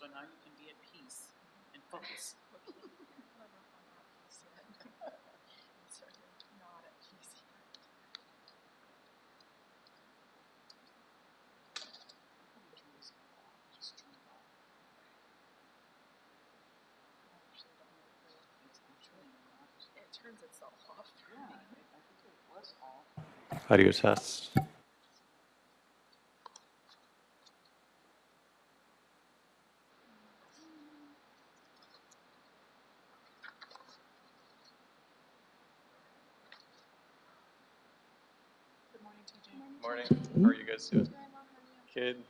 So now you can be at peace and focus. Not at peace yet. It turns itself off. Yeah, I think it was off. Audio test. Good morning, TJ. Morning. How are you guys doing? Doing well, how are you? Good.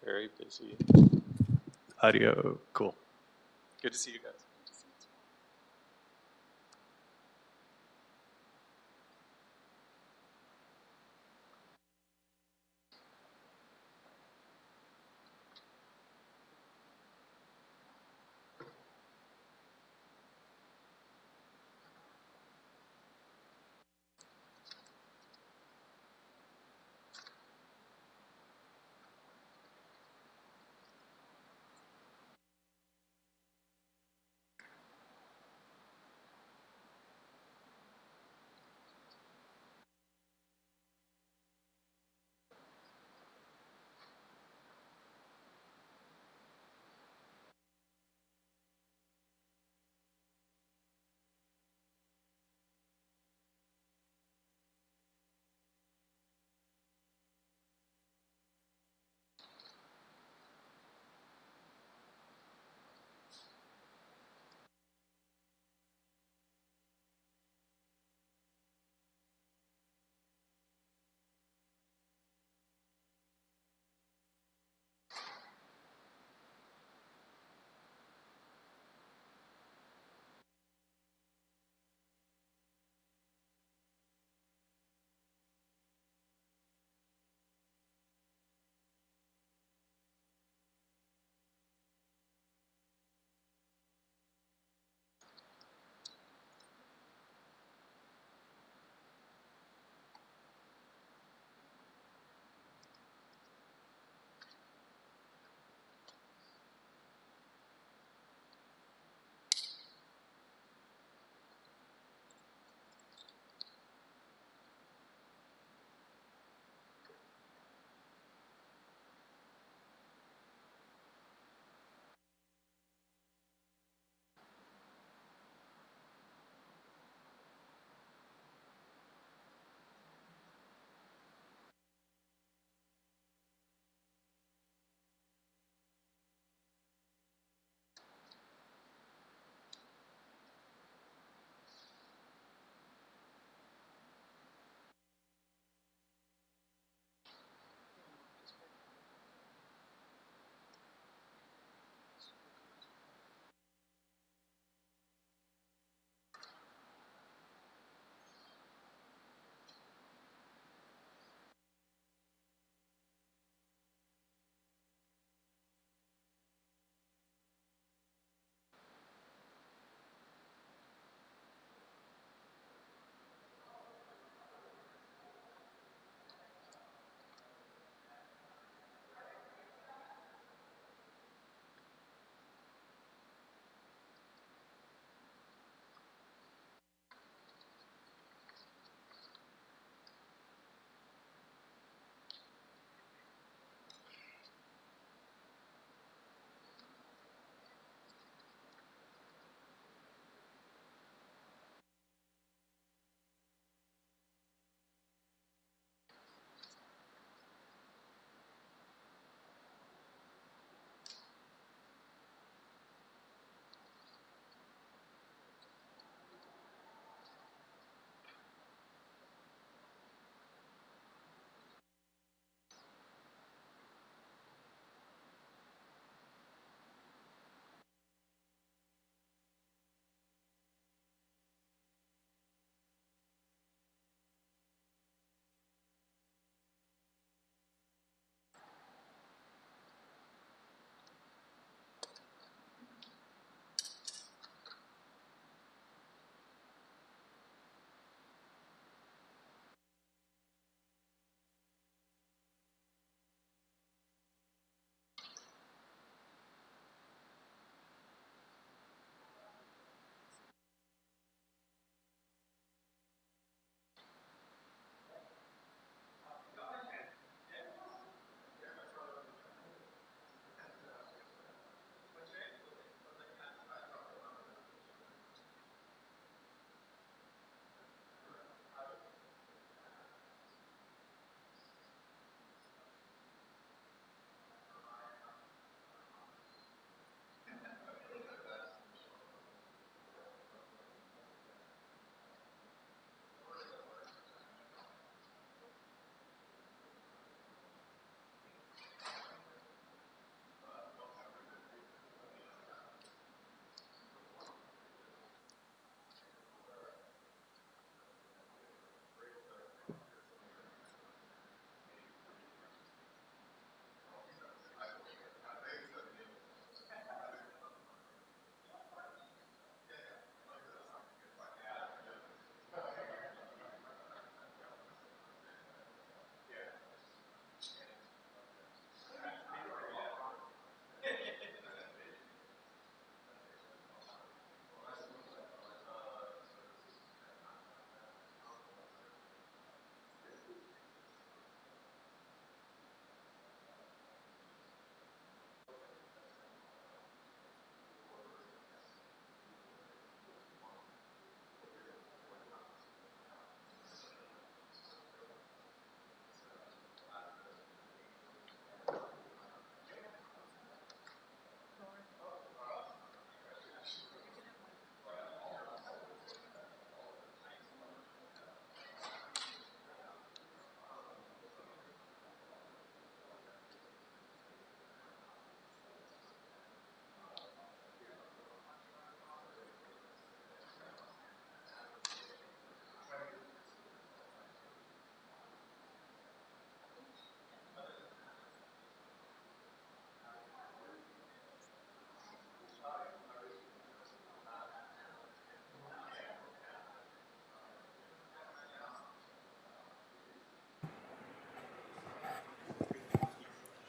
Very busy. Audio. Cool. Good to see you guys. Good to see you as well.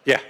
Yeah.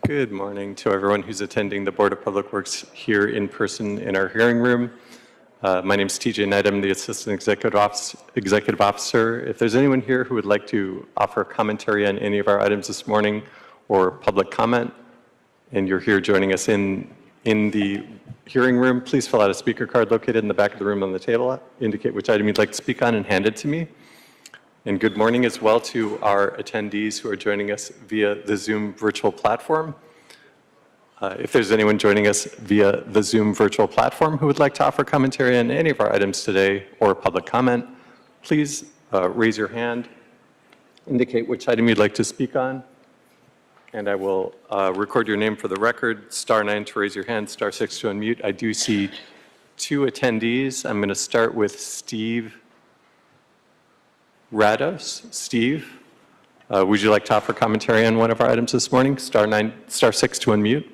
Good morning to everyone who's attending the Board of Public Works here in person in our hearing room. My name is TJ Knight. I'm the Assistant Executive Officer. If there's anyone here who would like to offer commentary on any of our items this morning or public comment, and you're here joining us in the hearing room, please fill out a speaker card located in the back of the room on the table. Indicate which item you'd like to speak on and hand it to me. And good morning as well to our attendees who are joining us via the Zoom virtual platform. If there's anyone joining us via the Zoom virtual platform who would like to offer commentary on any of our items today or public comment, please raise your hand, indicate which item you'd like to speak on, and I will record your name for the record. *9 to raise your hand, *6 to unmute. I do see two attendees. I'm going to start with Steve Rados. Steve, would you like to offer commentary on one of our items this morning? *6 to unmute.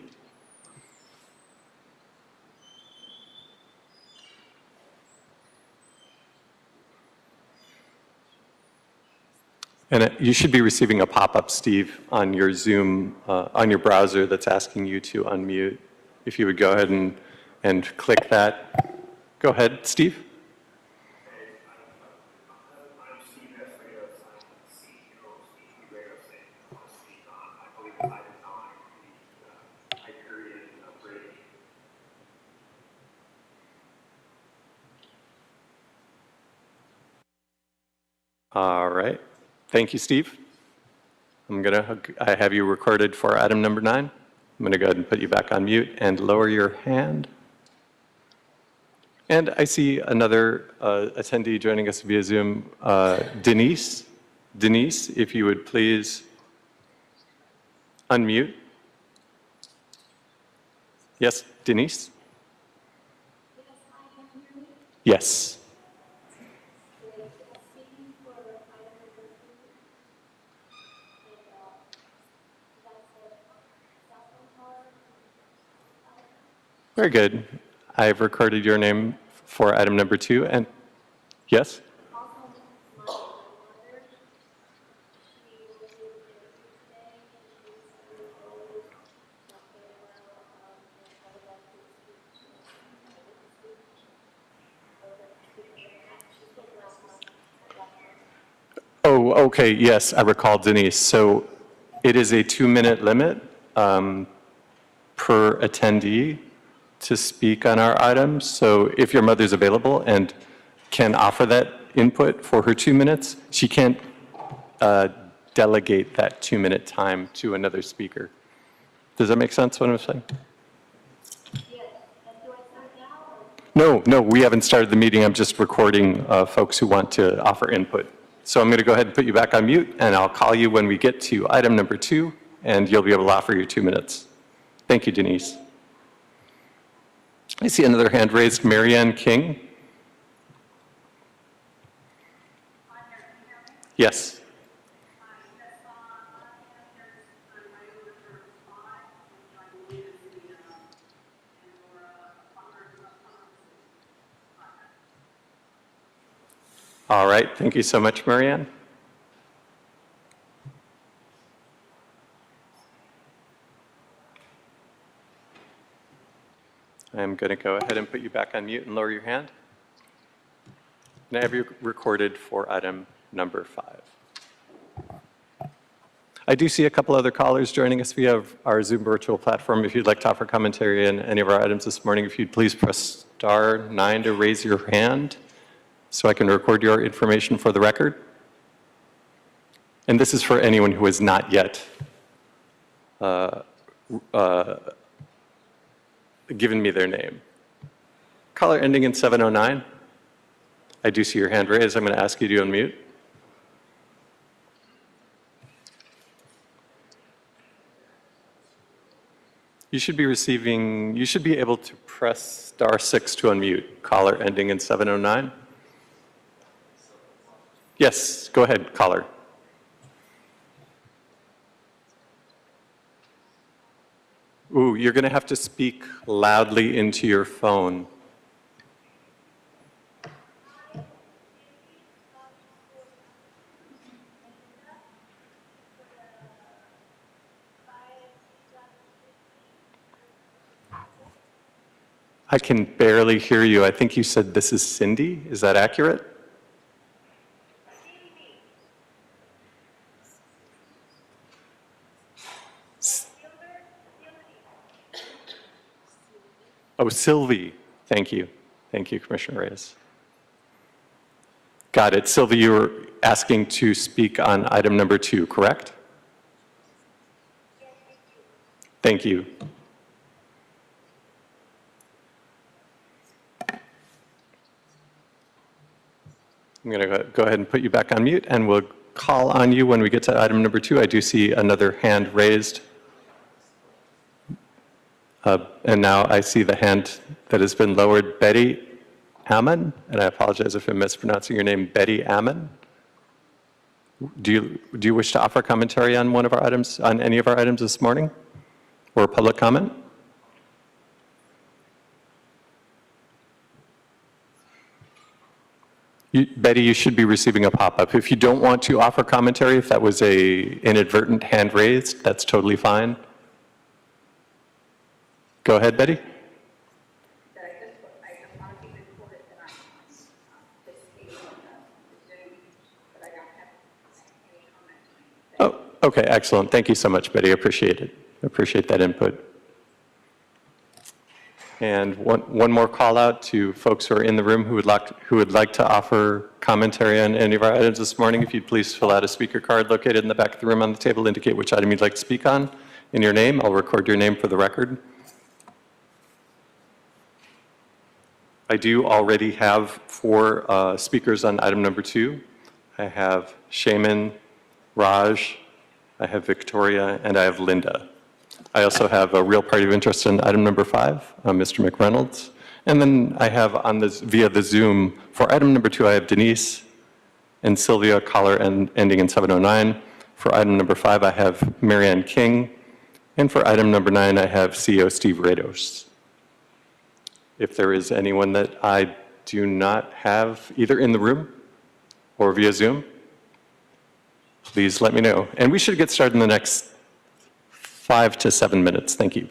And you should be receiving a pop-up, Steve, on your Zoom, on your browser that's asking you to unmute. If you would go ahead and click that. Go ahead, Steve. All right. Thank you, Steve. I have you recorded for item number 9. I'm going to go ahead and put you back on mute and lower your hand. And I see another attendee joining us via Zoom, Denise. Denise, if you would please unmute. Yes, Denise? Yes. Very good. I've recorded your name for item number 2, and yes? Oh, okay, yes, I recall, Denise. So it is a 2-minute limit per attendee to speak on our items. So if your mother's available and can offer that input for her 2 minutes, she can't delegate that 2-minute time to another speaker. Does that make sense, what I'm saying? No, we haven't started the meeting. I'm just recording folks who want to offer input. So I'm going to go ahead and put you back on mute, and I'll call you when we get to item number 2, and you'll be able to offer your 2 minutes. Thank you, Denise. I see another hand raised, Marianne King. Yes. All right, thank you so much, Marianne. I'm going to go ahead and put you back on mute and lower your hand. And I have you recorded for item number 5. I do see a couple other callers joining us via our Zoom virtual platform. If you'd like to offer commentary on any of our items this morning, if you'd please press *9 to raise your hand so I can record your information for the record. And this is for anyone who has not yet given me their name. Caller ending in 709. I do see your hand raised. I'm going to ask you to unmute. You should be able to press *6 to unmute. Caller ending in 709. Yes, go ahead, caller. Ooh, you're going to have to speak loudly into your phone. I can barely hear you. I think you said this is Cindy. Is that accurate? Oh, Sylvie. Thank you. Thank you, Commissioner Reyes. Got it. Sylvie, you were asking to speak on item number 2, correct? Thank you. I'm going to go ahead and put you back on mute, and we'll call on you when we get to item number 2. I do see another hand raised. And now I see the hand that has been lowered, Betty Ammon, and I apologize if I'm mispronouncing your name, Betty Ammon. Do you wish to offer commentary on one of our items, on any of our items this morning, or public comment? Betty, you should be receiving a pop-up. If you don't want to offer commentary, if that was a inadvertent hand raised, that's totally fine. Go ahead, Betty. Oh, okay, excellent. Thank you so much, Betty. I appreciate it. I appreciate that input. And one more call out to folks who are in the room who would like to offer commentary on any of our items this morning. If you'd please fill out a speaker card located in the back of the room on the table, indicate which item you'd like to speak on in your name. I'll record your name for the record. I do already have 4 speakers on item number 2. I have Shaman, Raj, I have Victoria, and I have Linda. I also have a real party of interest in item number 5, Mr. McReynolds. And then I have on this via the Zoom for item number 2, I have Denise and Sylvia, caller ending in 709. For item number 5, I have Marianne King. And for item number 9, I have CEO Steve Rados. If there is anyone that I do not have either in the room or via Zoom, please let me know. And we should get started in the next 5 to 7 minutes. Thank you.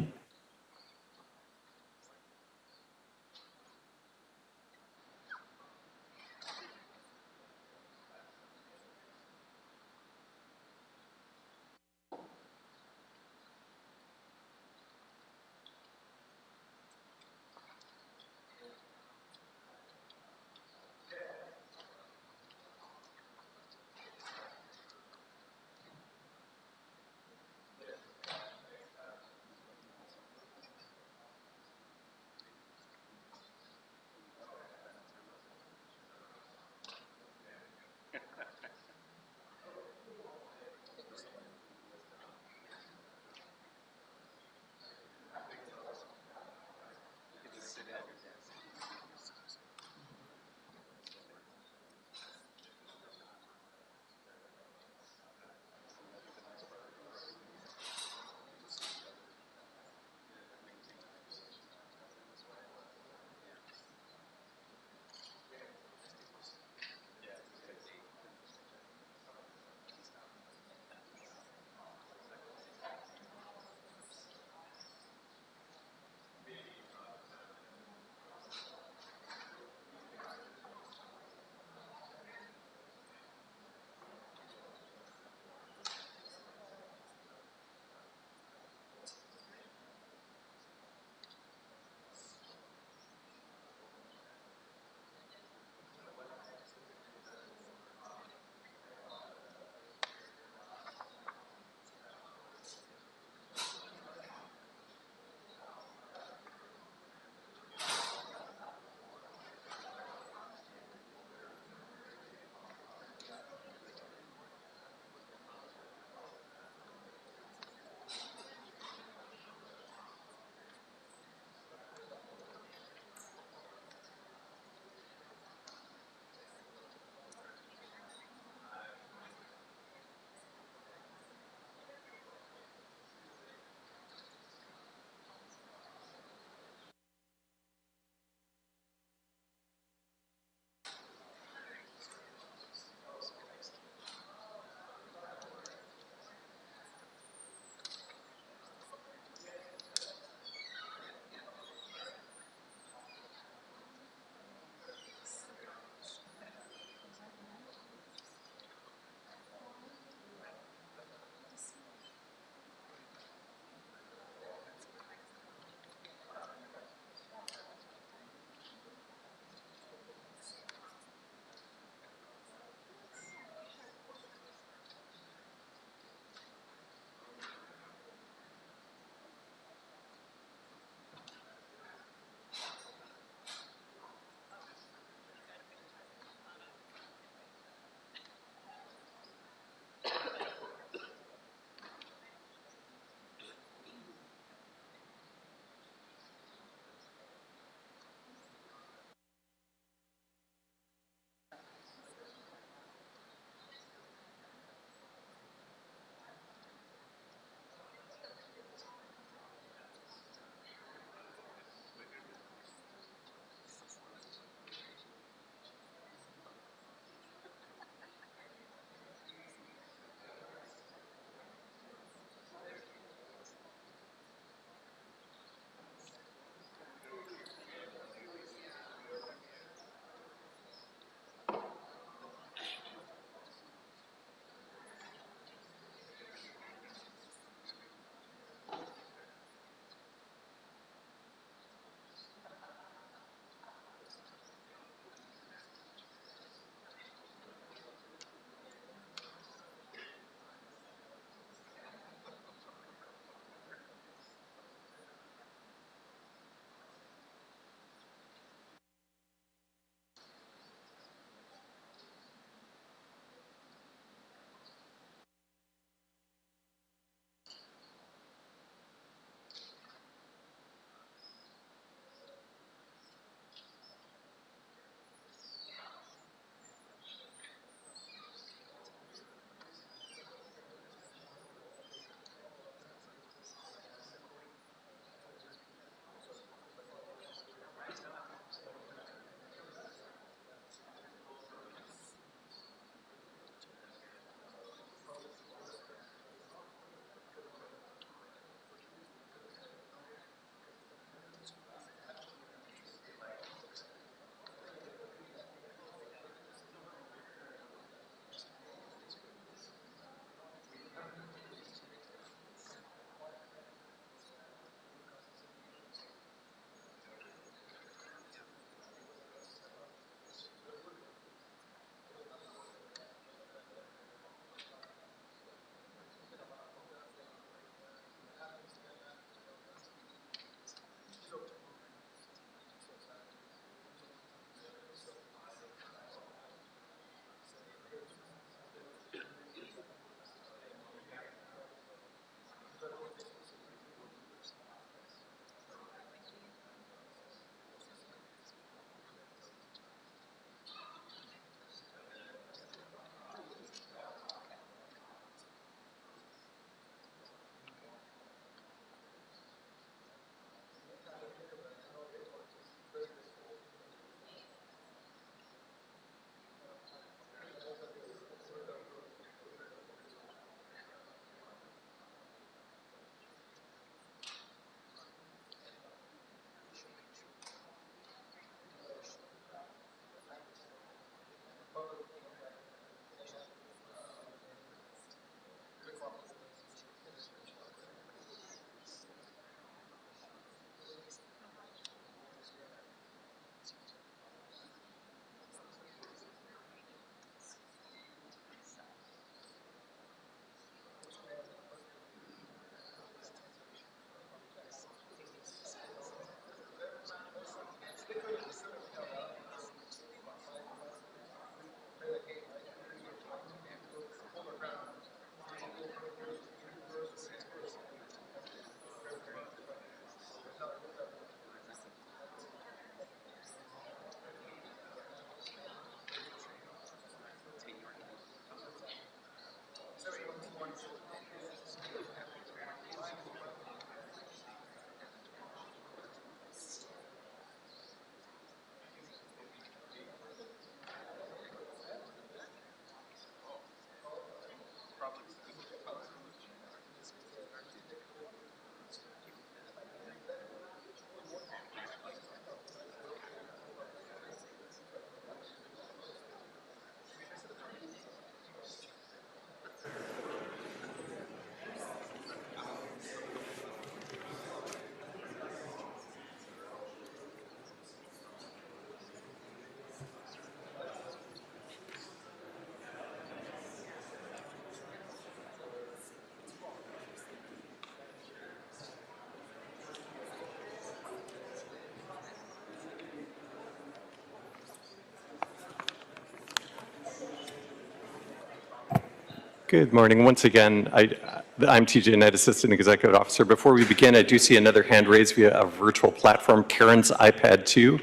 Good morning. Once again, I'm TJ Knight, Assistant Executive Officer. Before we begin, I do see another hand raised via a virtual platform, Karen's iPad 2.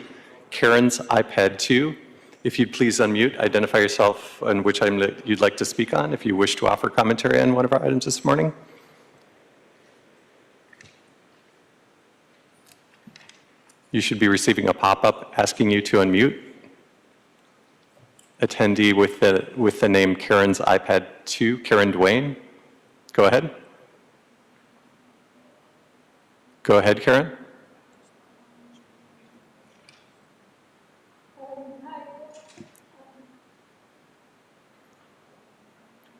Karen's iPad 2. If you'd please unmute, identify yourself and which item that you'd like to speak on, if you wish to offer commentary on one of our items this morning. You should be receiving a pop-up asking you to unmute. Attendee with the name Karen's iPad 2, Karen Dwayne. Go ahead. Go ahead, Karen.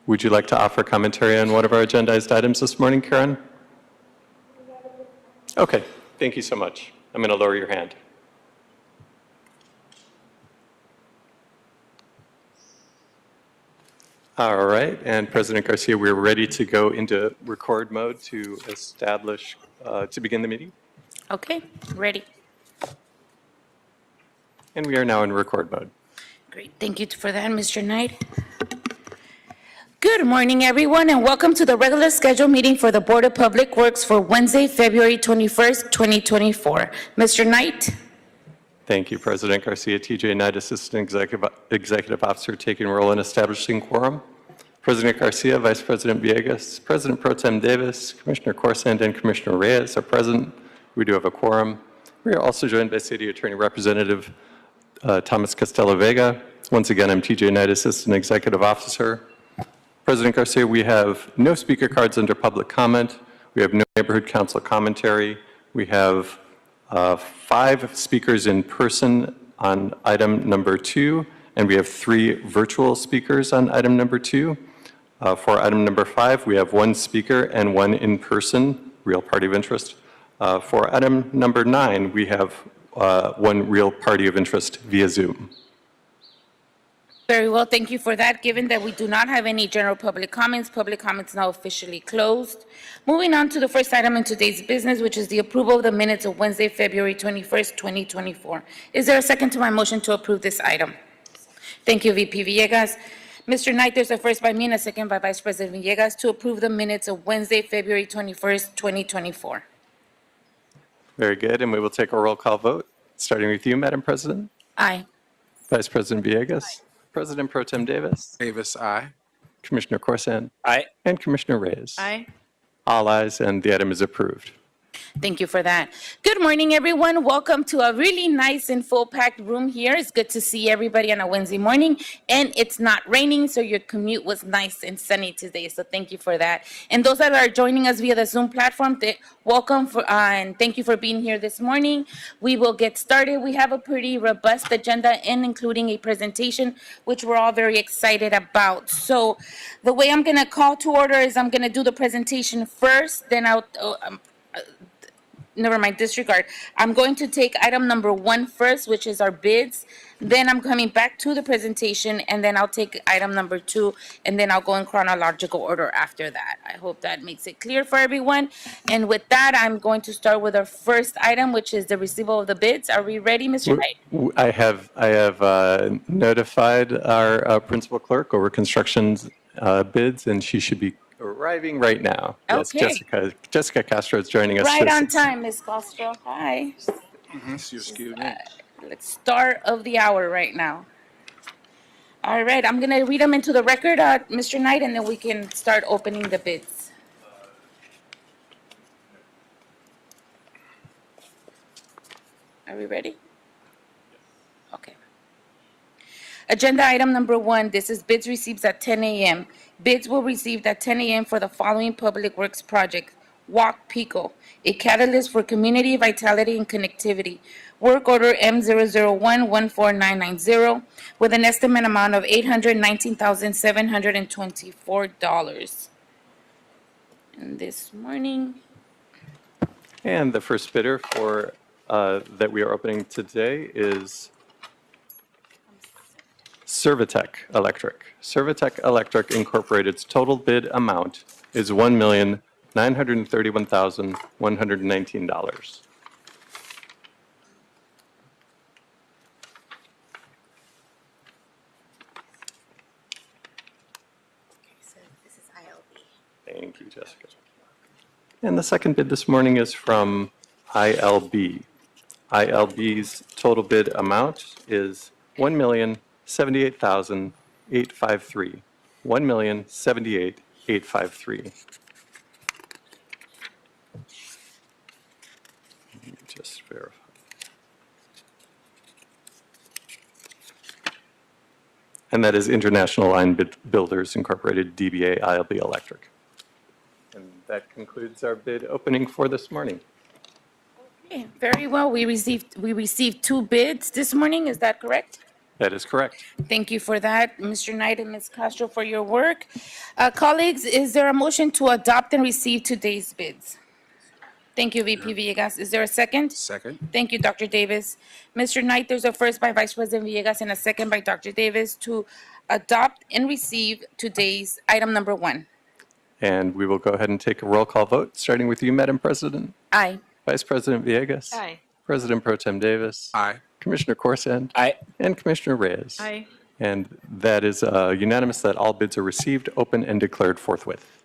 Would you like to offer commentary on one of our agendized items this morning, Karen? Okay, thank you so much. I'm going to lower your hand. All right, and President Garcia, we're ready to go into record mode to establish, to begin the meeting. Okay, ready. And we are now in record mode. Great, thank you for that, Mr. Knight. Good morning, everyone, and welcome to the regular scheduled meeting for the Board of Public Works for Wednesday, February 21st, 2024. Mr. Knight? Thank you, President Garcia. TJ Knight, Assistant Executive Officer, taking role in establishing quorum. President Garcia, Vice President Villegas, President Pro Tem Davis, Commissioner Corsand, and Commissioner Reyes are present. We do have a quorum. We are also joined by City Attorney Representative Thomas Costello Vega. Once again, I'm TJ Knight, Assistant Executive Officer. President Garcia, we have no speaker cards under public comment. We have no neighborhood council commentary. We have 5 speakers in person on item number 2, and we have 3 virtual speakers on item number 2. For item number 5, we have 1 speaker and 1 in-person, real party of interest. For item number 9, we have 1 real party of interest via Zoom. Very well, thank you for that. Given that we do not have any general public comments now officially closed. Moving on to the first item in today's business, which is the approval of the minutes of Wednesday, February 21st, 2024. Is there a second to my motion to approve this item? Thank you, VP Villegas. Mr. Knight, there's a first by me and a second by Vice President Villegas to approve the minutes of Wednesday, February 21st, 2024. Very good, and we will take a roll call vote, starting with you, Madam President. Aye. Vice President Villegas. Aye. President Pro Tem Davis. Davis, aye. Commissioner Corsand. Aye. And Commissioner Reyes. Aye. All ayes, and the item is approved. Thank you for that. Good morning, everyone. Welcome to a really nice and full-packed room here. It's good to see everybody on a Wednesday morning, and it's not raining, so your commute was nice and sunny today, so thank you for that. And those that are joining us via the Zoom platform, welcome and thank you for being here this morning. We will get started. We have a pretty robust agenda, and including a presentation, which we're all very excited about. So the way I'm going to call to order is I'm going to do the presentation first, then never mind, disregard. I'm going to take item number 1 first, which is our bids. Then I'm coming back to the presentation, and then I'll take item number 2, and then I'll go in chronological order after that. I hope that makes it clear for everyone. And with that, I'm going to start with our first item, which is the receival of the bids. Are we ready, Mr. Knight? I have notified our principal clerk over construction's bids, and she should be arriving right now. Okay. Yes, Jessica Castro is joining us. Right on time, Ms. Castro. Hi. Excuse me. Let's start of the hour right now. All right, I'm going to read them into the record, Mr. Knight, and then we can start opening the bids. Are we ready? Okay. Agenda item number 1, this is bids received at 10 a.m. Bids were received at 10 a.m. for the following public works project. Walk Pico, a catalyst for community vitality and connectivity. Work order M001-14990 with an estimate amount of $819,724. And this morning, And the first bidder for that we are opening today is Servitec Electric. Servitec Electric Incorporated's total bid amount is $1,931,119. so this is And the second bid this morning is from ILB. ILB's total bid amount is $1,078,853. $1,078,853. Let me just verify. And that is International Line Builders Incorporated, DBA ILB Electric. And that concludes our bid opening for this morning. Okay, very well. We received two bids this morning. Is that correct? That is correct. Thank you for that, Mr. Knight and Ms. Castro, for your work. Colleagues, is there a motion to adopt and receive today's bids? Thank you, VP Villegas. Is there a second? Second. Thank you, Dr. Davis. Mr. Knight, there's a first by Vice President Villegas and a second by Dr. Davis to adopt and receive today's item number 1. And we will go ahead and take a roll call vote, starting with you, Madam President. Aye. Vice President Villegas. Aye. President Pro Tem Davis. Aye. Commissioner Corsand. Aye. And Commissioner Reyes. Aye. And that is unanimous that all bids are received, open, and declared forthwith.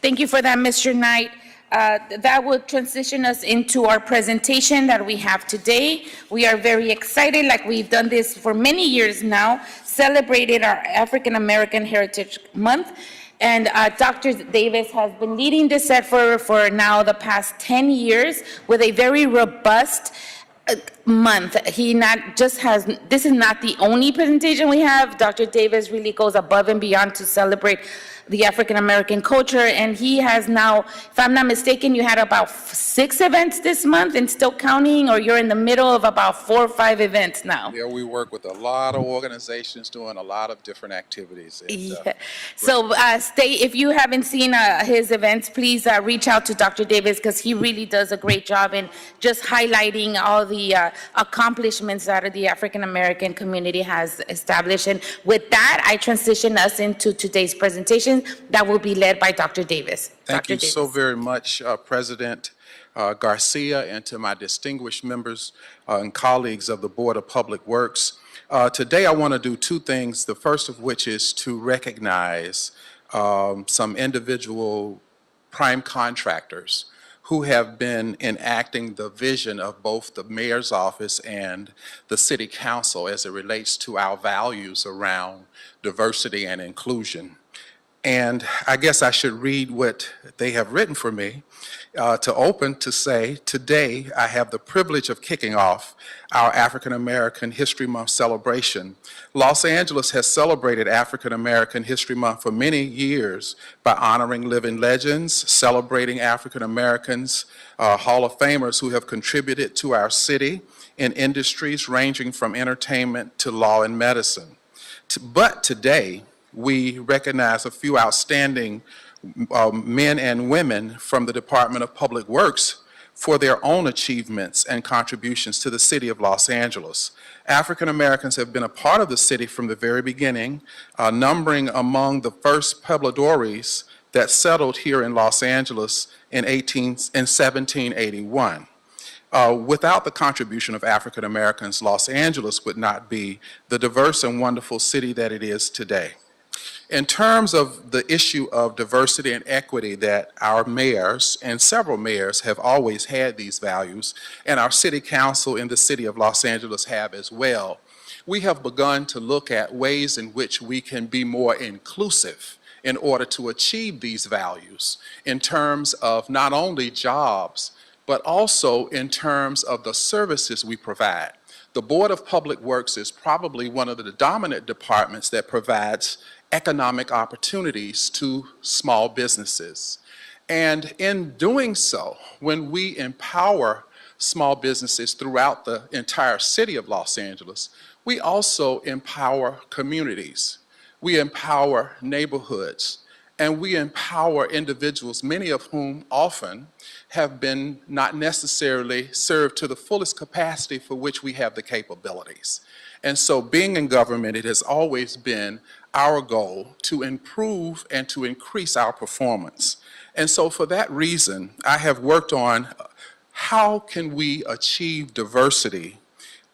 Thank you for that, Mr. Knight. That will transition us into our presentation that we have today. We are very excited, like we've done this for many years now, celebrated our African American Heritage Month. And Dr. Davis has been leading this effort for now the past 10 years with a very robust month. He not just has, this is not the only presentation we have. Dr. Davis really goes above and beyond to celebrate the African American culture, and he has now, if I'm not mistaken, you had about 6 events this month and still counting, or you're in the middle of about 4 or 5 events now. Yeah, we work with a lot of organizations doing a lot of different activities. And, Yeah. So if you haven't seen his events, please reach out to Dr. Davis, because he really does a great job in just highlighting all the accomplishments that the African American community has established. And with that, I transition us into today's presentation that will be led by Dr. Davis. Thank Dr. you Davis. so very much, President Garcia, and to my distinguished members and colleagues of the Board of Public Works. Today, I want to do 2 things, the first of which is to recognize some individual prime contractors who have been enacting the vision of both the mayor's office and the city council as it relates to our values around diversity and inclusion. And I guess I should read what they have written for me to open to say, today I have the privilege of kicking off our African American History Month celebration. Los Angeles has celebrated African American History Month for many years by honoring living legends, celebrating African Americans, Hall of Famers who have contributed to our city in industries ranging from entertainment to law and medicine. But today, we recognize a few outstanding men and women from the Department of Public Works for their own achievements and contributions to the city of Los Angeles. African Americans have been a part of the city from the very beginning, numbering among the first pobladores that settled here in Los Angeles in 1781. Without the contribution of African Americans, Los Angeles would not be the diverse and wonderful city that it is today. In terms of the issue of diversity and equity that our mayors and several mayors have always had these values, and our city council in the city of Los Angeles have as well, we have begun to look at ways in which we can be more inclusive in order to achieve these values in terms of not only jobs, but also in terms of the services we provide. The Board of Public Works is probably one of the dominant departments that provides economic opportunities to small businesses. And in doing so, when we empower small businesses throughout the entire city of Los Angeles, we also empower communities. We empower neighborhoods, and we empower individuals, many of whom often have been not necessarily served to the fullest capacity for which we have the capabilities. And so being in government, it has always been our goal to improve and to increase our performance. And so for that reason, I have worked on how can we achieve diversity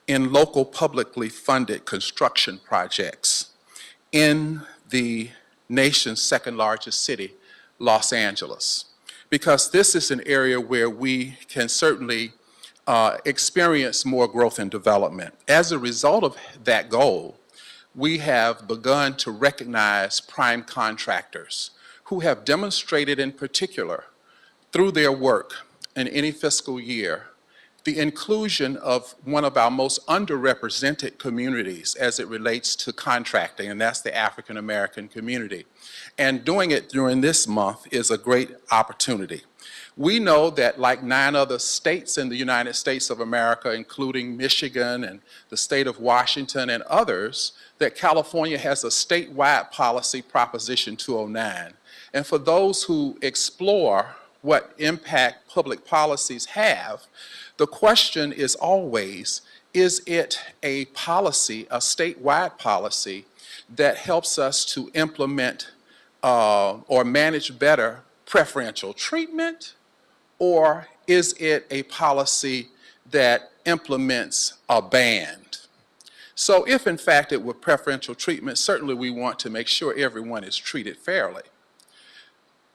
in local publicly funded construction projects in the nation's second largest city, Los Angeles, because this is an area where we can certainly experience more growth and development. As a result of that goal, we have begun to recognize prime contractors who have demonstrated in particular through their work in any fiscal year the inclusion of one of our most underrepresented communities as it relates to contracting, and that's the African American community. And doing it during this month is a great opportunity. We know that like 9 other states in the United States of America, including Michigan and the state of Washington and others, that California has a statewide policy, Proposition 209. And for those who explore what impact public policies have, the question is always, is it a policy, a statewide policy, that helps us to implement or manage better preferential treatment? Or is it a policy that implements a ban? So if in fact it were preferential treatment, certainly we want to make sure everyone is treated fairly.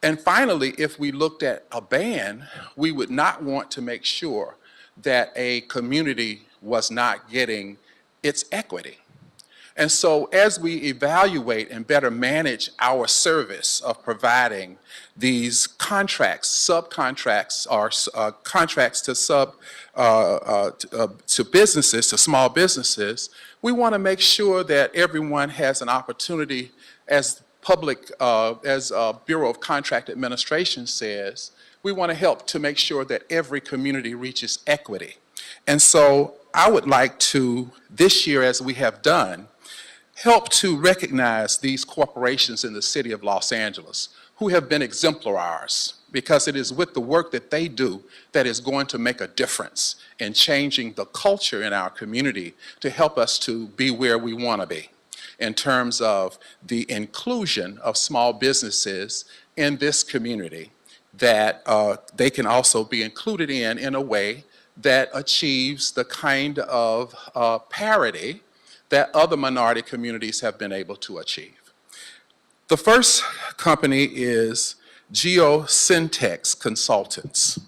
And finally, if we looked at a ban, we would not want to make sure that a community was not getting its equity. And so as we evaluate and better manage our service of providing these contracts, subcontracts, or contracts to businesses, to small businesses, we want to make sure that everyone has an opportunity, as Bureau of Contract Administration says, we want to help to make sure that every community reaches equity. And so I would like to, this year as we have done, help to recognize these corporations in the city of Los Angeles who have been exemplars, because it is with the work that they do that is going to make a difference in changing the culture in our community to help us to be where we want to be in terms of the inclusion of small businesses in this community, that they can also be included in a way that achieves the kind of parity that other minority communities have been able to achieve. The first company is Geosyntex Consultants.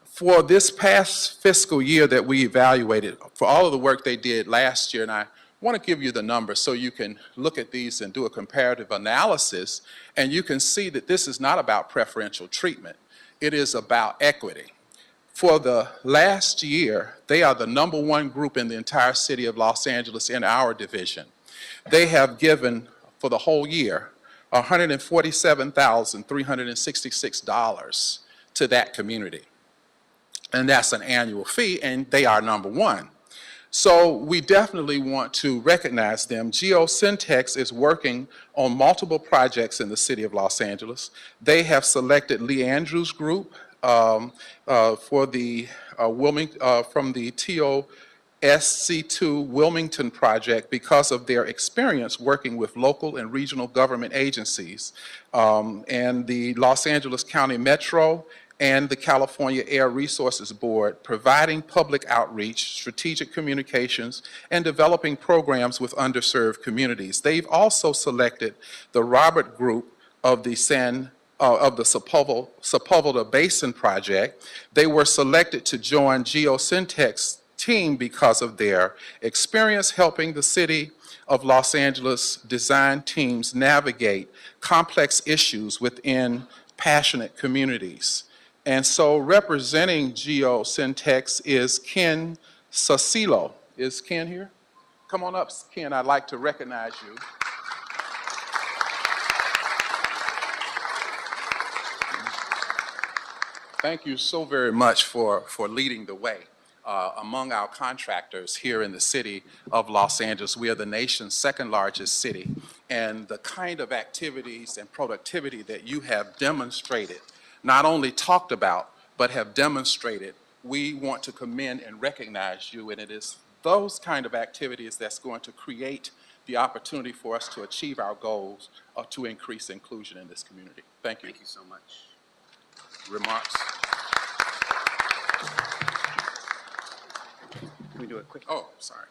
For this past fiscal year that we evaluated, for all of the work they did last year, and I want to give you the numbers so you can look at these and do a comparative analysis, and you can see that this is not about preferential treatment. It is about equity. For the last year, they are the #1 group in the entire city of Los Angeles in our division. They have given, for the whole year, $147,366 to that community. And that's an annual fee, and they are #1. So we definitely want to recognize them. Geosyntex is working on multiple projects in the city of Los Angeles. They have selected Lee Andrews Group for the from the TOSC2 Wilmington project because of their experience working with local and regional government agencies and the Los Angeles County Metro and the California Air Resources Board, providing public outreach, strategic communications, and developing programs with underserved communities. They've also selected the Robert Group of the Sepulveda Basin Project. They were selected to join Geosyntex team because of their experience helping the city of Los Angeles design teams navigate complex issues within passionate communities. And so representing Geosyntex is Ken Sacilo. Is Ken here? Come on up, Ken, I'd like to recognize you. Thank you so very much for leading the way. Among our contractors here in the city of Los Angeles, we are the nation's second largest city, and the kind of activities and productivity that you have demonstrated, not only talked about, but have demonstrated, we want to commend and recognize you, and it is those kind of activities that's going to create the opportunity for us to achieve our goals to increase inclusion in this community. Thank you. Thank you so much. Remarks? Can we do a quick? Oh, sorry.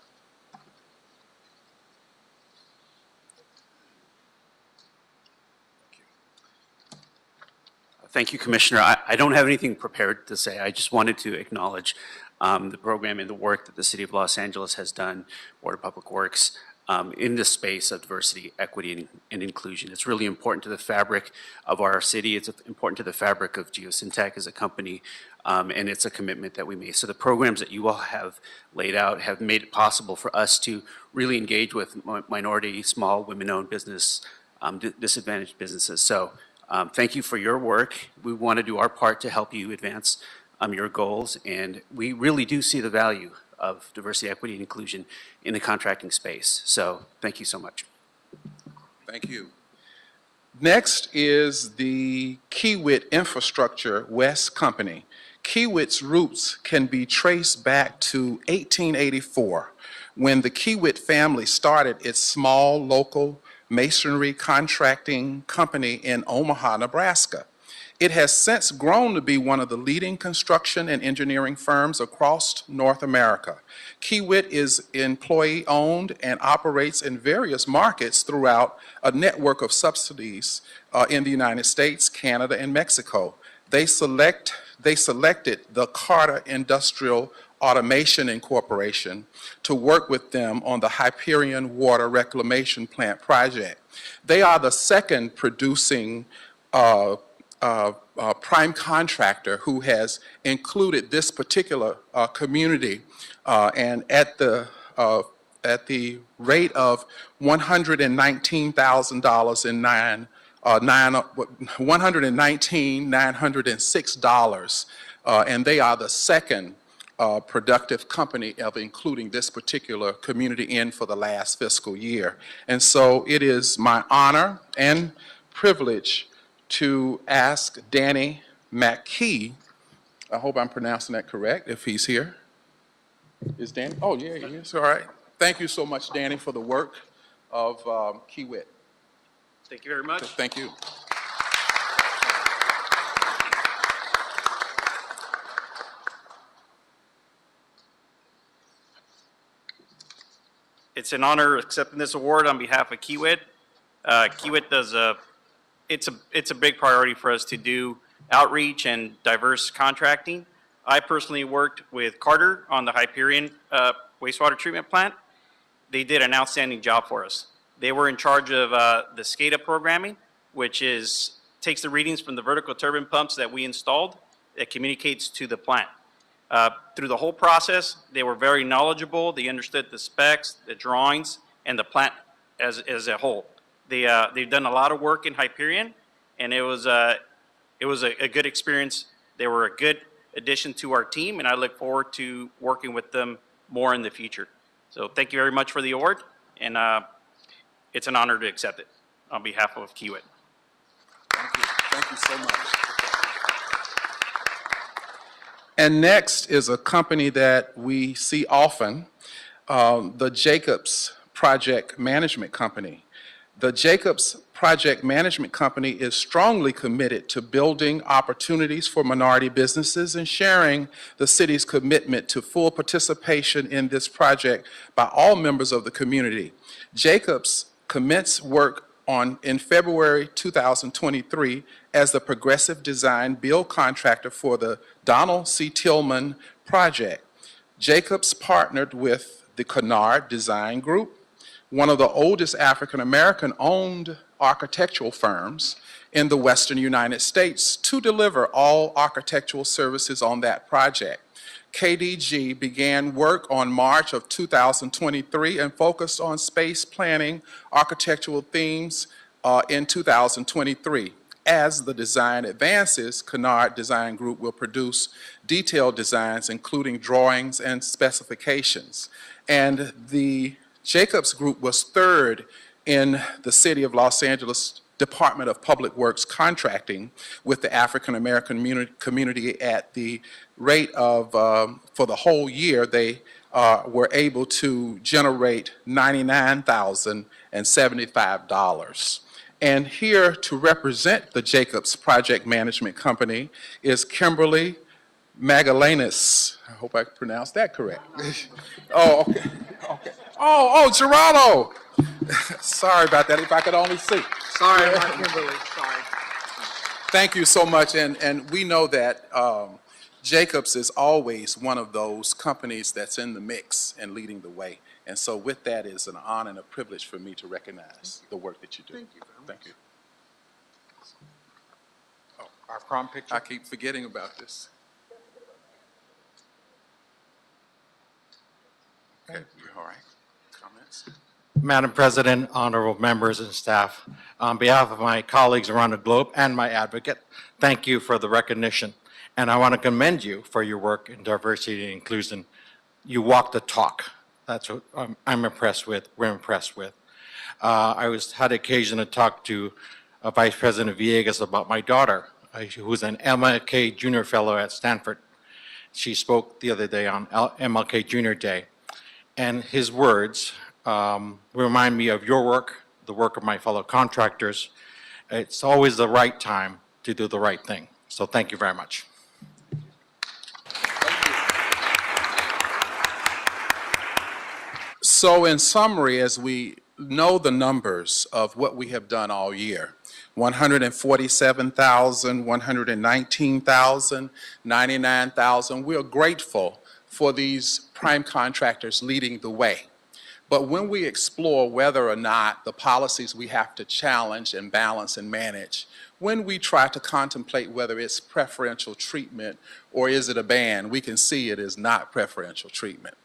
Thank you, Commissioner. I don't have anything prepared to say. I just wanted to acknowledge the program and the work that the City of Los Angeles has done, Board of Public Works, in the space of diversity, equity, and inclusion. It's really important to the fabric of our city. It's important to the fabric of Geosyntec as a company, and it's a commitment that we made. So the programs that you all have laid out have made it possible for us to really engage with minority, small, women-owned business, disadvantaged businesses. So thank you for your work. We want to do our part to help you advance your goals, and we really do see the value of diversity, equity, and inclusion in the contracting space. So thank you so much. Thank you. Next is the Kiewit Infrastructure West Company. Kiewit's roots can be traced back to 1884, when the Kiewit family started its small local masonry contracting company in Omaha, Nebraska. It has since grown to be one of the leading construction and engineering firms across North America. Kiewit is employee-owned and operates in various markets throughout a network of subsidiaries in the United States, Canada, and Mexico. They selected the Carter Industrial Automation Incorporation to work with them on the Hyperion Water Reclamation Plant project. They are the second producing prime contractor who has included this particular community, and at the rate of $119,906, and they are the second productive company of including this particular community in for the last fiscal year. And so it is my honor and privilege to ask Danny McKee, I hope I'm pronouncing that correct, if he's here. Is Danny? Oh, yeah, he is. All right. Thank you so much, Danny, for the work of Kiewit. Thank you very much. Thank you. It's an honor accepting this award on behalf of Kiewit. Kiewit does it's a big priority for us to do outreach and diverse contracting. I personally worked with Carter on the Hyperion wastewater treatment plant. They did an outstanding job for us. They were in charge of the SCADA programming, which takes the readings from the vertical turbine pumps that we installed that communicates to the plant. Through the whole process, they were very knowledgeable. They understood the specs, the drawings, and the plant as a whole. They've done a lot of work in Hyperion, and it was a good experience. They were a good addition to our team, and I look forward to working with them more in the future. So thank you very much for the award, and it's an honor to accept it on behalf of Kiewit. Thank you. Thank you so much. And next is a company that we see often, the Jacobs Project Management Company. The Jacobs Project Management Company is strongly committed to building opportunities for minority businesses and sharing the city's commitment to full participation in this project by all members of the community. Jacobs commenced work in February 2023 as the Progressive Design Build contractor for the Donald C. Tillman project. Jacobs partnered with the Kennard Design Group, one of the oldest African-American owned architectural firms in the Western United States, to deliver all architectural services on that project. KDG began work on March of 2023 and focused on space planning, architectural themes in 2023. As the design advances, Kennard Design Group will produce detailed designs, including drawings and specifications. And the Jacobs Group was third in the City of Los Angeles Department of Public Works contracting with the African American community at the rate of, for the whole year, they were able to generate $99,075. And here to represent the Jacobs Project Management Company is Kimberly Magallanes. I hope I pronounced that correct. Oh, okay. Okay. Oh, Geraldo. Sorry about that, if I could only see. Sorry, I'm not Kimberly, sorry. Thank you so much, and we know that Jacobs is always one of those companies that's in the mix and leading the way. And so with that, it's an honor and a privilege for me to recognize the work that you do. Thank you very much. Thank you. Our prom picture. I keep forgetting about this. Okay, all right. Comments? Madam President, honorable members and staff, on behalf of my colleagues around the globe and my advocate, thank you for the recognition. And I want to commend you for your work in diversity and inclusion. You walk the talk. That's what I'm impressed with, we're impressed with. I had occasion to talk to Vice President Villegas about my daughter, who's an MLK Junior Fellow at Stanford. She spoke the other day on MLK Junior Day. And his words remind me of your work, the work of my fellow contractors. It's always the right time to do the right thing. So thank you very much. So in summary, as we know the numbers of what we have done all year, 147,000, 119,000, 99,000, we are grateful for these prime contractors leading the way. But when we explore whether or not the policies we have to challenge and balance and manage, when we try to contemplate whether it's preferential treatment or is it a ban, we can see it is not preferential treatment.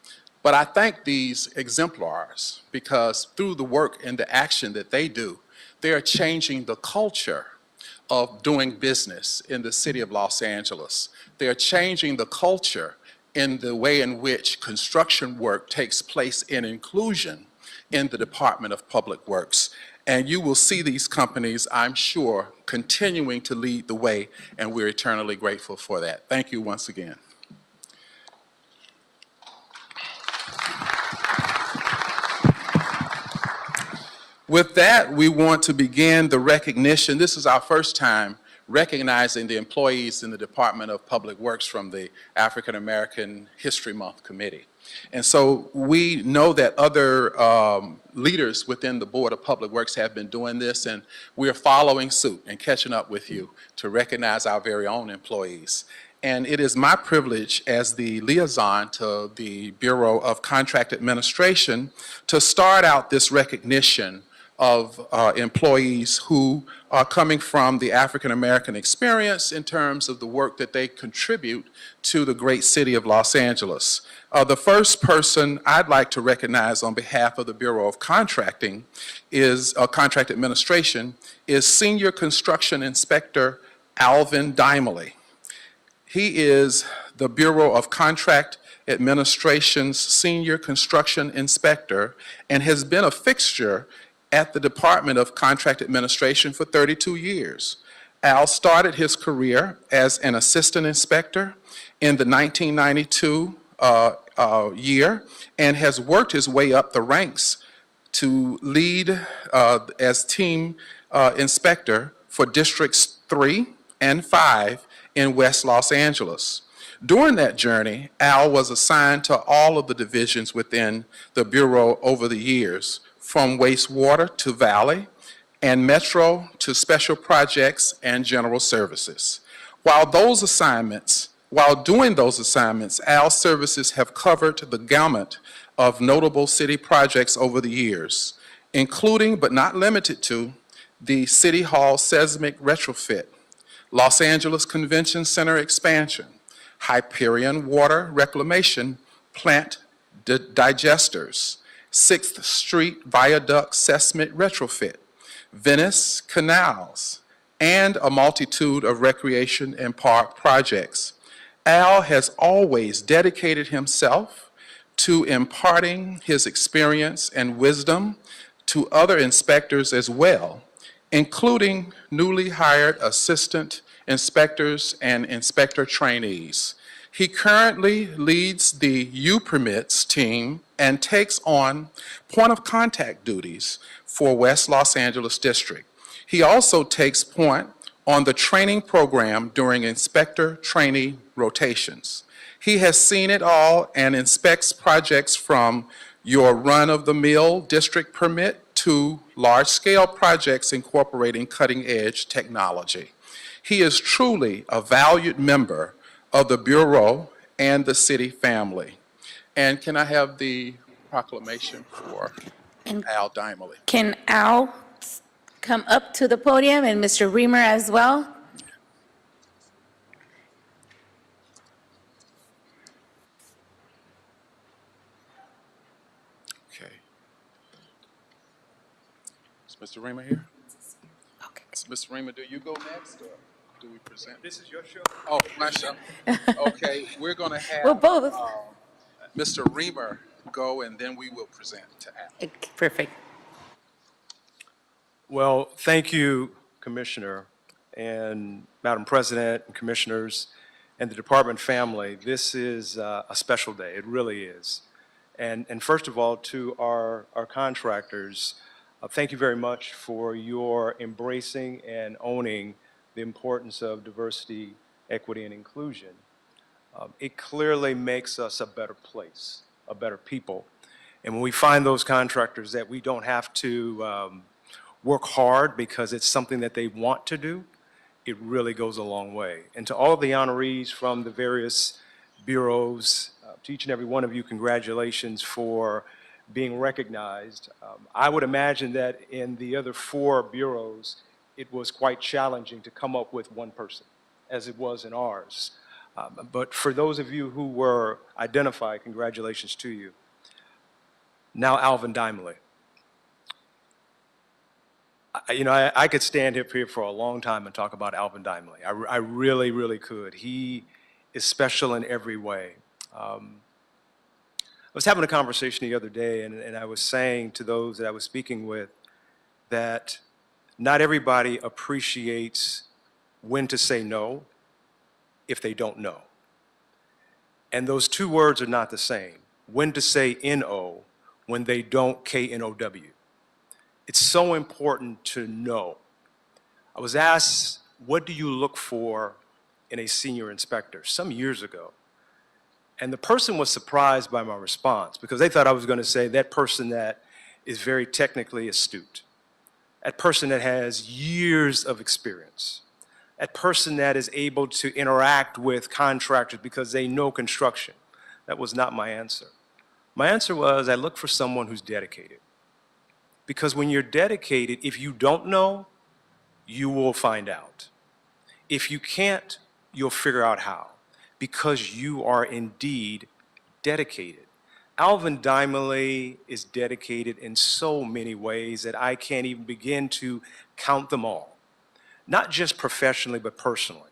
But I thank these exemplars because through the work and the action that they do, they are changing the culture of doing business in the city of Los Angeles. They are changing the culture in the way in which construction work takes place in inclusion in the Department of Public Works. And you will see these companies, I'm sure, continuing to lead the way, and we're eternally grateful for that. Thank you once again. With that, we want to begin the recognition. This is our first time recognizing the employees in the Department of Public Works from the African American History Month Committee. And so we know that other leaders within the Board of Public Works have been doing this, and we are following suit and catching up with you to recognize our very own employees. And it is my privilege as the liaison to the Bureau of Contract Administration to start out this recognition of employees who are coming from the African American experience in terms of the work that they contribute to the great city of Los Angeles. The first person I'd like to recognize on behalf of the Bureau of Contracting is Contract Administration is Senior Construction Inspector Alvin Dimely. He is the Bureau of Contract Administration's Senior Construction Inspector and has been a fixture at the Department of Contract Administration for 32 years. Al started his career as an assistant inspector in the 1992 year and has worked his way up the ranks to lead as team inspector for Districts 3 and 5 in West Los Angeles. During that journey, Al was assigned to all of the divisions within the Bureau over the years, from wastewater to valley, and metro to special projects and general services. While doing those assignments, Al's services have covered the gamut of notable city projects over the years, including but not limited to the City Hall seismic retrofit, Los Angeles Convention Center expansion, Hyperion water reclamation plant digesters, 6th Street Viaduct seismic retrofit, Venice canals, and a multitude of recreation and park projects. Al has always dedicated himself to imparting his experience and wisdom to other inspectors as well, including newly hired assistant inspectors and inspector trainees. He currently leads the U-Permits team and takes on point of contact duties for West Los Angeles District. He also takes point on the training program during inspector trainee rotations. He has seen it all and inspects projects from your run-of-the-mill district permit to large-scale projects incorporating cutting-edge technology. He is truly a valued member of the Bureau and the city family. And can I have the proclamation for And Al Dimely? can Al come up to the podium and Mr. Reamer as well? Okay. Is Mr. Reamer here? Okay. Mr. Reamer, do you go next, or do we present? This is your show. Oh, my show. Okay, we're going to have Well, both. Mr. Reamer go, and then we will present to Al. Perfect. Well, thank you, Commissioner, and Madam President, and Commissioners, and the Department family. This is a special day. It really is. And first of all, to our contractors, thank you very much for your embracing and owning the importance of diversity, equity, and inclusion. It clearly makes us a better place, a better people. And when we find those contractors that we don't have to work hard because it's something that they want to do, it really goes a long way. And to all of the honorees from the various bureaus, to each and every one of you, congratulations for being recognized. I would imagine that in the other 4 bureaus, it was quite challenging to come up with one person, as it was in ours. But for those of you who were identified, congratulations to you. Now, Alvin Dimely. I could stand up here for a long time and talk about Alvin Dimely. I really, really could. He is special in every way. I was having a conversation the other day, and I was saying to those that I was speaking with that not everybody appreciates when to say no if they don't know. And those 2 words are not the same. When to say N-O when they don't K-N-O-W. It's so important to know. I was asked, what do you look for in a senior inspector some years ago? And the person was surprised by my response because they thought I was going to say that person that is very technically astute, that person that has years of experience, that person that is able to interact with contractors because they know construction. That was not my answer. My answer was I look for someone who's dedicated. Because when you're dedicated, if you don't know, you will find out. If you can't, you'll figure out how, because you are indeed dedicated. Alvin Dimely is dedicated in so many ways that I can't even begin to count them all. Not just professionally, but personally.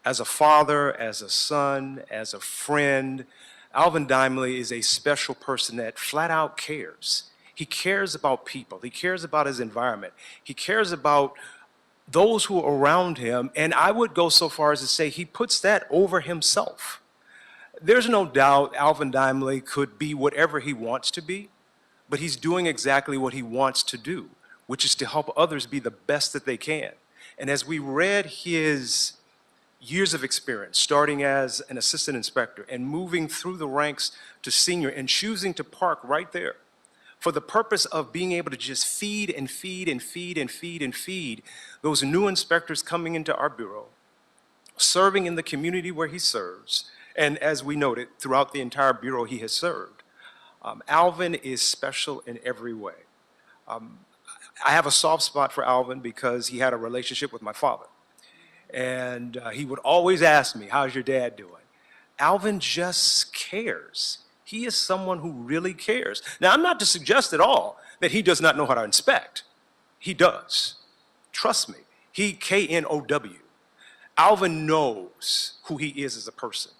As a father, as a son, as a friend, Alvin Dimely is a special person that flat out cares. He cares about people. He cares about his environment. He cares about those who are around him. And I would go so far as to say he puts that over himself. There's no doubt Alvin Dimely could be whatever he wants to be, but he's doing exactly what he wants to do, which is to help others be the best that they can. And as we read his years of experience, starting as an assistant inspector and moving through the ranks to senior and choosing to park right there, for the purpose of being able to just feed and feed and feed and feed and feed those new inspectors coming into our bureau, serving in the community where he serves, and as we noted, throughout the entire bureau he has served. Alvin is special in every way. I have a soft spot for Alvin because he had a relationship with my father. And he would always ask me, how's your dad doing? Alvin just cares. He is someone who really cares. Now, I'm not to suggest at all that he does not know how to inspect. He does. Trust me. He K-N-O-W. Alvin knows who he is as a person.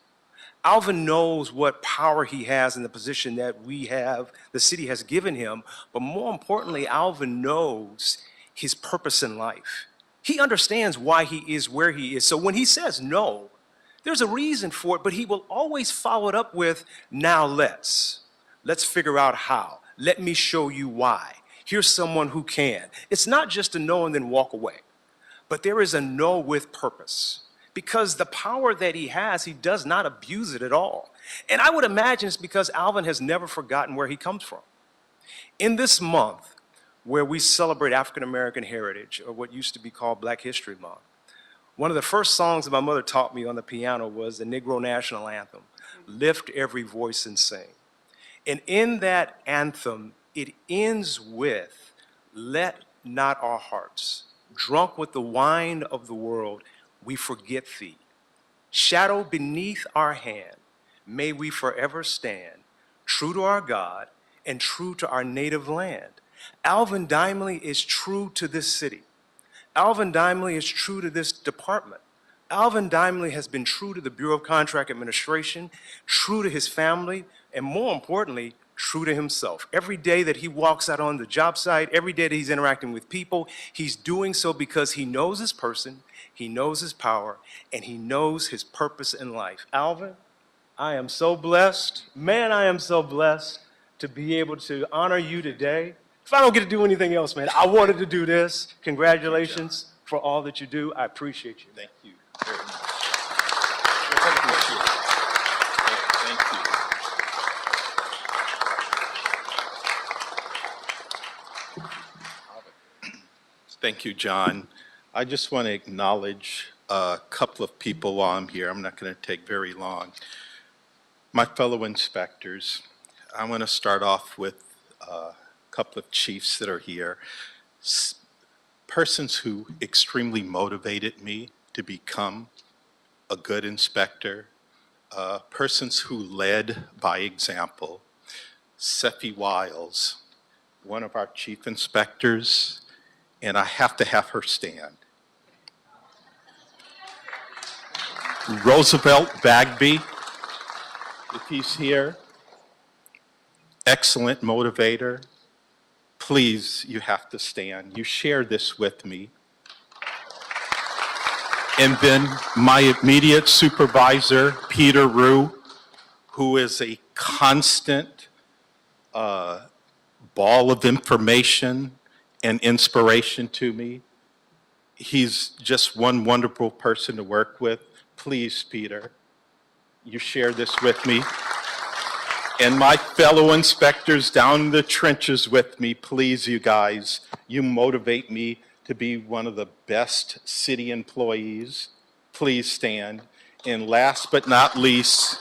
Alvin knows what power he has in the position that we have, the city has given him. But more importantly, Alvin knows his purpose in life. He understands why he is where he is. So when he says no, there's a reason for it, but he will always follow it up with, now let's figure out how. Let me show you why. Here's someone who can. It's not just a no and then walk away, but there is a no with purpose. Because the power that he has, he does not abuse it at all. And I would imagine it's because Alvin has never forgotten where he comes from. In this month, where we celebrate African American heritage, or what used to be called Black History Month, One of the first songs that my mother taught me on the piano was the Negro National Anthem, Lift Every Voice and Sing. And in that anthem, it ends with, let not our hearts, drunk with the wine of the world, we forget thee. Shadow beneath our hand, may we forever stand, true to our God and true to our native land. Alvin Dimely is true to this city. Alvin Dimely is true to this department. Alvin Dimely has been true to the Bureau of Contract Administration, true to his family, and more importantly, true to himself. Every day that he walks out on the job site, every day that he's interacting with people, he's doing so because he knows his person, he knows his power, and he knows his purpose in life. Alvin, I am so blessed, man, I am so blessed to be able to honor you today. If I don't get to do anything else, man, I wanted to do this. Congratulations for all that you do. I appreciate you. Thank you very much. Thank you. Thank you, John. I just want to acknowledge a couple of people while I'm here. I'm not going to take very long. My fellow inspectors, I want to start off with a couple of chiefs that are here. Persons who extremely motivated me to become a good inspector, persons who led by example. Seppi Wiles, one of our chief inspectors, and I have to have her stand. Roosevelt Bagby, if he's here, excellent motivator. Please, you have to stand. You share this with me. And then my immediate supervisor, Peter Rue, who is a constant ball of information and inspiration to me. He's just one wonderful person to work with. Please, Peter, you share this with me. And my fellow inspectors down in the trenches with me, please, you guys, you motivate me to be one of the best city employees. Please stand. And last but not least,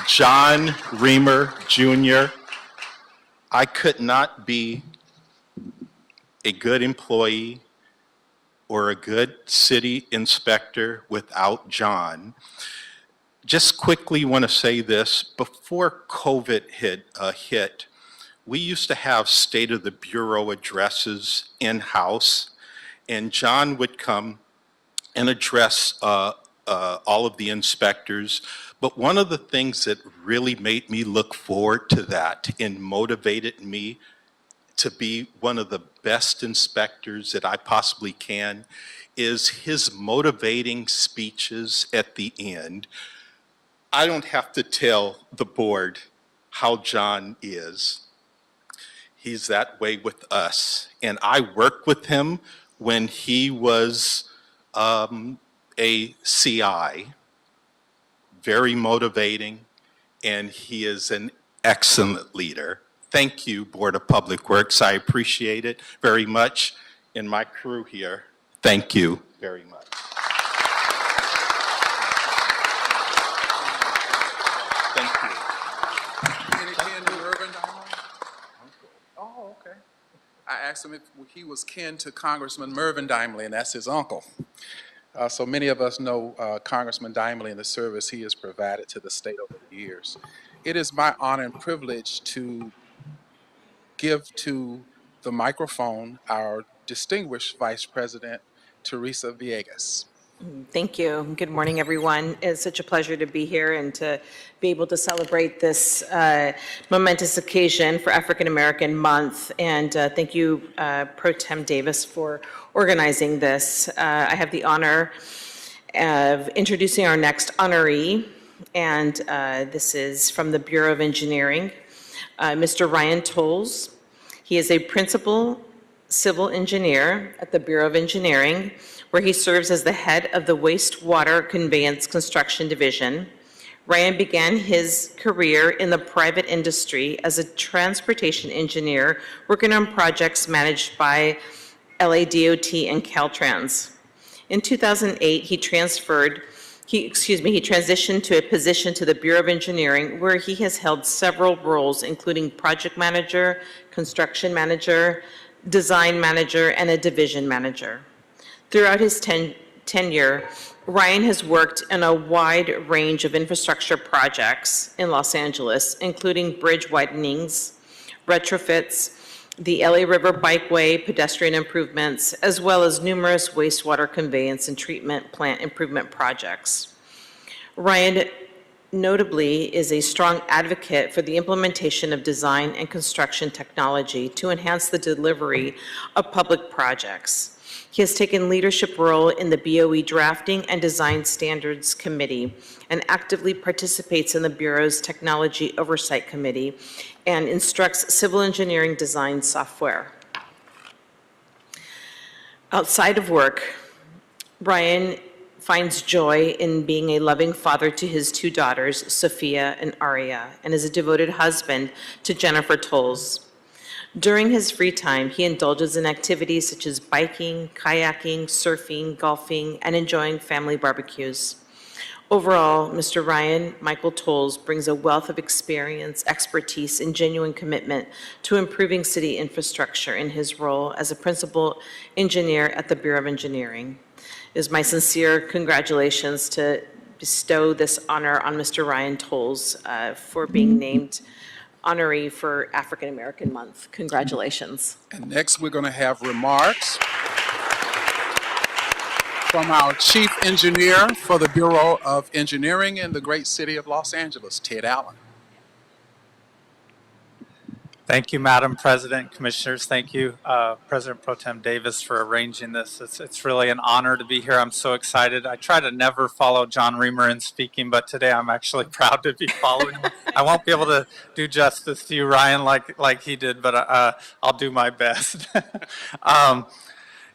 John Reamer Jr. I could not be a good employee or a good city inspector without John. Just quickly want to say this, before COVID hit, we used to have State of the Bureau addresses in-house, and John would come and address all of the inspectors. But one of the things that really made me look forward to that and motivated me to be one of the best inspectors that I possibly can is his motivating speeches at the end. I don't have to tell the board how John is. He's that way with us. And I worked with him when he was a CI. Very motivating, and he is an excellent leader. Thank you, Board of Public Works. I appreciate it very much. And my crew here, thank you very much. Thank you. Any kin to Mervyn Dimely? Oh, okay. I asked him if he was kin to Congressman Mervyn Dimely, and that's his uncle. So many of us know Congressman Dimely and the service he has provided to the state over the years. It is my honor and privilege to give to the microphone our distinguished Vice President, Teresa Villegas. Thank you. Good morning, everyone. It's such a pleasure to be here and to be able to celebrate this momentous occasion for African American Month. And thank you, Pro Tem Davis, for organizing this. I have the honor of introducing our next honoree, and this is from the Bureau of Engineering, Mr. Ryan Tolles. He is a principal civil engineer at the Bureau of Engineering, where he serves as the head of the Wastewater Conveyance Construction Division. Ryan began his career in the private industry as a transportation engineer working on projects managed by LADOT and Caltrans. In 2008, he transitioned to a position to the Bureau of Engineering, where he has held several roles, including project manager, construction manager, design manager, and a division manager. Throughout his tenure, Ryan has worked in a wide range of infrastructure projects in Los Angeles, including bridge widenings, retrofits, the LA River Bikeway, pedestrian improvements, as well as numerous wastewater conveyance and treatment plant improvement projects. Ryan notably is a strong advocate for the implementation of design and construction technology to enhance the delivery of public projects. He has taken leadership role in the BOE Drafting and Design Standards Committee and actively participates in the Bureau's Technology Oversight Committee and instructs civil engineering design software. Outside of work, Ryan finds joy in being a loving father to his two daughters, Sophia and Aria, and is a devoted husband to Jennifer Tolles. During his free time, he indulges in activities such as biking, kayaking, surfing, golfing, and enjoying family barbecues. Overall, Mr. Ryan Michael Tolles brings a wealth of experience, expertise, and genuine commitment to improving city infrastructure in his role as a principal engineer at the Bureau of Engineering. It is my sincere congratulations to bestow this honor on Mr. Ryan Tolles for being named honoree for African American Month. Congratulations. And next, we're going to have remarks from our Chief Engineer for the Bureau of Engineering in the great city of Los Angeles, Ted Allen. Thank you, Madam President, Commissioners. Thank you, President Pro Tem Davis, for arranging this. It's really an honor to be here. I'm so excited. I try to never follow John Reamer in speaking, but today I'm actually proud to be following him. I won't be able to do justice to you, Ryan, like he did, but I'll do my best.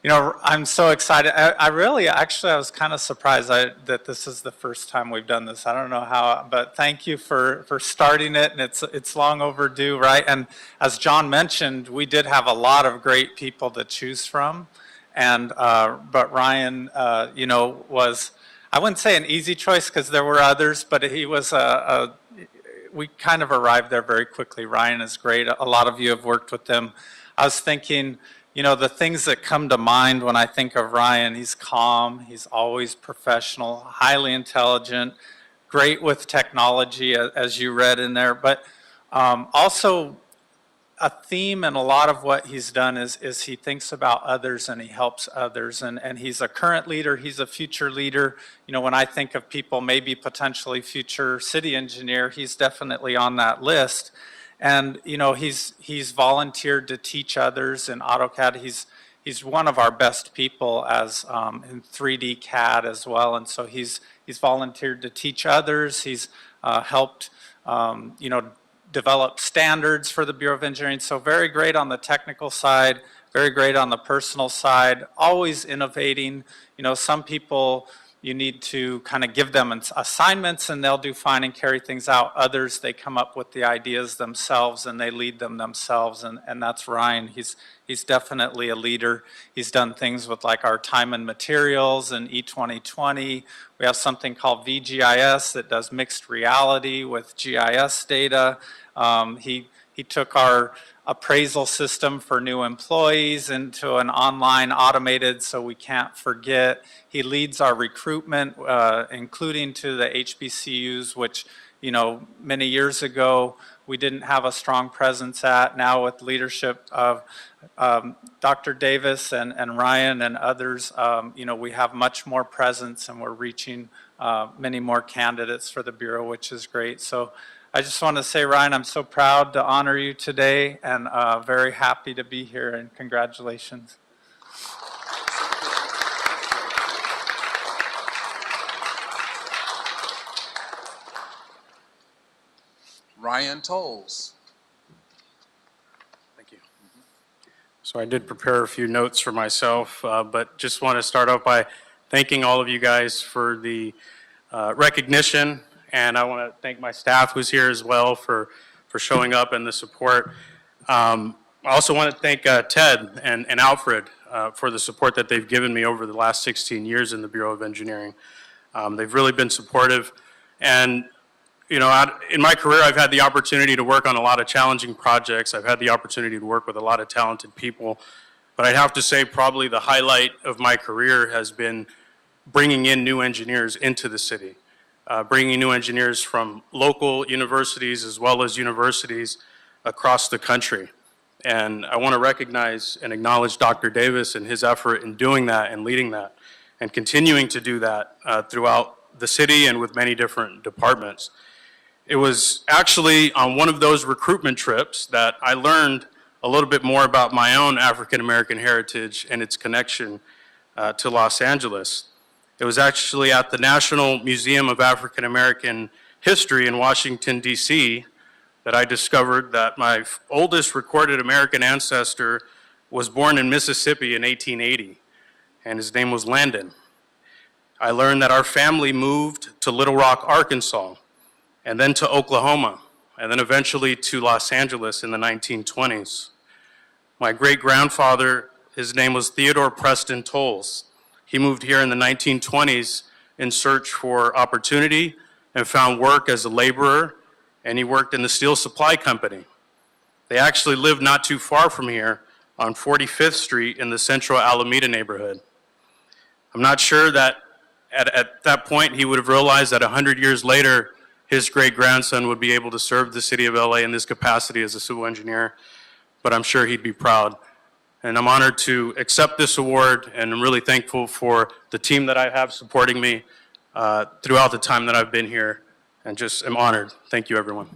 You know, I'm so excited. I was kind of surprised that this is the first time we've done this. I don't know how, but thank you for starting it, and it's long overdue, right? And as John mentioned, we did have a lot of great people to choose from, and but Ryan, you know, was, I wouldn't say an easy choice because there were others, but he was we kind of arrived there very quickly. Ryan is great. A lot of you have worked with him. I was thinking, you know, the things that come to mind when I think of Ryan, he's calm, he's always professional, highly intelligent, great with technology, as you read in there, but also a theme in a lot of what he's done is he thinks about others and he helps others, and he's a current leader, he's a future leader. You know, when I think of people, maybe potentially future city engineer, he's definitely on that list. And you know, he's volunteered to teach others in AutoCAD. He's one of our best people as in 3D CAD as well, and so he's volunteered to teach others. He's helped you know, develop standards for the Bureau of Engineering. So very great on the technical side, very great on the personal side. Always innovating. You know, some people, you need to kind of give them assignments and they'll do fine and carry things out. Others, they come up with the ideas themselves and they lead them themselves, and that's Ryan. He's definitely a leader. He's done things with like our time and materials and E2020. We have something called VGIS that does mixed reality with GIS data. He took our appraisal system for new employees into an online automated so we can't forget. He leads our recruitment, including to the HBCUs, which, you know, many years ago we didn't have a strong presence at. Now with leadership of Dr. Davis and Ryan and others, you know, we have much more presence and we're reaching many more candidates for the Bureau, which is great. So I just want to say, Ryan, I'm so proud to honor you today and very happy to be here, and congratulations. Ryan Tolles. Thank you. So I did prepare a few notes for myself, but just want to start off by thanking all of you guys for the recognition. And I want to thank my staff who's here as well for showing up and the support. I also want to thank Ted and Alfred. for the support that they've given me over the last 16 years in the Bureau of Engineering. They've really been supportive. And, you know, in my career, I've had the opportunity to work on a lot of challenging projects. I've had the opportunity to work with a lot of talented people. But I'd have to say probably the highlight of my career has been bringing in new engineers into the city, bringing new engineers from local universities as well as universities across the country. And I want to recognize and acknowledge Dr. Davis and his effort in doing that and leading that and continuing to do that throughout the city and with many different departments. It was actually on one of those recruitment trips that I learned a little bit more about my own African American heritage and its connection to Los Angeles. It was actually at the National Museum of African American History in Washington, D.C., that I discovered that my oldest recorded American ancestor was born in Mississippi in 1880, and his name was Landon. I learned that our family moved to Little Rock, Arkansas, and then to Oklahoma, and then eventually to Los Angeles in the 1920s. My great-grandfather, his name was Theodore Preston Tolles. He moved here in the 1920s in search for opportunity and found work as a laborer, and he worked in the steel supply company. They actually lived not too far from here on 45th Street in the Central Alameda neighborhood. I'm not sure that at that point he would have realized that 100 years later, his great-grandson would be able to serve the city of LA in this capacity as a civil engineer, but I'm sure he'd be proud. And I'm honored to accept this award, and I'm really thankful for the team that I have supporting me throughout the time that I've been here, and just am honored. Thank you, everyone.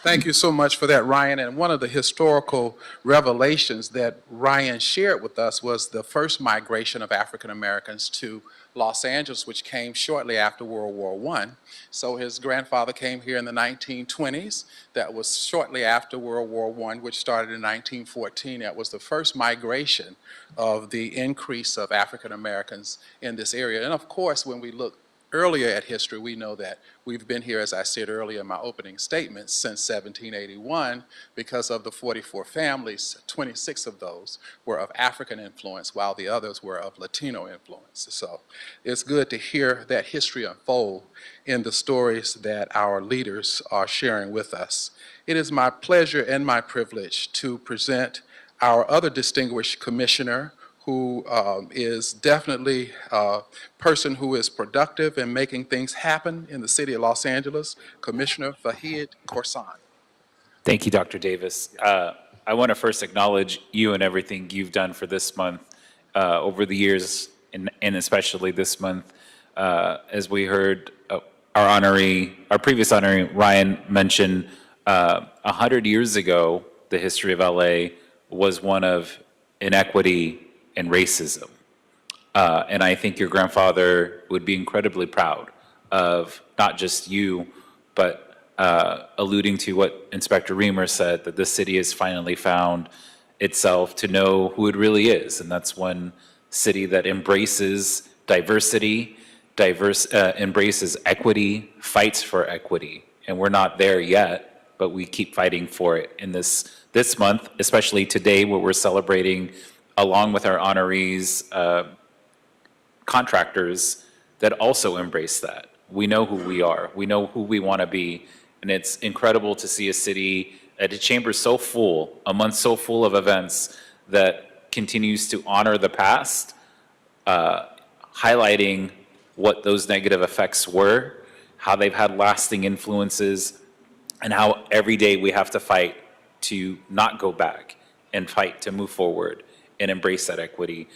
Thank you so much for that, Ryan. And one of the historical revelations that Ryan shared with us was the first migration of African Americans to Los Angeles, which came shortly after World War I. So his grandfather came here in the 1920s. That was shortly after World War I, which started in 1914. That was the first migration of the increase of African Americans in this area. And of course, when we look earlier at history, we know that we've been here, as I said earlier in my opening statement, since 1781 because of the 44 families. 26 of those were of African influence, while the others were of Latino influence. So it's good to hear that history unfold in the stories that our leaders are sharing with us. It is my pleasure and my privilege to present our other distinguished commissioner, who is definitely a person who is productive in making things happen in the city of Los Angeles, Commissioner Fahid Khorsand. Thank you, Dr. Davis. I want to first acknowledge you and everything you've done for this month over the years, and especially this month. As we heard our previous honoree, Ryan, mention 100 years ago, the history of LA was one of inequity and racism. And I think your grandfather would be incredibly proud of not just you, but alluding to what Inspector Reamer said, that this city has finally found itself to know who it really is. And that's one city that embraces diversity, embraces equity, fights for equity. And we're not there yet, but we keep fighting for it in this month, especially today where we're celebrating, along with our honorees, contractors that also embrace that. We know who we are. We know who we want to be. And it's incredible to see a city at a chamber so full, a month so full of events that continues to honor the past, highlighting what those negative effects were, how they've had lasting influences, and how every day we have to fight to not go back and fight to move forward and embrace that equity.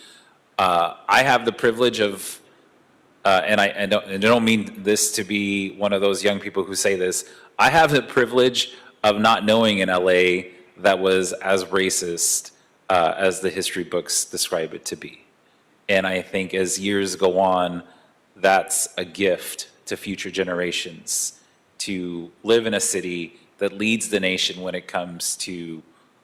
I have the privilege of, and I don't mean this to be one of those young people who say this, I have the privilege of not knowing an LA that was as racist as the history books describe it to be. And I think as years go on, that's a gift to future generations to live in a city that leads the nation when it comes to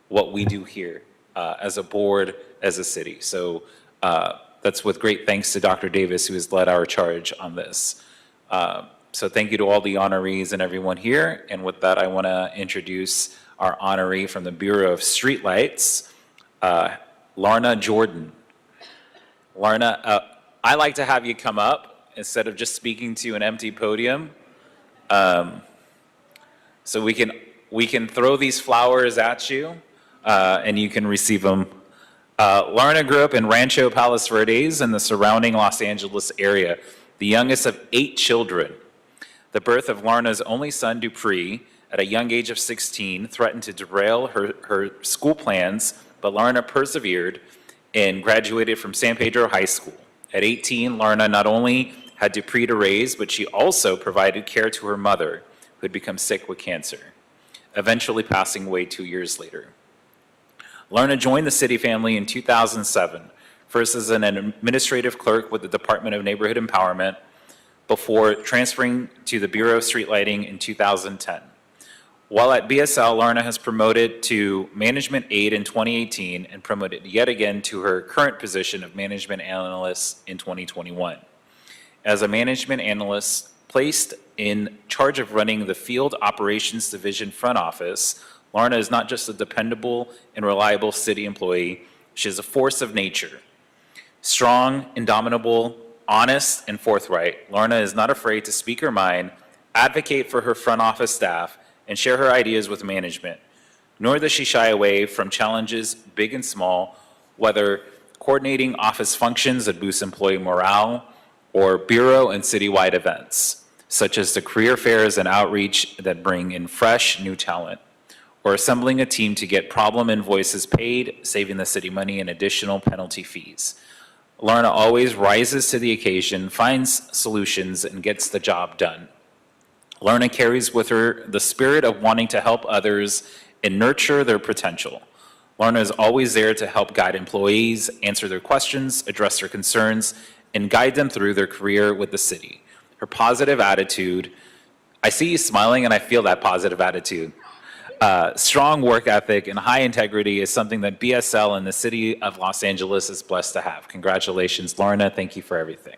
what we do here as a board, as a city. So that's with great thanks to Dr. Davis, who has led our charge on this. So thank you to all the honorees and everyone here. And with that, I want to introduce our honoree from the Bureau of Streetlights, Larna Jordan. Larna, I like to have you come up instead of just speaking to an empty podium. So we can throw these flowers at you, and you can receive them. Larna grew up in Rancho Palos Verdes and the surrounding Los Angeles area, the youngest of 8 children. The birth of Larna's only son, Dupree, at a young age of 16, threatened to derail her school plans, but Larna persevered and graduated from San Pedro High School. At 18, Larna not only had Dupree to raise, but she also provided care to her mother, who had become sick with cancer, eventually passing away 2 years later. Larna joined the city family in 2007, first as an administrative clerk with the Department of Neighborhood Empowerment, before transferring to the Bureau of Street Lighting in 2010. While at BSL, Larna has promoted to management aide in 2018 and promoted yet again to her current position of management analyst in 2021. As a management analyst placed in charge of running the Field Operations Division front office, Larna is not just a dependable and reliable city employee, she is a force of nature. Strong, indomitable, honest, and forthright, Larna is not afraid to speak her mind, advocate for her front office staff, and share her ideas with management. Nor does she shy away from challenges, big and small, whether coordinating office functions that boost employee morale, or bureau and citywide events, such as the career fairs and outreach that bring in fresh, new talent, or assembling a team to get problem invoices paid, saving the city money and additional penalty fees. Larna always rises to the occasion, finds solutions, and gets the job done. Larna carries with her the spirit of wanting to help others and nurture their potential. Larna is always there to help guide employees, answer their questions, address their concerns, and guide them through their career with the city. Her positive attitude, I see you smiling and I feel that positive attitude. Strong work ethic and high integrity is something that BSL and the city of Los Angeles is blessed to have. Congratulations, Larna. Thank you for everything.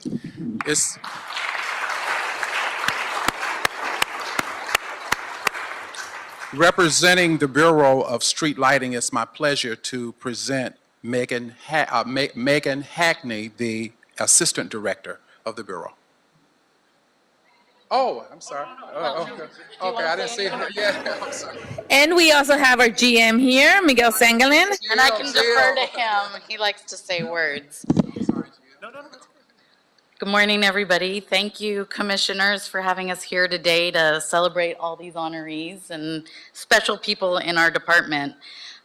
Representing the Bureau of Street Lighting, it's my pleasure to present Megan Hackney, the Assistant Director of the Bureau. Oh, I'm sorry. Okay, I didn't see her. Yeah, I'm sorry. And we also have our GM here, Miguel Sangalin. And I can defer to him. He likes to say words. Good morning, everybody. Thank you, commissioners, for having us here today to celebrate all these honorees and special people in our department.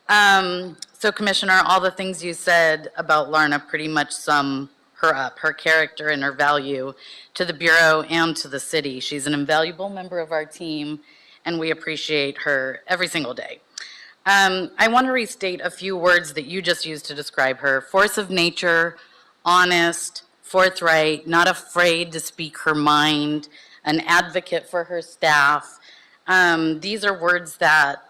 So, Commissioner, all the things you said about Larna pretty much sum her up, her character and her value to the Bureau and to the city. She's an invaluable member of our team, and we appreciate her every single day. I want to restate a few words that you just used to describe her. Force of nature, honest, forthright, not afraid to speak her mind, an advocate for her staff. These are words that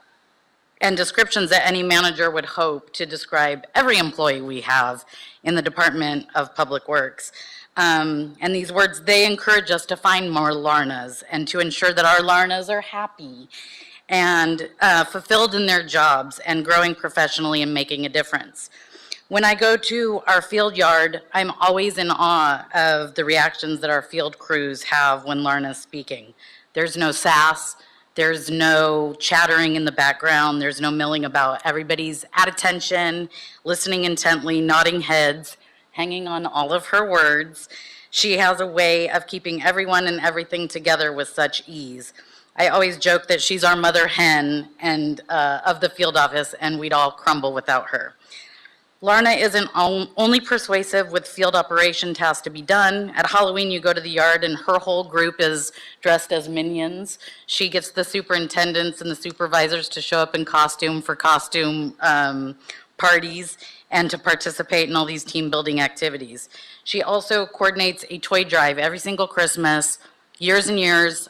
and descriptions that any manager would hope to describe every employee we have in the Department of Public Works. And these words, they encourage us to find more Larnas and to ensure that our Larnas are happy and fulfilled in their jobs and growing professionally and making a difference. When I go to our field yard, I'm always in awe of the reactions that our field crews have when Larna's speaking. There's no sass, there's no chattering in the background, there's no milling about. Everybody's at attention, listening intently, nodding heads, hanging on all of her words. She has a way of keeping everyone and everything together with such ease. I always joke that she's our mother hen and of the field office, and we'd all crumble without her. Larna isn't only persuasive with field operation tasks to be done. At Halloween, you go to the yard and her whole group is dressed as minions. She gets the superintendents and the supervisors to show up in costume for costume parties and to participate in all these team building activities. She also coordinates a toy drive every single Christmas, years and years.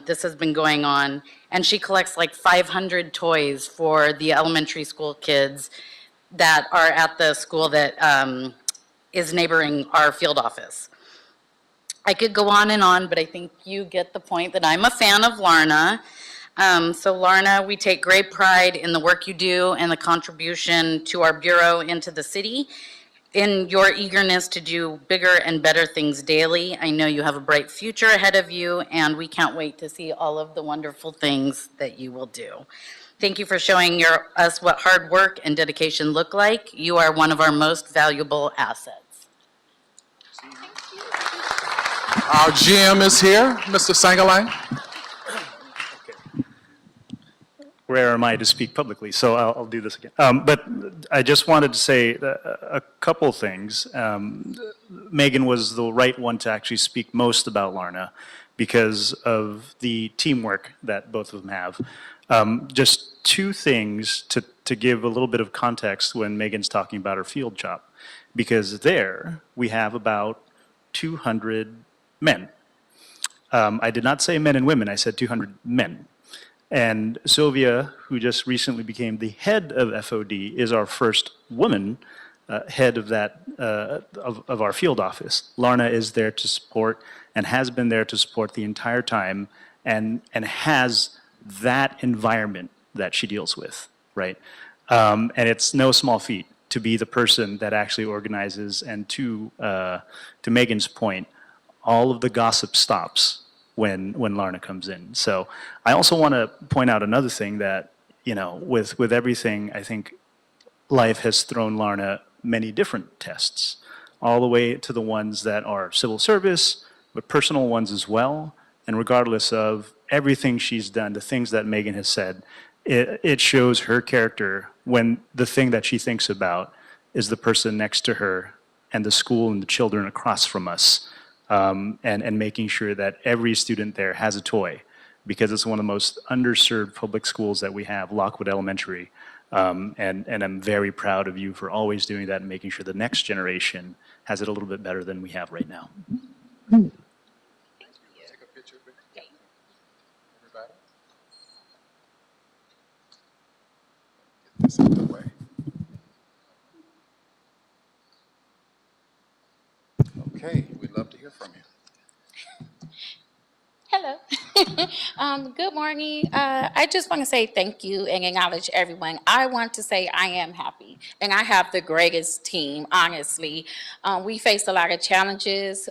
This has been going on, and she collects like 500 toys for the elementary school kids that are at the school that is neighboring our field office. I could go on, but I think you get the point that I'm a fan of Larna. So Larna, we take great pride in the work you do and the contribution to our Bureau and to the city. In your eagerness to do bigger and better things daily, I know you have a bright future ahead of you, and we can't wait to see all of the wonderful things that you will do. Thank you for showing us what hard work and dedication look like. You are one of our most valuable assets. Our GM is here, Mr. Sangalang. Rare am I to speak publicly, so I'll do this again. But I just wanted to say a couple things. Megan was the right one to actually speak most about Larna because of the teamwork that both of them have. Just two things to give a little bit of context when Megan's talking about her field job. Because there we have about 200 men. I did not say men and women, I said 200 men. And Sylvia, who just recently became the head of FOD, is our first woman head of that of our field office. Larna is there to support and has been there to support the entire time, and has that environment that she deals with, right? And it's no small feat to be the person that actually organizes. And to Megan's point, all of the gossip stops when Larna comes in. So I also want to point out another thing that, you know, with everything, I think life has thrown Larna many different tests, all the way to the ones that are civil service, but personal ones as well. And regardless of everything she's done, the things that Megan has said, it shows her character when the thing that she thinks about is the person next to her and the school and the children across from us. And making sure that every student there has a toy, because it's one of the most underserved public schools that we have, Lockwood Elementary. And I'm very proud of you for always doing that and making sure the next generation has it a little bit better than we have right now. Take a picture with everybody. Get this out of the way. Okay, we'd love to hear from you. Hello. Good morning. I just want to say thank you and acknowledge everyone. I want to say I am happy, and I have the greatest team, honestly. We faced a lot of challenges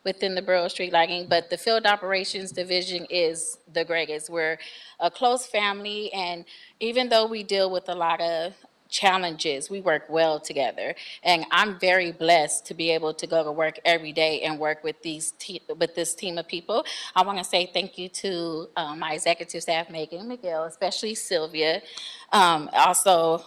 within the Bureau of Street Lighting, but the Field Operations Division is the greatest. We're a close family, and even though we deal with a lot of challenges, we work well together, and I'm very blessed to be able to go to work every day and work with this team of people. I want to say thank you to my executive staff, Megan and Miguel, especially Sylvia, also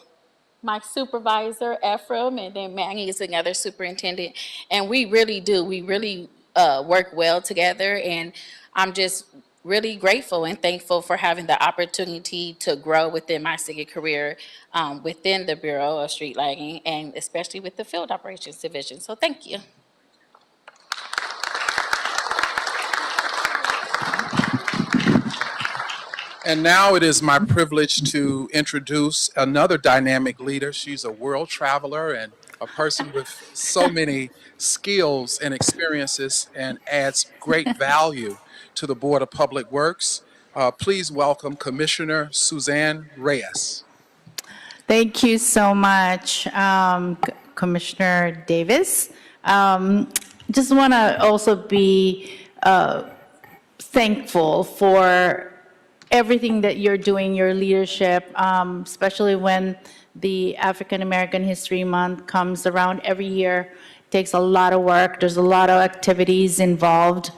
my supervisor, Ephraim, and then Manny is another superintendent, and we really work well together, and I'm just really grateful and thankful for having the opportunity to grow within my city career within the Bureau of Street Lighting, and especially with the Field Operations Division. So thank you. And now it is my privilege to introduce another dynamic leader. She's a world traveler and a person with so many skills and experiences, and adds great value to the Board of Public Works. Please welcome Commissioner Suzanne Reyes. Thank you so much, Commissioner Davis. Just want to also be thankful for everything that you're doing, your leadership, especially when the African American History Month comes around every year. It takes a lot of work. There's a lot of activities involved.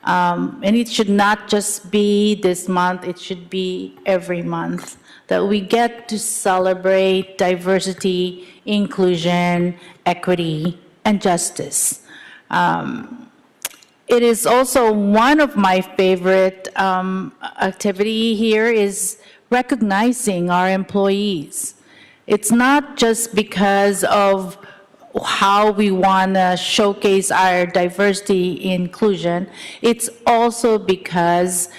And it should not just be this month, it should be every month, that we get to celebrate diversity, inclusion, equity, and justice. It is also one of my favorite activity here is recognizing our employees. It's not just because of how we want to showcase our diversity inclusion. It's also because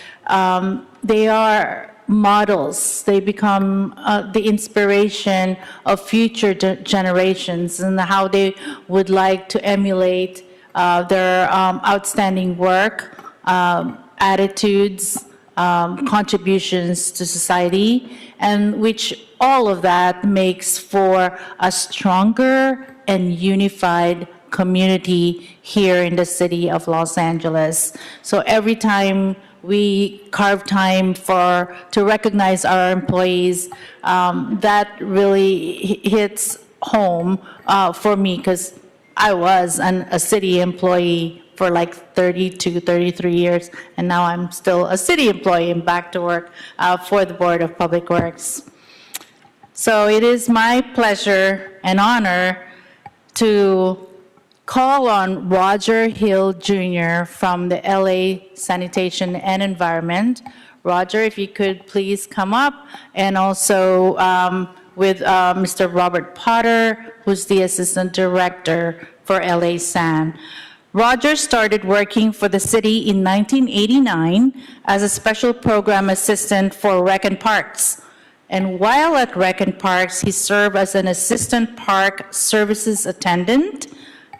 they are models. They become the inspiration of future generations and how they would like to emulate their outstanding work, attitudes, contributions to society, and which all of that makes for a stronger and unified community here in the city of Los Angeles. So every time we carve time to recognize our employees, that really hits home for me, because I was a city employee for like 32, 33 years, and now I'm still a city employee and back to work for the Board of Public Works. So it is my pleasure and honor to call on Roger Hill Jr. from the LA Sanitation and Environment. Roger, if you could please come up, and also with Mr. Robert Potter, who's the Assistant Director for LA San. Roger started working for the city in 1989 as a special program assistant for Rec and Parks. And while at Rec and Parks, he served as an assistant park services attendant,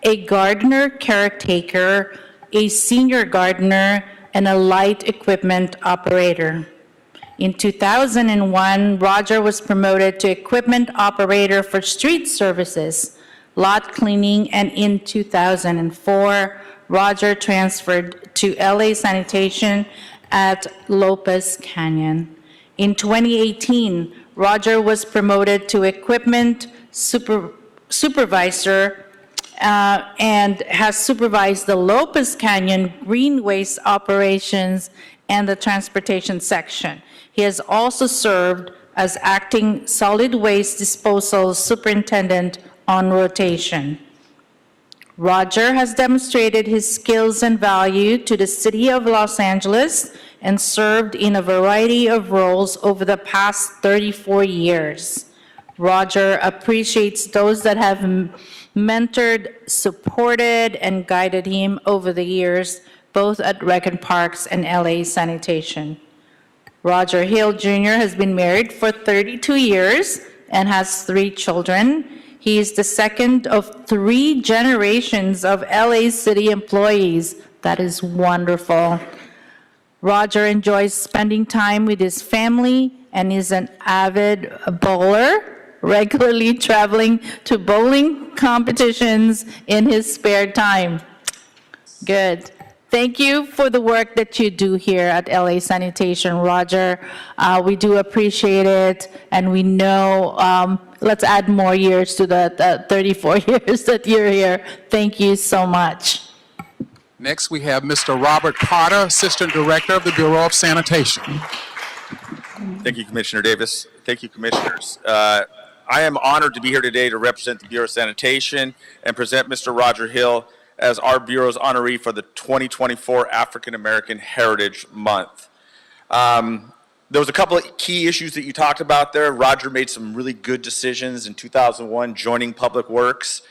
a gardener caretaker, a senior gardener, and a light equipment operator. In 2001, Roger was promoted to equipment operator for street services, lot cleaning, and in 2004, Roger transferred to LA Sanitation at Lopez Canyon. In 2018, Roger was promoted to equipment supervisor and has supervised the Lopez Canyon green waste operations and the transportation section. He has also served as acting solid waste disposal superintendent on rotation. Roger has demonstrated his skills and value to the city of Los Angeles and served in a variety of roles over the past 34 years. Roger appreciates those that have mentored, supported, and guided him over the years, both at Rec and Parks and LA Sanitation. Roger Hill Jr. has been married for 32 years and has 3 children. He is the second of 3 generations of LA City employees. That is wonderful. Roger enjoys spending time with his family and is an avid bowler, regularly traveling to bowling competitions in his spare time. Good. Thank you for the work that you do here at LA Sanitation, Roger. We do appreciate it, and we know, let's add more years to the 34 years that you're here. Thank you so much. Next, we have Mr. Robert Potter, Assistant Director of the Bureau of Sanitation. Thank you, Commissioner Davis. Thank you, Commissioners. I am honored to be here today to represent the Bureau of Sanitation and present Mr. Roger Hill as our Bureau's honoree for the 2024 African American Heritage Month. There was a couple of key issues that you talked about there. Roger made some really good decisions in 2001, joining Public Works,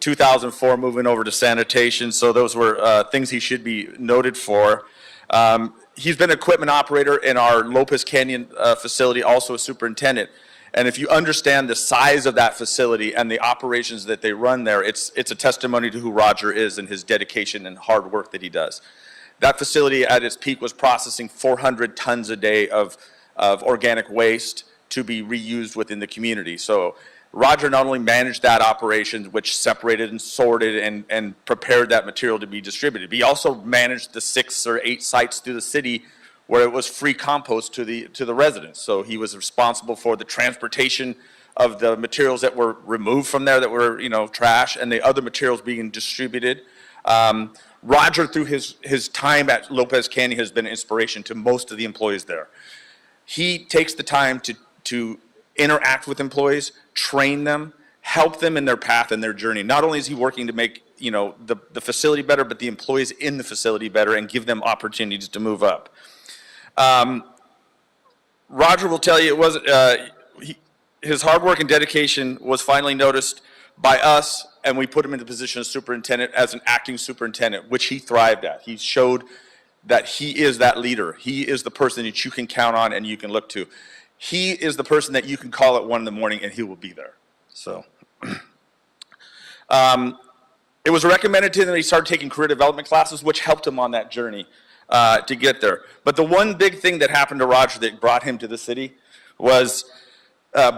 2004, moving over to sanitation. So those were things he should be noted for. He's been an equipment operator in our Lopez Canyon facility, also a superintendent. And if you understand the size of that facility and the operations that they run there, it's a testimony to who Roger is and his dedication and hard work that he does. That facility at its peak was processing 400 tons a day of organic waste to be reused within the community. So Roger not only managed that operation, which separated and sorted and prepared that material to be distributed, but he also managed the 6 or 8 sites through the city where it was free compost to the residents. So he was responsible for the transportation of the materials that were removed from there that were, trash, and the other materials being distributed. Roger, through his time at Lopez Canyon, has been an inspiration to most of the employees there. He takes the time to interact with employees, train them, help them in their path and their journey. Not only is he working to make the facility better, but the employees in the facility better and give them opportunities to move up. Roger will tell you it was his hard work and dedication was finally noticed by us, and we put him in the position of superintendent as an acting superintendent, which he thrived at. He showed that he is that leader. He is the person that you can count on and you can look to. He is the person that you can call at 1 in the morning and he will be there. So, It was recommended to him that he start taking career development classes, which helped him on that journey to get there. But the one big thing that happened to Roger that brought him to the city was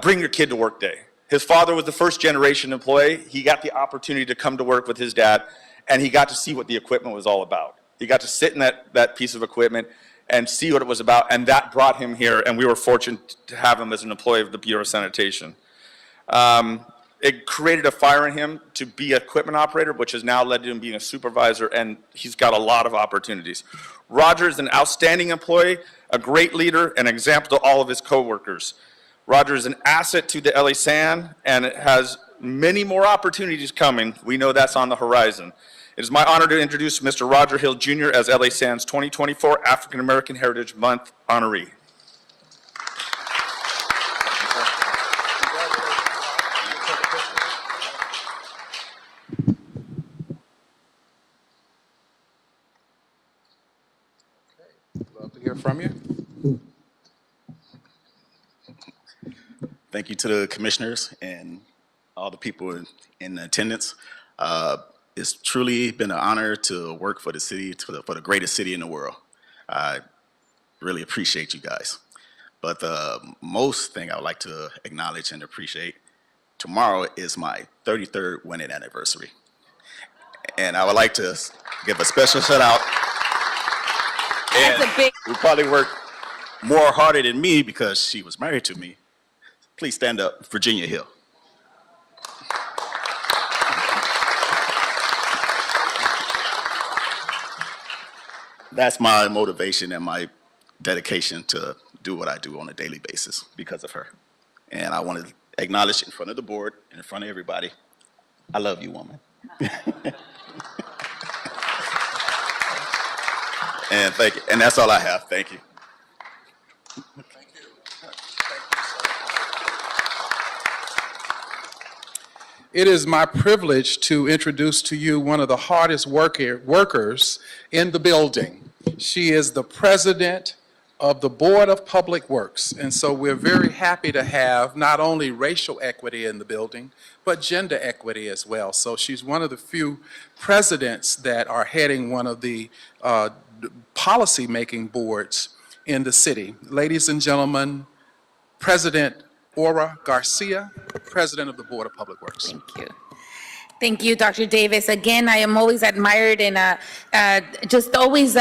bring your kid to work day. His father was the first generation employee. He got the opportunity to come to work with his dad, and he got to see what the equipment was all about. He got to sit in that piece of equipment and see what it was about, and that brought him here, and we were fortunate to have him as an employee of the Bureau of Sanitation. It created a fire in him to be an equipment operator, which has now led to him being a supervisor, and he's got a lot of opportunities. Roger is an outstanding employee, a great leader, and an example to all of his coworkers. Roger is an asset to the LA San, and it has many more opportunities coming. We know that's on the horizon. It is my honor to introduce Mr. Roger Hill Jr. as LA San's 2024 African American Heritage Month honoree. Love to hear from you. Thank you to the commissioners and all the people in attendance. It's truly been an honor to work for the city, for the greatest city in the world. I really appreciate you guys. But the most thing I would like to acknowledge and appreciate, tomorrow is my 33rd wedding anniversary. And I would like to give a special shout out. And who probably worked more harder than me because she was married to me. Please stand up, Virginia Hill. That's my motivation and my dedication to do what I do on a daily basis because of her. And I want to acknowledge in front of the board and in front of everybody, I love you, woman. And thank you. And that's all I have. Thank you. It is my privilege to introduce to you one of the hardest workers in the building. She is the president of the Board of Public Works. And so we're very happy to have not only racial equity in the building, but gender equity as well. So she's one of the few presidents that are heading one of the policy-making boards in the city. Ladies and gentlemen, President Aura Garcia, President of the Board of Public Works. Thank you. Thank you, Dr. Davis. Again, I am always admired and just always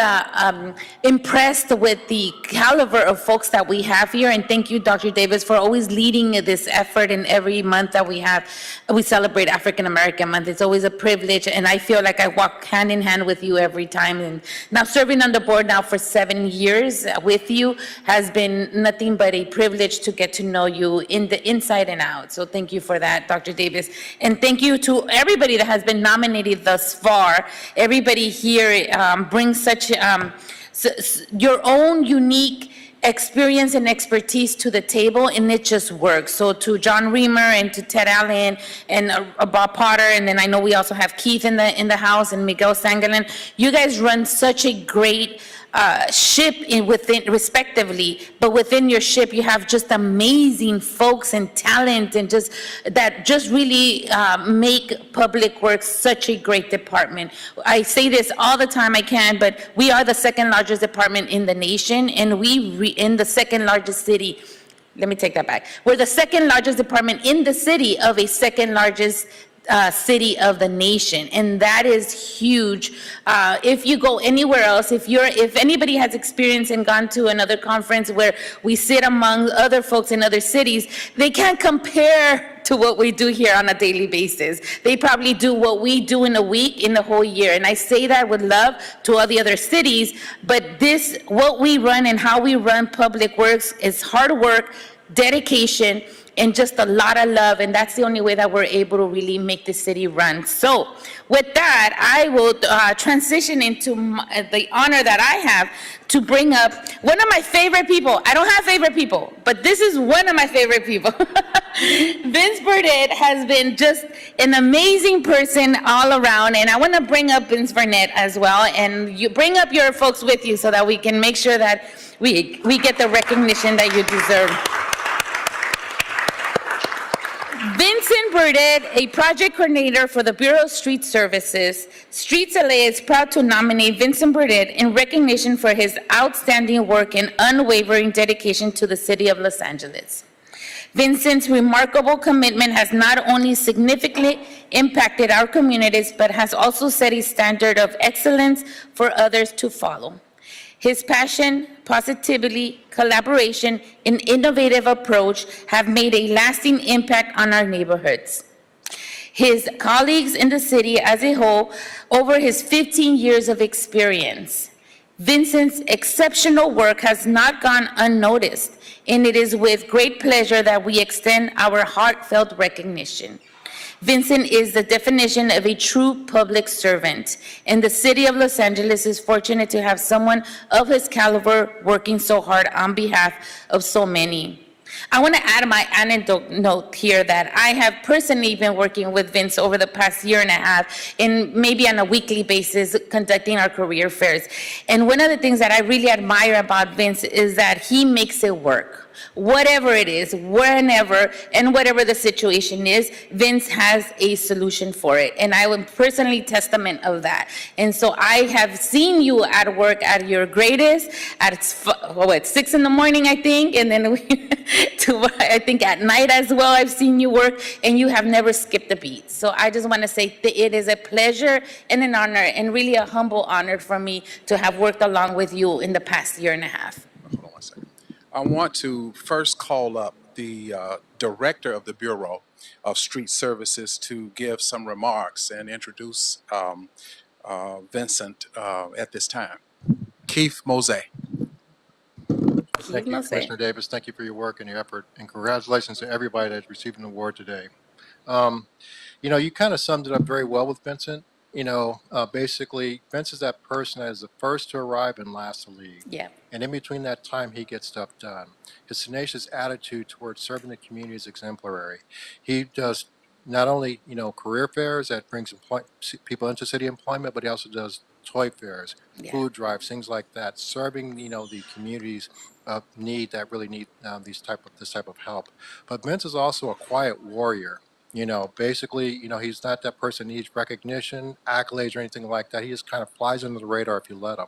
impressed with the caliber of folks that we have here. And thank you, Dr. Davis, for always leading this effort in every month that we celebrate African American Month. It's always a privilege, and I feel like I walk hand in hand with you every time. And now serving on the board now for 7 years with you has been nothing but a privilege to get to know you in the inside and out. So thank you for that, Dr. Davis. And thank you to everybody that has been nominated thus far. Everybody here brings such your own unique experience and expertise to the table, and it just works. So to John Reamer and to Ted Allen and Bob Potter, and then I know we also have Keith in the house and Miguel Sangalan. You guys run such a great ship within respectively, but within your ship you have just amazing folks and talent and that really make Public Works such a great department. I say this all the time I can, but we are the second largest department in the nation, and in the second largest city. Let me take that back. We're the second largest department in the city of a second largest city of the nation, and that is huge. If you go anywhere else, if anybody has experienced and gone to another conference where we sit among other folks in other cities, they can't compare to what we do here on a daily basis. They probably do what we do in a week, in the whole year. And I say that with love to all the other cities, but what we run and how we run Public Works is hard work, dedication, and just a lot of love, and that's the only way that we're able to really make the city run. So with that, I will transition into the honor that I have to bring up one of my favorite people. I don't have favorite people, but this is one of my favorite people. Vince Burnett has been just an amazing person all around, and I want to bring up Vince Burnett as well, and you bring up your folks with you so that we can make sure that we get the recognition that you deserve. Vincent Burdett, a project coordinator for the Bureau of Street Services, Streets LA is proud to nominate Vincent Burdett in recognition for his outstanding work and unwavering dedication to the city of Los Angeles. Vincent's remarkable commitment has not only significantly impacted our communities, but has also set a standard of excellence for others to follow. His passion, positivity, collaboration, and innovative approach have made a lasting impact on our neighborhoods. His colleagues in the city as a whole, over his 15 years of experience, Vincent's exceptional work has not gone unnoticed, and it is with great pleasure that we extend our heartfelt recognition. Vincent is the definition of a true public servant, and the city of Los Angeles is fortunate to have someone of his caliber working so hard on behalf of so many. I want to add my anecdote note here that I have personally been working with Vince over the past year and a half, and maybe on a weekly basis, conducting our career fairs. And one of the things that I really admire about Vince is that he makes it work. Whatever it is, whenever, and whatever the situation is, Vince has a solution for it. And I am personally testament of that. And so I have seen you at work at your greatest at 6 in the morning, I think, and then I think at night as well, I've seen you work, and you have never skipped a beat. So I just want to say that it is a pleasure and an honor, and really a humble honor for me to have worked along with you in the past year and a half. Hold on one second. I want to first call up the director of the Bureau of Street Services to give some remarks and introduce Vincent at this time. Keith Mose. Thank you, Commissioner Davis. Thank you for your work and your effort, and congratulations to everybody that's received an award today. You know, you kind of summed it up very well with Vincent. You know, basically, Vince is that person that is the first to arrive and last to leave. Yeah. And in between that time, he gets stuff done. His tenacious attitude towards serving the community is exemplary. He does not only, you know, career fairs that brings people into city employment, but he also does toy fairs, food drives, things like that, serving, you know, the communities of need that really need this type of help. But Vince is also a quiet warrior. You know, basically, you know, he's not that person who needs recognition, accolades, or anything like that. He just kind of flies under the radar if you let him.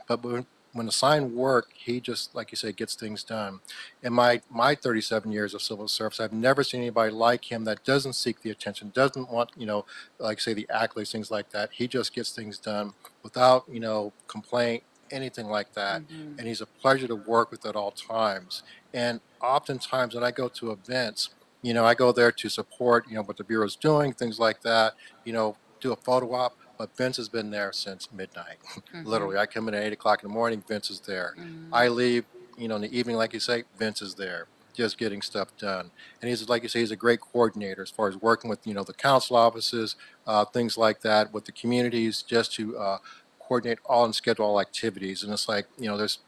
But when assigned work, he just, like you say, gets things done. In my 37 years of civil service, I've never seen anybody like him that doesn't seek the attention, doesn't want, you know, like say the accolades, things like that. He just gets things done without, you know, complaint, anything like that. And he's a pleasure to work with at all times. And oftentimes when I go to events, you know, I go there to support, you know, what the Bureau's doing, things like that, you know, do a photo op. But Vince has been there since midnight. Literally, I come in at 8 o'clock in the morning, Vince is there. I leave, you know, in the evening, like you say, Vince is there, just getting stuff done. And he's, like you say, he's a great coordinator as far as working with, you know, the council offices, things like that, with the communities, just to coordinate all and schedule all activities. And it's like, you know, there's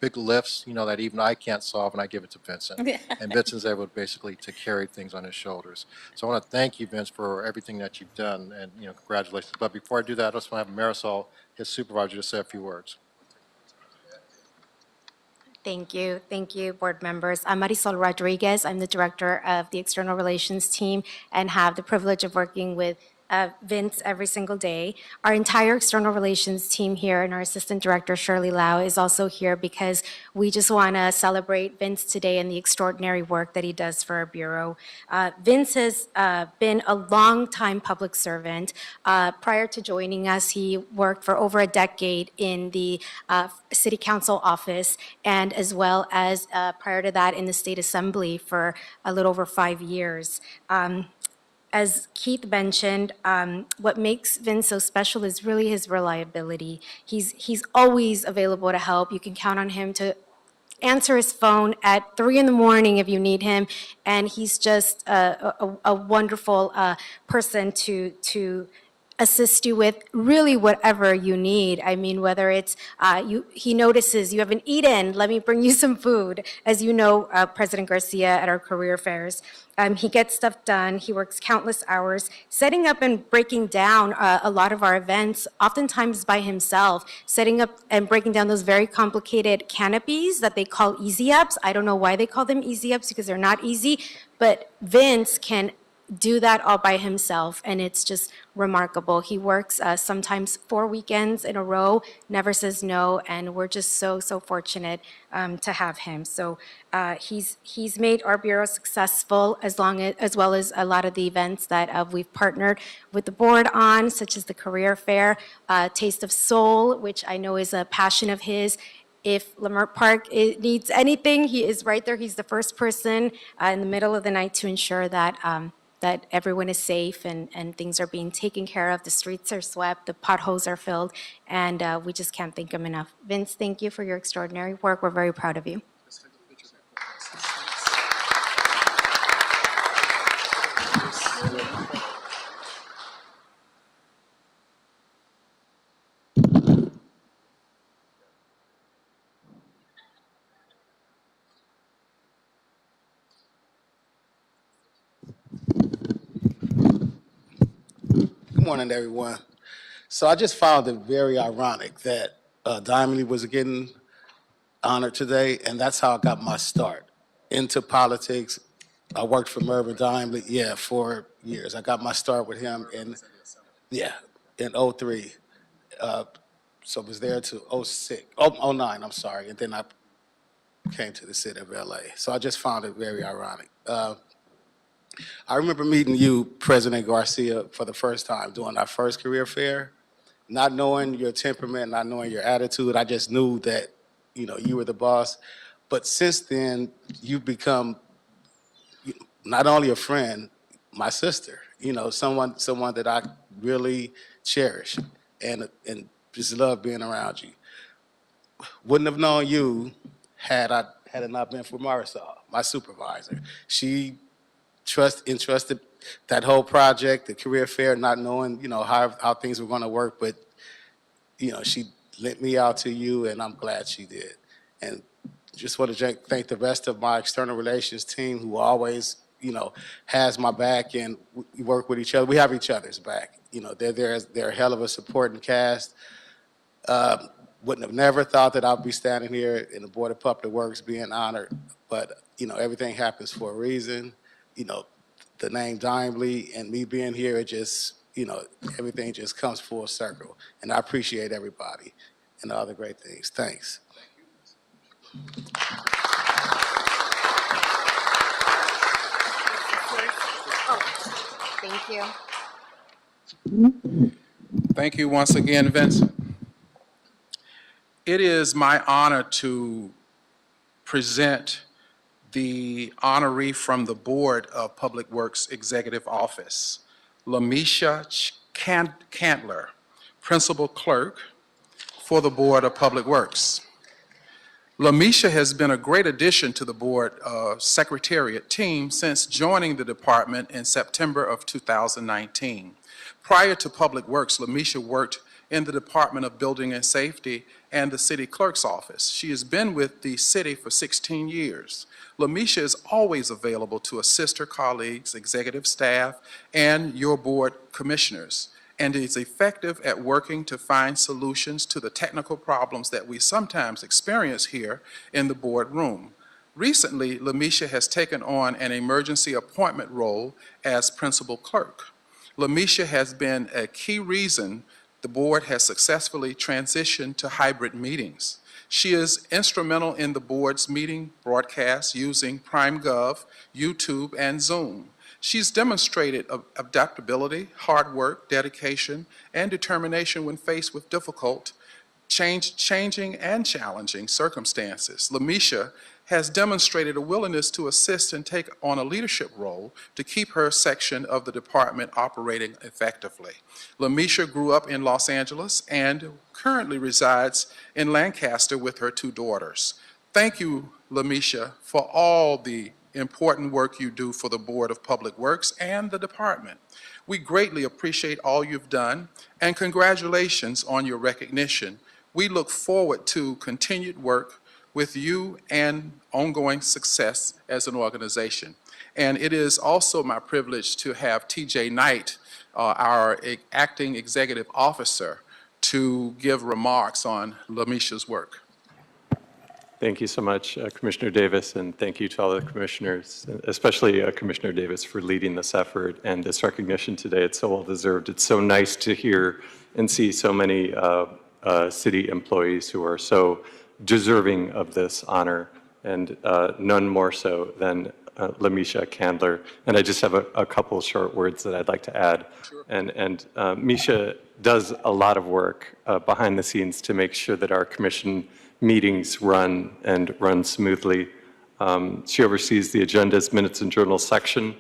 big lifts, you know, that even I can't solve, and I give it to Vincent. And Vincent's able basically to carry things on his shoulders. So I want to thank you, Vince, for everything that you've done, and, you know, congratulations. But before I do that, I just want to have Marisol, his supervisor, to say a few words. Thank you. Thank you, board members. I'm Marisol Rodriguez. I'm the director of the External Relations team and have the privilege of working with Vince every single day. Our entire external relations team here and our assistant director, Shirley Lau, is also here because we just want to celebrate Vince today and the extraordinary work that he does for our Bureau. Vince has been a long-time public servant. Prior to joining us, he worked for over a decade in the City Council office, and as well as prior to that in the State Assembly for a little over 5 years. As Keith mentioned, what makes Vince so special is really his reliability. He's always available to help. You can count on him to answer his phone at 3 in the morning if you need him, and he's just a wonderful person to assist you with really whatever you need. I mean, whether it's he notices you haven't eaten, let me bring you some food. As you know, President Garcia at our career fairs, he gets stuff done. He works countless hours setting up and breaking down a lot of our events, oftentimes by himself, setting up and breaking down those very complicated canopies that they call easy ups. I don't know why they call them easy ups, because they're not easy, but Vince can do that all by himself, and it's just remarkable. He works sometimes 4 weekends in a row, never says no, and we're just so fortunate to have him. So he's made our bureau successful as well as a lot of the events that we've partnered with the board on, such as the career fair, Taste of Soul, which I know is a passion of his. If Leimert Park needs anything, he is right there. He's the first person in the middle of the night to ensure that that everyone is safe and things are being taken care of. The streets are swept, the potholes are filled, and we just can't thank him enough. Vince, thank you for your extraordinary work. We're very proud of you. Good morning, everyone. So I just found it very ironic that Diamond was getting honored today, and that's how I got my start into politics. I worked for Mervyn Diamond, 4 years. I got my start with him in 03. So I was there to 09, I'm sorry, and then I came to the city of LA. So I just found it very ironic. I remember meeting you, President Garcia, for the first time during our first career fair. Not knowing your temperament, not knowing your attitude, I just knew that, you were the boss. But since then, you've become not only a friend, my sister. Someone that I really cherish and just love being around you. Wouldn't have known you had it not been for Marisol, my supervisor. She entrusted that whole project, the career fair, not knowing, how things were going to work, but, she lent me out to you, and I'm glad she did. And just want to thank the rest of my external relations team who always, has my back, and we work with each other. We have each other's back. They're a hell of a supporting cast. Wouldn't have never thought that I'd be standing here in the Board of Public Works being honored, but, everything happens for a reason. The name Dimely and me being here, it just, everything just comes full circle. And I appreciate everybody and all the great things. Thanks. Thank you. Thank you once again, Vincent. It is my honor to present the honoree from the Board of Public Works Executive Office, Lamisha Cantler, Principal Clerk for the Board of Public Works. Lamisha has been a great addition to the Board Secretariat team since joining the department in September of 2019. Prior to Public Works, Lamisha worked in the Department of Building and Safety and the City Clerk's Office. She has been with the city for 16 years. Lamisha is always available to assist her colleagues, executive staff, and your board commissioners, and is effective at working to find solutions to the technical problems that we sometimes experience here in the boardroom. Recently, Lamisha has taken on an emergency appointment role as principal clerk. Lamisha has been a key reason the board has successfully transitioned to hybrid meetings. She is instrumental in the board's meeting broadcasts using PrimeGov, YouTube, and Zoom. She's demonstrated adaptability, hard work, dedication, and determination when faced with difficult, changing and challenging circumstances. Lamisha has demonstrated a willingness to assist and take on a leadership role to keep her section of the department operating effectively. Lamisha grew up in Los Angeles and currently resides in Lancaster with her 2 daughters. Thank you, Lamisha, for all the important work you do for the Board of Public Works and the department. We greatly appreciate all you've done, and congratulations on your recognition. We look forward to continued work with you and ongoing success as an organization. And it is also my privilege to have TJ Knight, our acting executive officer, to give remarks on Lamisha's work. Thank you so much, Commissioner Davis, and thank you to all the commissioners, especially Commissioner Davis, for leading this effort and this recognition today. It's so well-deserved. It's so nice to hear and see so many city employees who are so deserving of this honor, and none more so than LaMisha Candler. And I just have a couple short words that I'd like to add. And Misha does a lot of work behind the scenes to make sure that our commission meetings run smoothly. She oversees the agendas, minutes, and journals section.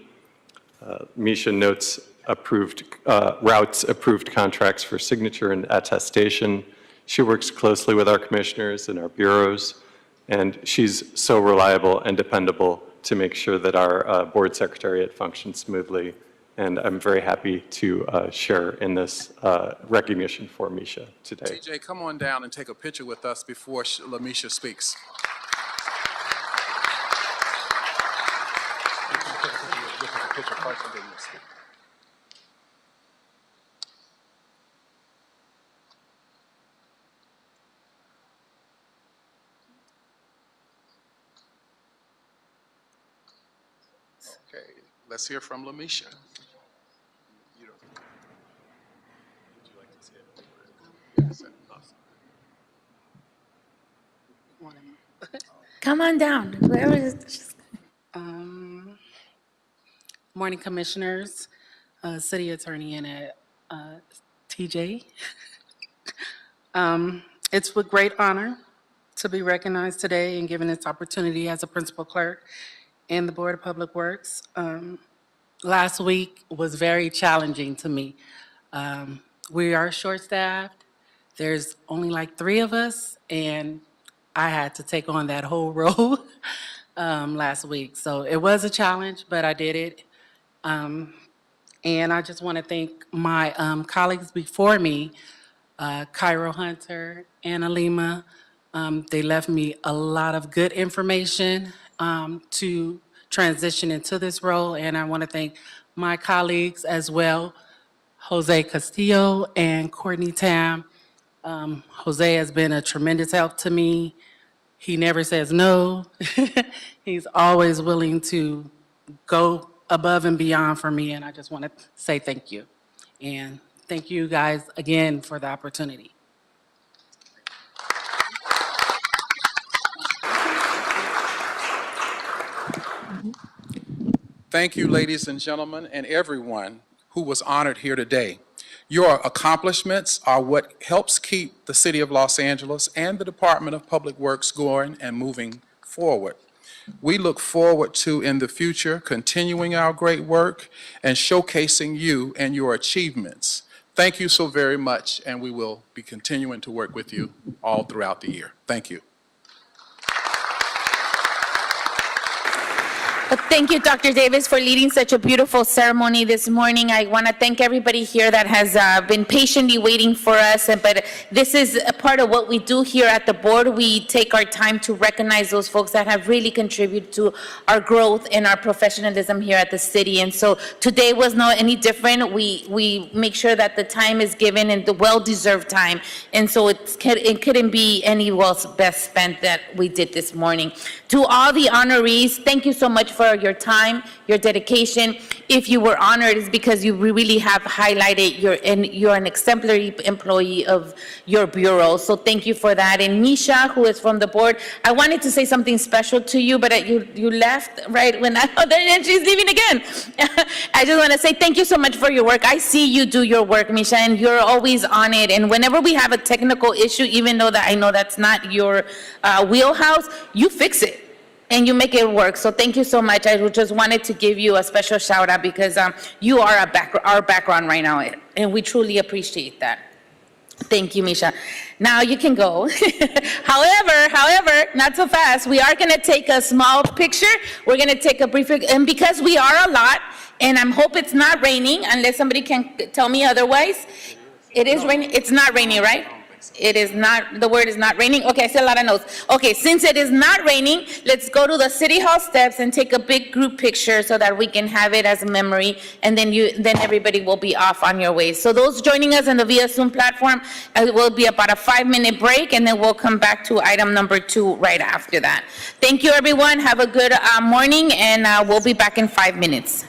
Misha notes routes approved contracts for signature and attestation. She works closely with our commissioners and our bureaus, and she's so reliable and dependable to make sure that our board secretariat functions smoothly. And I'm very happy to share in this recognition for Misha today. TJ, come on down and take a picture with us before LaMisha speaks. Okay, let's hear from LaMisha. Come on down. Whoever is. Morning, Commissioners, City Attorney Annette, TJ. It's with great honor to be recognized today and given this opportunity as a principal clerk in the Board of Public Works. Last week was very challenging to me. We are short-staffed. There's only like 3 of us, and I had to take on that whole role last week. So it was a challenge, but I did it. And I just want to thank my colleagues before me, Cairo Hunter, Anna Lima. They left me a lot of good information to transition into this role. And I want to thank my colleagues as well, Jose Castillo and Courtney Tam. Jose has been a tremendous help to me. He never says no. He's always willing to go above and beyond for me, and I just want to say thank you. And thank you guys again for the opportunity. Thank you, ladies and gentlemen, and everyone who was honored here today. Your accomplishments are what helps keep the City of Los Angeles and the Department of Public Works going and moving forward. We look forward to, in the future, continuing our great work and showcasing you and your achievements. Thank you so very much, and we will be continuing to work with you all throughout the year. Thank you. Thank you, Dr. Davis, for leading such a beautiful ceremony this morning. I want to thank everybody here that has been patiently waiting for us. But this is a part of what we do here at the board. We take our time to recognize those folks that have really contributed to our growth and our professionalism here at the city. And so today was not any different. We make sure that the time is given and the well-deserved time. And so it couldn't be any best spent that we did this morning. To all the honorees, thank you so much for your time, your dedication. If you were honored, it's because you really have highlighted you're an exemplary employee of your bureau. So thank you for that. And Misha, who is from the board, I wanted to say something special to you, but you left right when and she's leaving again. I just want to say thank you so much for your work. I see you do your work, Misha, and you're always on it. And whenever we have a technical issue, even though that I know that's not your wheelhouse, you fix it. And you make it work. So thank you so much. I just wanted to give you a special shout out because you are our background right now, and we truly appreciate that. Thank you, Misha. Now you can go. However, not so fast. We are going to take a small picture. We're going to take a brief, and because we are a lot, and I hope it's not raining, unless somebody can tell me otherwise. It is raining. It's not raining, right? It is not, the word is not raining. Okay, I see a lot of notes. Okay, since it is not raining, let's go to the City Hall steps and take a big group picture so that we can have it as a memory, and then everybody will be off on your way. So those joining us on the Via Zoom platform, it will be about a 5-minute break, and then we'll come back to item number 2 right after that. Thank you, everyone. Have a good morning, and we'll be back in 5 minutes.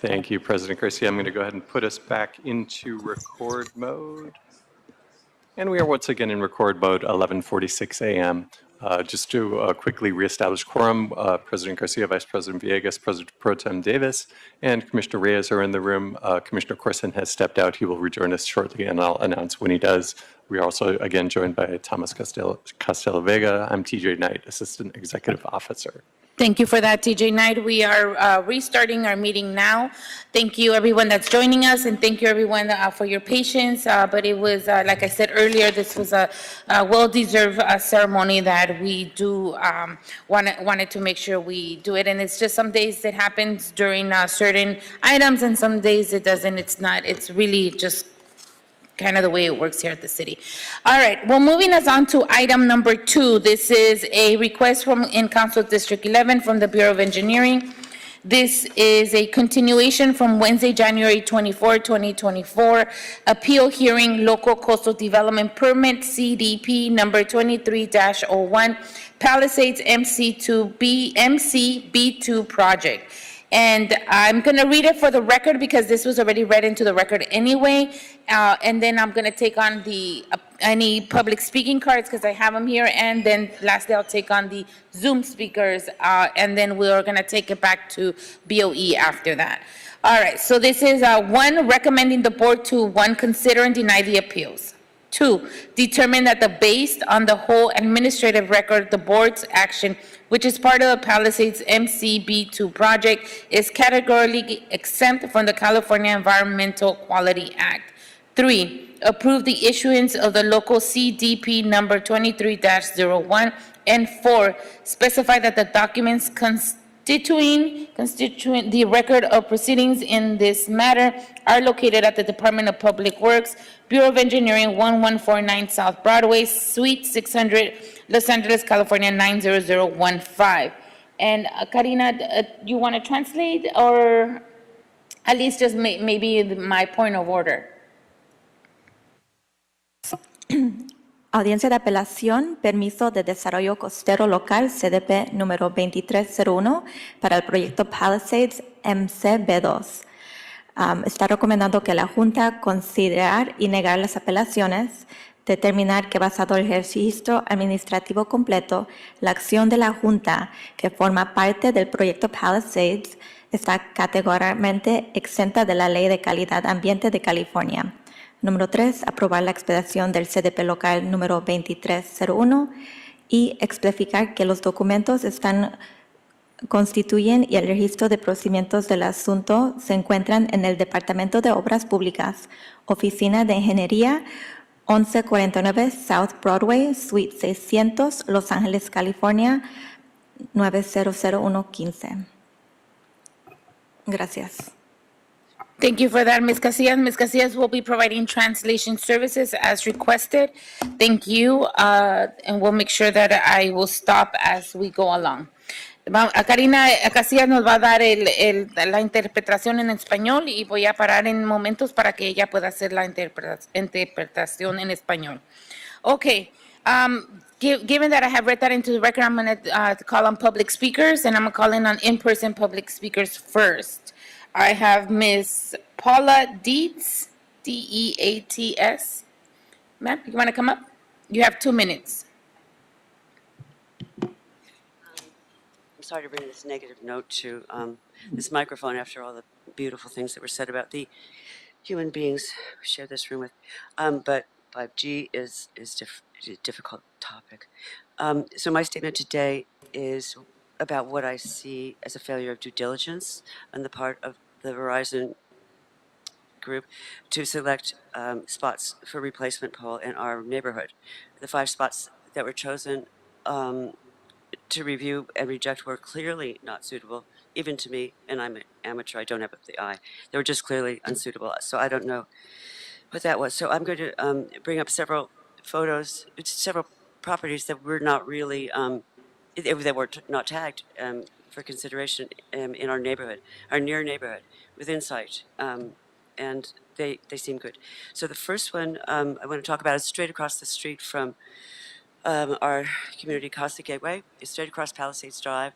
Thank you, President Garcia. I'm going to go ahead and put us back into record mode. And we are once again in record mode, 11:46 a.m. Just to quickly reestablish quorum, President Garcia, Vice President Villegas, President Pro Tem Davis, and Commissioner Reyes are in the room. Commissioner Corson has stepped out. He will rejoin us shortly, and I'll announce when he does. We are also, again, joined by Thomas Costello Vega. I'm TJ Knight, Assistant Executive Officer. Thank you for that, TJ Knight. We are restarting our meeting now. Thank you, everyone that's joining us, and thank you, everyone, for your patience. But it was, like I said earlier, this was a well-deserved ceremony that we do wanted to make sure we do it. And it's just some days it happens during certain items, and some days it doesn't. It's not. It's really just kind of the way it works here at the city. All right, well, moving us on to item number 2. This is a request from in Council District 11 from the Bureau of Engineering. This is a continuation from Wednesday, January 24, 2024, appeal hearing local coastal development permit CDP number 23-01, Palisades MC2B2 project. And I'm going to read it for the record because this was already read into the record anyway. And then I'm going to take on the any public speaking cards because I have them here. And then lastly, I'll take on the Zoom speakers. And then we're going to take it back to BOE after that. All right. So this is 1, recommending the board to 1, consider and deny the appeals. 2, determine that based on the whole administrative record, the board's action, which is part of the Palisades MCB2 project, is categorically exempt from the California Environmental Quality Act. 3, approve the issuance of the local CDP number 23-01. And 4, specify that the documents constituting the record of proceedings in this matter are located at the Department of Public Works, Bureau of Engineering, 1149 South Broadway, Suite 600, Los Angeles, California, 90015. And Karina, you want to translate or at least just maybe my point of order? Audiencia de apelación, permiso de desarrollo costero local, CDP número 2301, para el proyecto Palisades MCB2. Está recomendando que la Junta considerar y negar las apelaciones, determinar que basado en el registro administrativo completo, la acción de la Junta que forma parte del proyecto Palisades está categóricamente exenta de la Ley de Calidad Ambiente de California. Número 3, aprobar la expedición del CDP local número 2301 y explicar que los documentos constituyen y el registro de procedimientos del asunto se encuentran en el Departamento de Obras Públicas, Oficina de Ingeniería, 1149 South Broadway, Suite 600, Los Ángeles, California, 90015. Gracias. Thank you for that, Ms. Casillas. Ms. Casillas will be providing translation services as requested. Thank you, and we'll make sure that I will stop as we go along. Karina Casillas nos va a dar la interpretación en español y voy a parar en momentos para que ella pueda hacer la interpretación en español. Okay, given that I have read that into the record, I'm gonna call on public speakers, and I'm gonna call in-person public speakers first. I have Ms. Paula Dietz, D-E-A-T-S. Ma'am, you wanna come up? You have 2 minutes. I'm sorry to bring this negative note to this microphone after all the beautiful things that were said about the human beings we share this room with. But 5G is a difficult topic. So my statement today is about what I see as a failure of due diligence on the part of the Verizon group to select spots for replacement pole in our neighborhood. The 5 spots that were chosen to review and reject were clearly not suitable, even to me, and I'm an amateur, I don't have the eye. They were just clearly unsuitable, so I don't know what that was. So I'm going to bring up several photos, several properties that were not really, that were not tagged for consideration in our neighborhood, our near neighborhood, within sight, and they seem good. So the first one I want to talk about is straight across the street from our community, Casa Gateway. It's straight across Palisades Drive.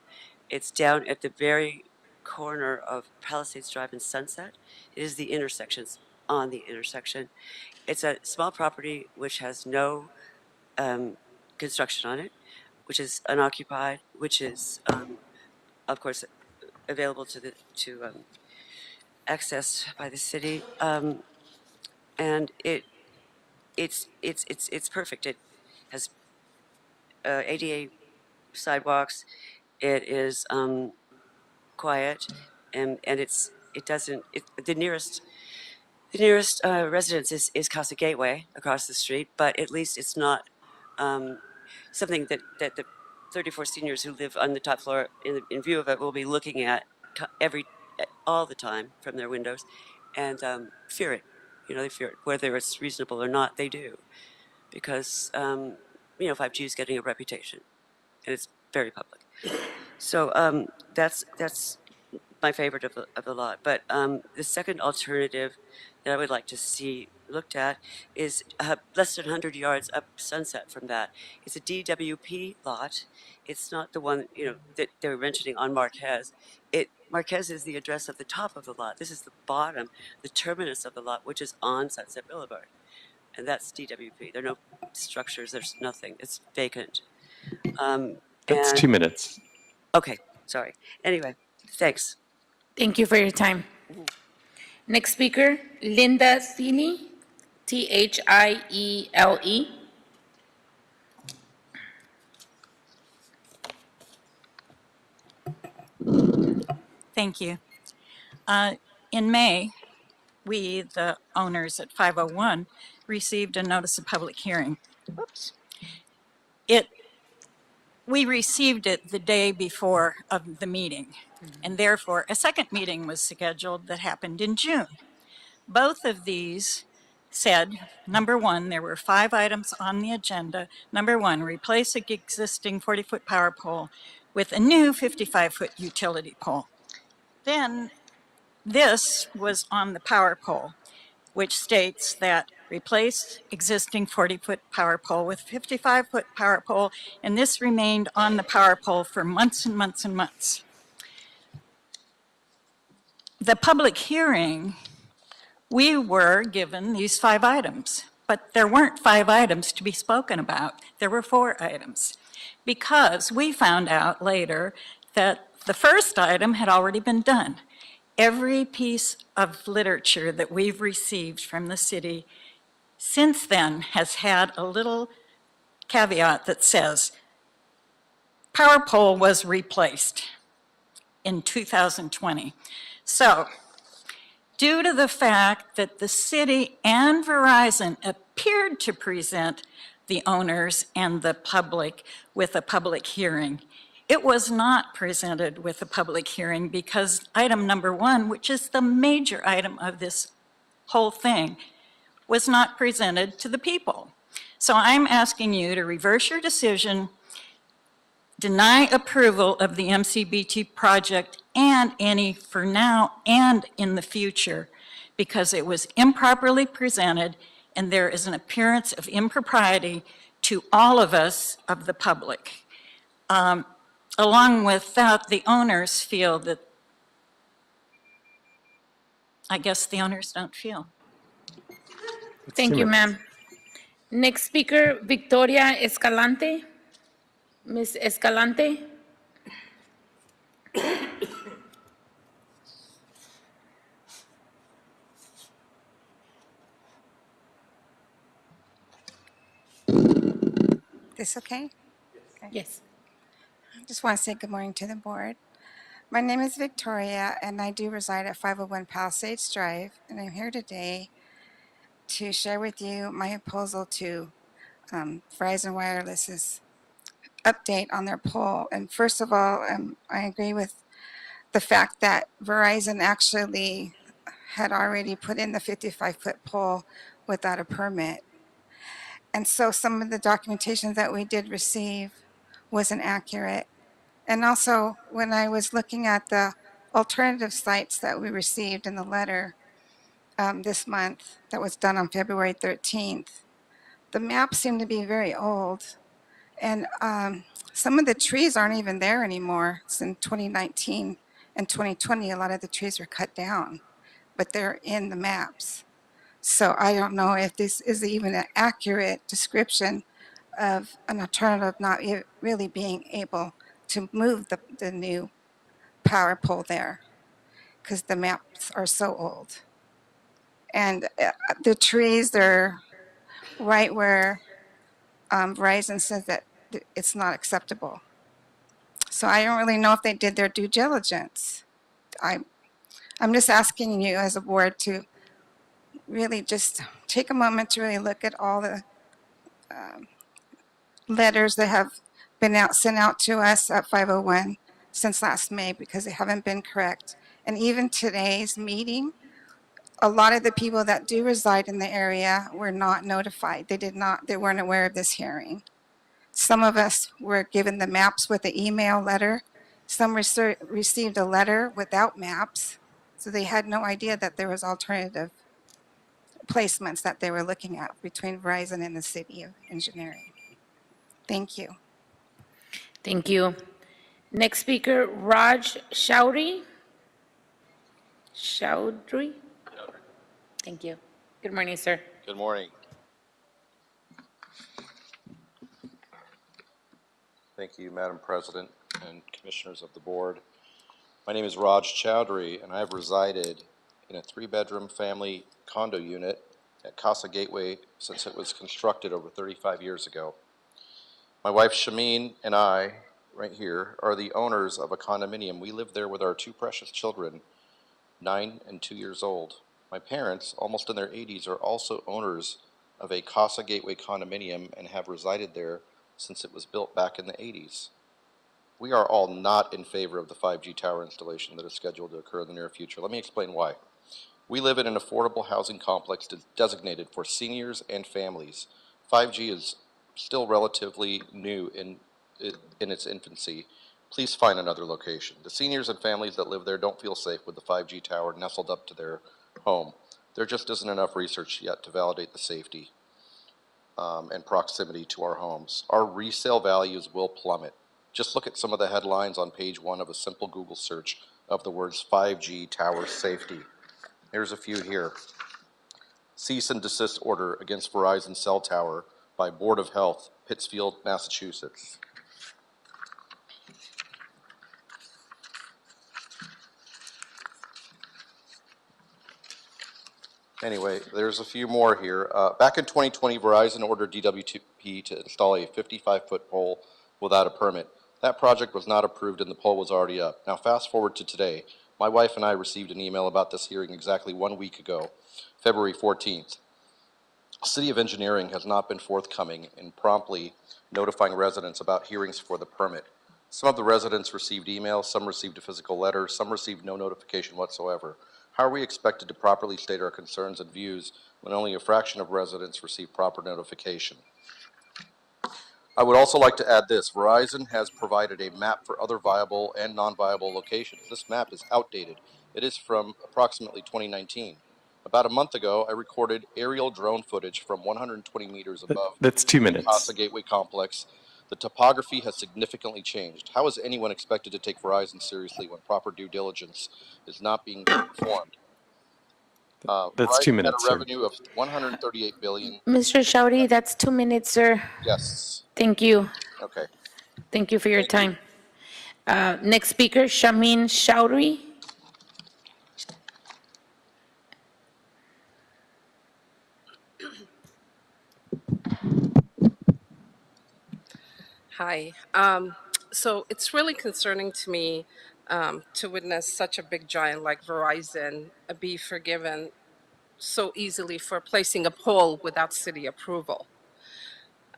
It's down at the very corner of Palisades Drive and Sunset. It is the intersections on the intersection. It's a small property which has no construction on it, which is unoccupied, which is, of course, available to access by the city, and it's perfect. It has ADA sidewalks. It is quiet, and the nearest residence is Casa Gateway across the street, but at least it's not something that the 34 seniors who live on the top floor in view of it will be looking at all the time from their windows and fear it. They fear it, whether it's reasonable or not. They do, because 5G is getting a reputation, and it's very public. So that's my favorite of the lot. But the second alternative that I would like to see looked at is less than 100 yards up Sunset from that. It's a DWP lot. It's not the one that they were mentioning on Marquez. Marquez is the address of the top of the lot. This is the bottom, the terminus of the lot, which is on Sunset Boulevard. And that's DWP. There are no structures. There's nothing. It's vacant. That's 2 minutes. Okay, sorry. Anyway, thanks. Thank you for your time. Next speaker, Linda Thiele, Thiele. Thank you. In May, we, the owners at 501, received a notice of public hearing. Whoops. We received it the day before of the meeting, and therefore a second meeting was scheduled that happened in June. Both of these said, number one, there were 5 items on the agenda. Number one, replace an existing 40-foot power pole with a new 55-foot utility pole. Then this was on the power pole, which states that replace existing 40-foot power pole with 55-foot power pole, and this remained on the power pole for months and months and months. The public hearing, we were given these 5 items, but there weren't 5 items to be spoken about. There were 4 items, because we found out later that the first item had already been done. Every piece of literature that we've received from the city since then has had a little caveat that says, power pole was replaced in 2020. So, due to the fact that the city and Verizon appeared to present the owners and the public with a public hearing, it was not presented with a public hearing because item number 1, which is the major item of this whole thing, was not presented to the people. So I'm asking you to reverse your decision, deny approval of the MCBT project and any for now and in the future, because it was improperly presented and there is an appearance of impropriety to all of us of the public. Along with that, the owners feel that, I guess the owners don't feel. Thank you, ma'am. Next speaker, Victoria Escalante. Ms. Escalante. This okay? Yes. I just want to say good morning to the board. My name is Victoria, and I do reside at 501 Palisades Drive, and I'm here today to share with you my proposal to Verizon Wireless's update on their poll. And first of all, I agree with the fact that Verizon actually had already put in the 55-foot pole without a permit. And so some of the documentation that we did receive wasn't accurate. And also, when I was looking at the alternative sites that we received in the letter this month that was done on February 13th, the maps seem to be very old. And some of the trees aren't even there anymore. It's in 2019 and 2020, a lot of the trees were cut down, but they're in the maps. So I don't know if this is even an accurate description of an alternative not really being able to move the new power pole there, because the maps are so old. And the trees, they're right where Verizon says that it's not acceptable. So I don't really know if they did their due diligence. I'm just asking you as a board to really just take a moment to really look at all the letters that have been sent out to us at 501 since last May, because they haven't been correct. And even today's meeting, a lot of the people that do reside in the area were not notified. They weren't aware of this hearing. Some of us were given the maps with the email letter. Some received a letter without maps, so they had no idea that there was alternative placements that they were looking at between Verizon and the city of engineering. Thank you. Thank you. Next speaker, Raj Chowdhury. Chowdhury? Thank you. Good morning, sir. Good morning. Thank you, Madam President and Commissioners of the Board. My name is Raj Chowdhury, and I've resided in a 3-bedroom family condo unit at Casa Gateway since it was constructed over 35 years ago. My wife Shameen and I, right here, are the owners of a condominium. We live there with our 2 precious children, 9 and 2 years old. My parents, almost in their 80s, are also owners of a Casa Gateway condominium and have resided there since it was built back in the 80s. We are all not in favor of the 5G tower installation that is scheduled to occur in the near future. Let me explain why. We live in an affordable housing complex designated for seniors and families. 5G is still relatively new in its infancy. Please find another location. The seniors and families that live there don't feel safe with the 5G tower nestled up to their home. There just isn't enough research yet to validate the safety and proximity to our homes. Our resale values will plummet. Just look at some of the headlines on page 1 of a simple Google search of the words 5G tower safety. Here's a few here. Cease and desist order against Verizon cell tower by Board of Health, Pittsfield, Massachusetts. Anyway, there's a few more here. Back in 2020, Verizon ordered DWP to install a 55-foot pole without a permit. That project was not approved and the pole was already up. Now fast forward to today. My wife and I received an email about this hearing exactly 1 week ago, February 14th. City of Engineering has not been forthcoming in promptly notifying residents about hearings for the permit. Some of the residents received emails, some received a physical letter, some received no notification whatsoever. How are we expected to properly state our concerns and views when only a fraction of residents receive proper notification? I would also like to add this. Verizon has provided a map for other viable and non-viable locations. This map is outdated. It is from approximately 2019. About a month ago, I recorded aerial drone footage from 120 meters above That's 2 the minutes. Casa Gateway complex. The topography has significantly changed. How is anyone expected to take Verizon seriously when proper due diligence is not being performed? That's 2 Verizon had minutes, a sir. revenue of 138 billion. Mr. Chowdhury, that's 2 minutes, sir. Yes. Thank you. Okay. Thank you for your time. Next speaker, Shamin Chowdhury. Hi. So it's really concerning to me to witness such a big giant like Verizon be forgiven so easily for placing a pole without city approval.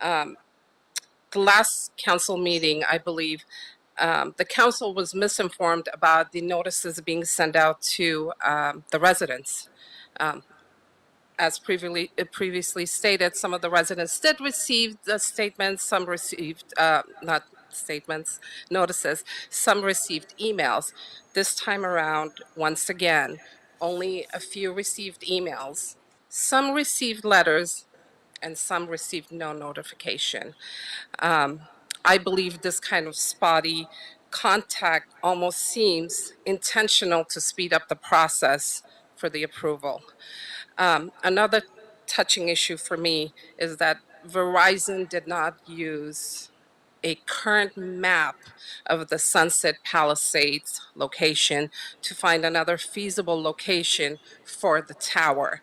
The last council meeting, I believe, the council was misinformed about the notices being sent out to the residents. As previously stated, some of the residents did receive the statements, some received, not statements, notices, some received emails. This time around, once again, only a few received emails. Some received letters and some received no notification. I believe this kind of spotty contact almost seems intentional to speed up the process for the approval. Another touching issue for me is that Verizon did not use a current map of the Sunset Palisades location to find another feasible location for the tower.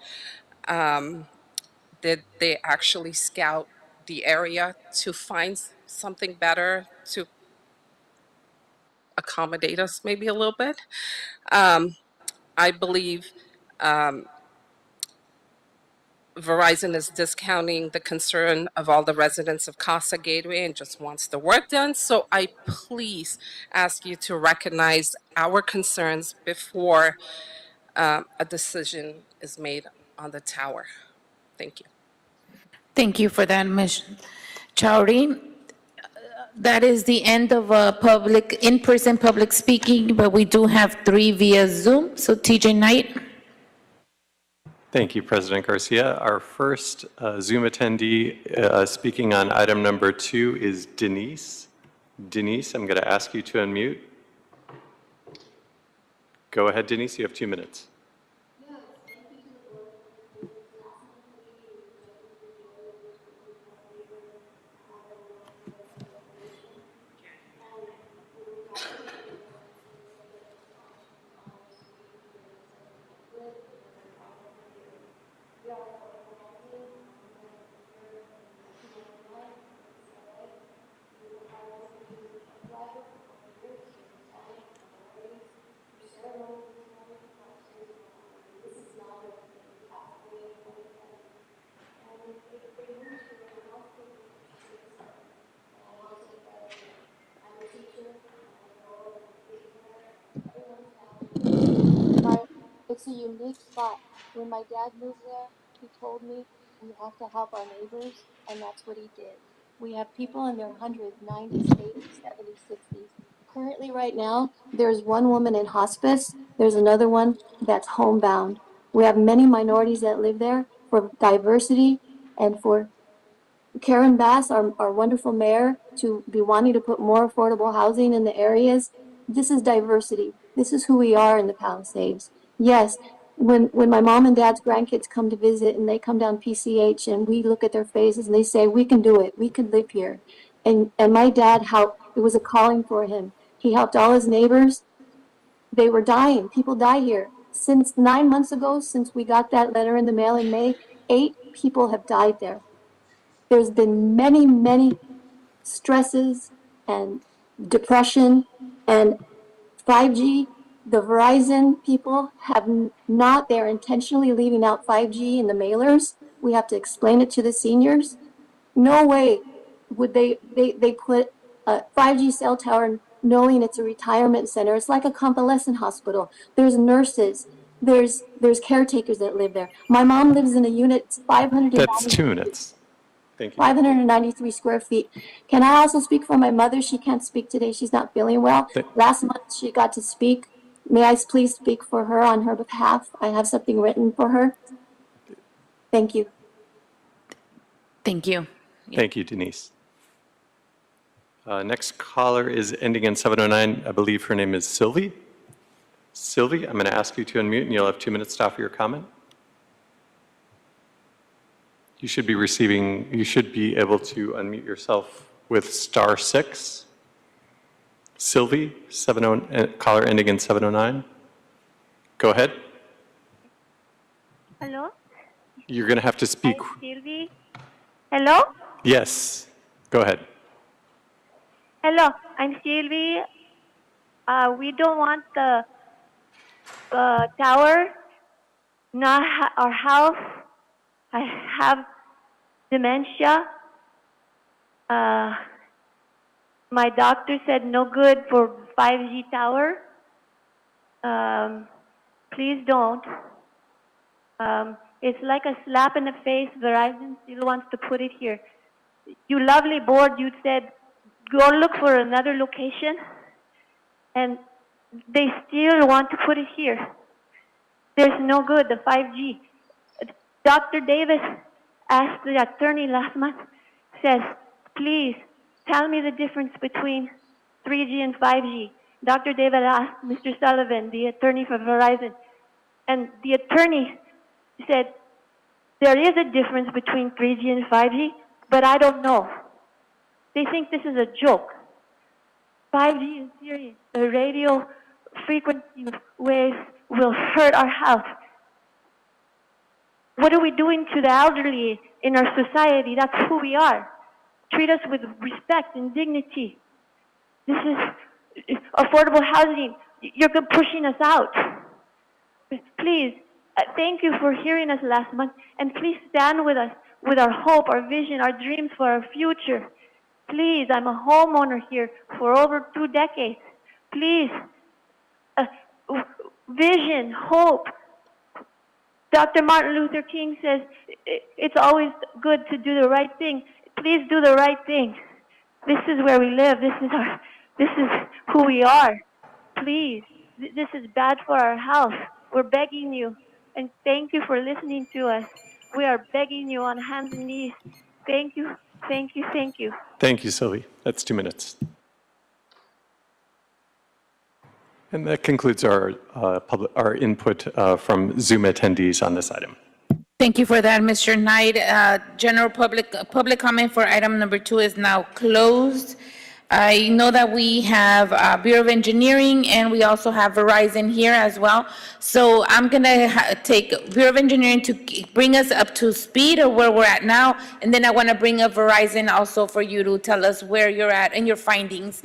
Did they actually scout the area to find something better to accommodate us maybe a little bit? I believe Verizon is discounting the concern of all the residents of Casa Gateway and just wants the work done. So I please ask you to recognize our concerns before a decision is made on the tower. Thank you. Thank you for that, Ms. Chowdhury. That is the end of public, in-person public speaking, but we do have 3 via Zoom. So TJ Knight. Thank you, President Garcia. Our first Zoom attendee speaking on item number 2 is Denise. Denise, I'm going to ask you to unmute. Go ahead, Denise. You have 2 minutes. It's a unique spot. When my dad moved there, he told me we have to help our neighbors, and that's what he did. We have people in their hundreds, 90s, 80s, 70s, 60s. Currently, right now, there's one woman in hospice. There's another one that's homebound. We have many minorities that live there for diversity and for Karen Bass, our wonderful mayor, to be wanting to put more affordable housing in the areas. This is diversity. This is who we are in the Palisades. Yes, when my mom and dad's grandkids come to visit and they come down PCH and we look at their faces and they say, we can do it. We can live here. And my dad, how it was a calling for him. He helped all his neighbors. They were dying. People die here. Since 9 months ago, since we got that letter in the mail in May, 8 people have died there. There's been many, many stresses and depression, and 5G, the Verizon people have not, they're intentionally leaving out 5G in the mailers. We have to explain it to the seniors. No way would they put a 5G cell tower knowing it's a retirement center. It's like a convalescent hospital. There's nurses. There's caretakers that live there. My mom lives in a unit, it's 500. That's 2 minutes. Thank you. 593 square feet. Can I also speak for my mother? She can't speak today. She's not feeling well. Last month, she got to speak May I please speak for her on her behalf? I have something written for her. Thank you. Thank you. Thank you, Denise. Next caller is ending in 709. I believe her name is Sylvie. Sylvie, I'm going to ask you to unmute, and you'll have 2 minutes to offer your comment. You should be able to unmute yourself with *6. Sylvie, caller ending in 709. Go ahead. Hello, You're going to have to speak. Sylvie. Hello? Yes, go ahead. Hello, I'm Sylvie. We don't want the tower, not our house. I have dementia. My doctor said no good for 5G tower. Please don't. It's like a slap in the face. Verizon still wants to put it here. You lovely board, you said, go look for another location, and they still want to put it here. There's no good, the 5G. Dr. Davis asked the attorney last month, says, please tell me the difference between 3G and 5G. Dr. Davis asked Mr. Sullivan, the attorney for Verizon, and the attorney said, there is a difference between 3G and 5G, but I don't know. They think this is a joke. 5G is serious. The radio frequency waves will hurt our health. What are we doing to the elderly in our society? That's who we are. Treat us with respect and dignity. This is affordable housing. You're pushing us out. Please, thank you for hearing us last month, and please stand with us with our hope, our vision, our dreams for our future. Please, I'm a homeowner here for over 2 decades. Please, vision, hope. Dr. Martin Luther King says it's always good to do the right thing. Please do the right thing. This is where we live. This is who we are. Please, this is bad for our health. We're begging you, and thank you for listening to us. We are begging you on hands and knees. Thank you, thank you, thank you. Thank you, Sylvie. That's 2 minutes. And that concludes our input from Zoom attendees on this item. Thank you for that, Mr. Knight. General public comment for item number 2 is now closed. I know that we have Bureau of Engineering, and we also have Verizon here as well. So I'm going to take Bureau of Engineering to bring us up to speed of where we're at now, and then I want to bring up Verizon also for you to tell us where you're at and your findings.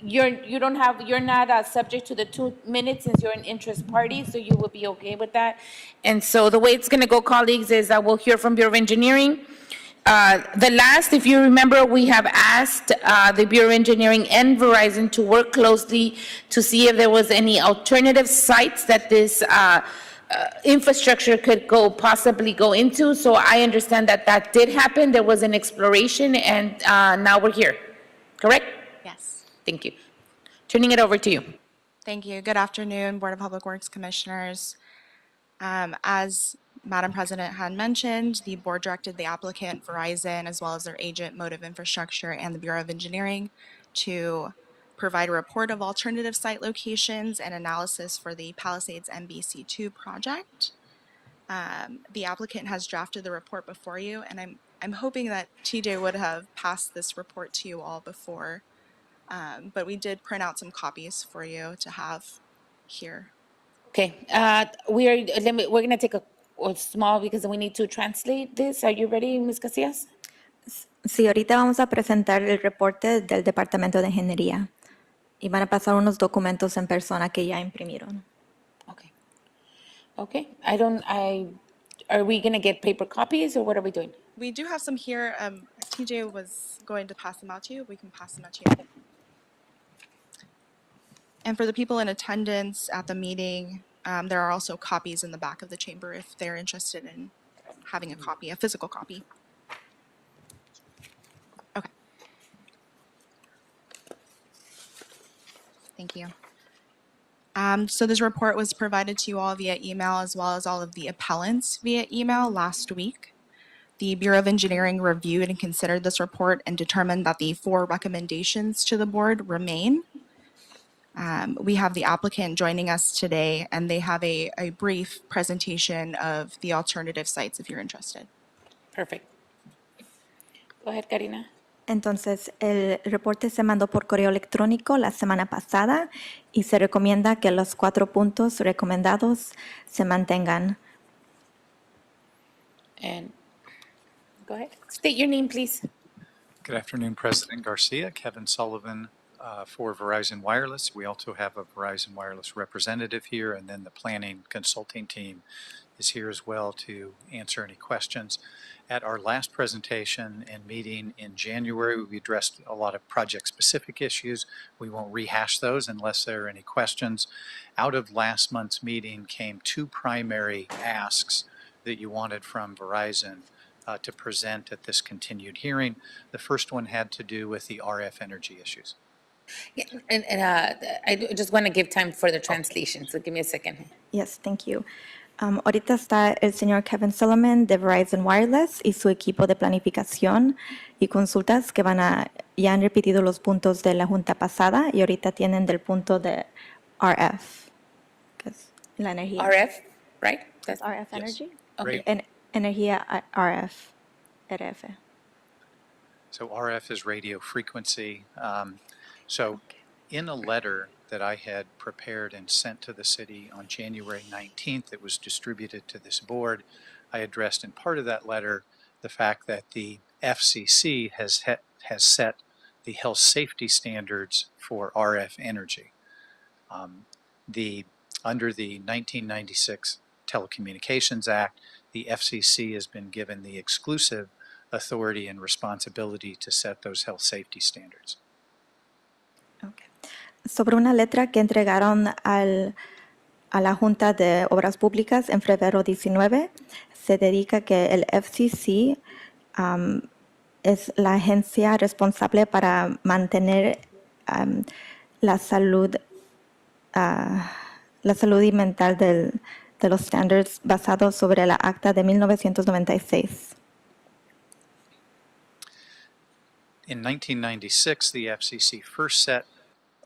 You're not subject to the 2 minutes since you're an interest party, so you will be okay with that. And so the way it's going to go, colleagues, is I will hear from Bureau of Engineering. If you remember, we have asked the Bureau of Engineering and Verizon to work closely to see if there was any alternative sites that this infrastructure could possibly go into. So I understand that did happen. There was an exploration, and now we're here. Correct? Yes. Thank you. Turning it over to you. Thank you. Good afternoon, Board of Public Works Commissioners. As Madam President had mentioned, the board directed the applicant, Verizon, as well as their agent, Motive Infrastructure, and the Bureau of Engineering to provide a report of alternative site locations and analysis for the Palisades MBC2 project. The applicant has drafted the report before you, and I'm hoping that TJ would have passed this report to you all before, but we did print out some copies for you to have here. Okay. We're going to take a small, because we need to translate this. Are you ready, Ms. Casillas? Sí, ahorita vamos a presentar el reporte del Departamento de Ingeniería y van a pasar unos documentos en persona que ya imprimieron. Okay. Are we going to get paper copies, or what are we doing? We do have some here. TJ was going to pass them out to you. We can pass them out to you. And for the people in attendance at the meeting, there are also copies in the back of the chamber if they're interested in having a copy, a physical copy. Okay. Thank you. So this report was provided to you all via email as well as all of the appellants via email last week. The Bureau of Engineering reviewed and considered this report and determined that the 4 recommendations to the board remain. We have the applicant joining us today, and they have a brief presentation of the alternative sites if you're interested. Perfect. Go ahead, Karina. Entonces, el reporte se mandó por correo electrónico la semana pasada y se recomienda que los 4 puntos recomendados se mantengan. And go ahead. State your name, please. Good afternoon, President Garcia. Kevin Sullivan for Verizon Wireless. We also have a Verizon Wireless representative here, and then the planning consulting team is here as well to answer any questions. At our last presentation and meeting in January, we addressed a lot of project-specific issues. We won't rehash those unless there are any questions. Out of last month's meeting came 2 primary asks that you wanted from Verizon to present at this continued hearing. The first one had to do with the RF energy issues. Yeah, and I just want to give time for the translation, so give me a second. Yes, thank you. Ahorita está el señor Kevin Solomon de Verizon Wireless y su equipo de planificación y consultas que ya han repetido los puntos de la junta pasada y ahorita tienen del punto de RF, que es la energía. RF, right? That's RF energy? Okay. Energía RF, RF. So RF is radio frequency. So in a letter that I had prepared and sent to the city on January 19th that was distributed to this board, I addressed in part of that letter the fact that the FCC has set the health safety standards for RF energy. Under the 1996 Telecommunications Act, the FCC has been given the exclusive authority and responsibility to set those health safety standards. Sobre una letra que entregaron a la Junta de Obras Públicas en febrero 19, se dedica que el FCC es la agencia responsable para mantener la salud y mental de los estándares basados sobre la Acta de 1996. In 1996, the FCC first set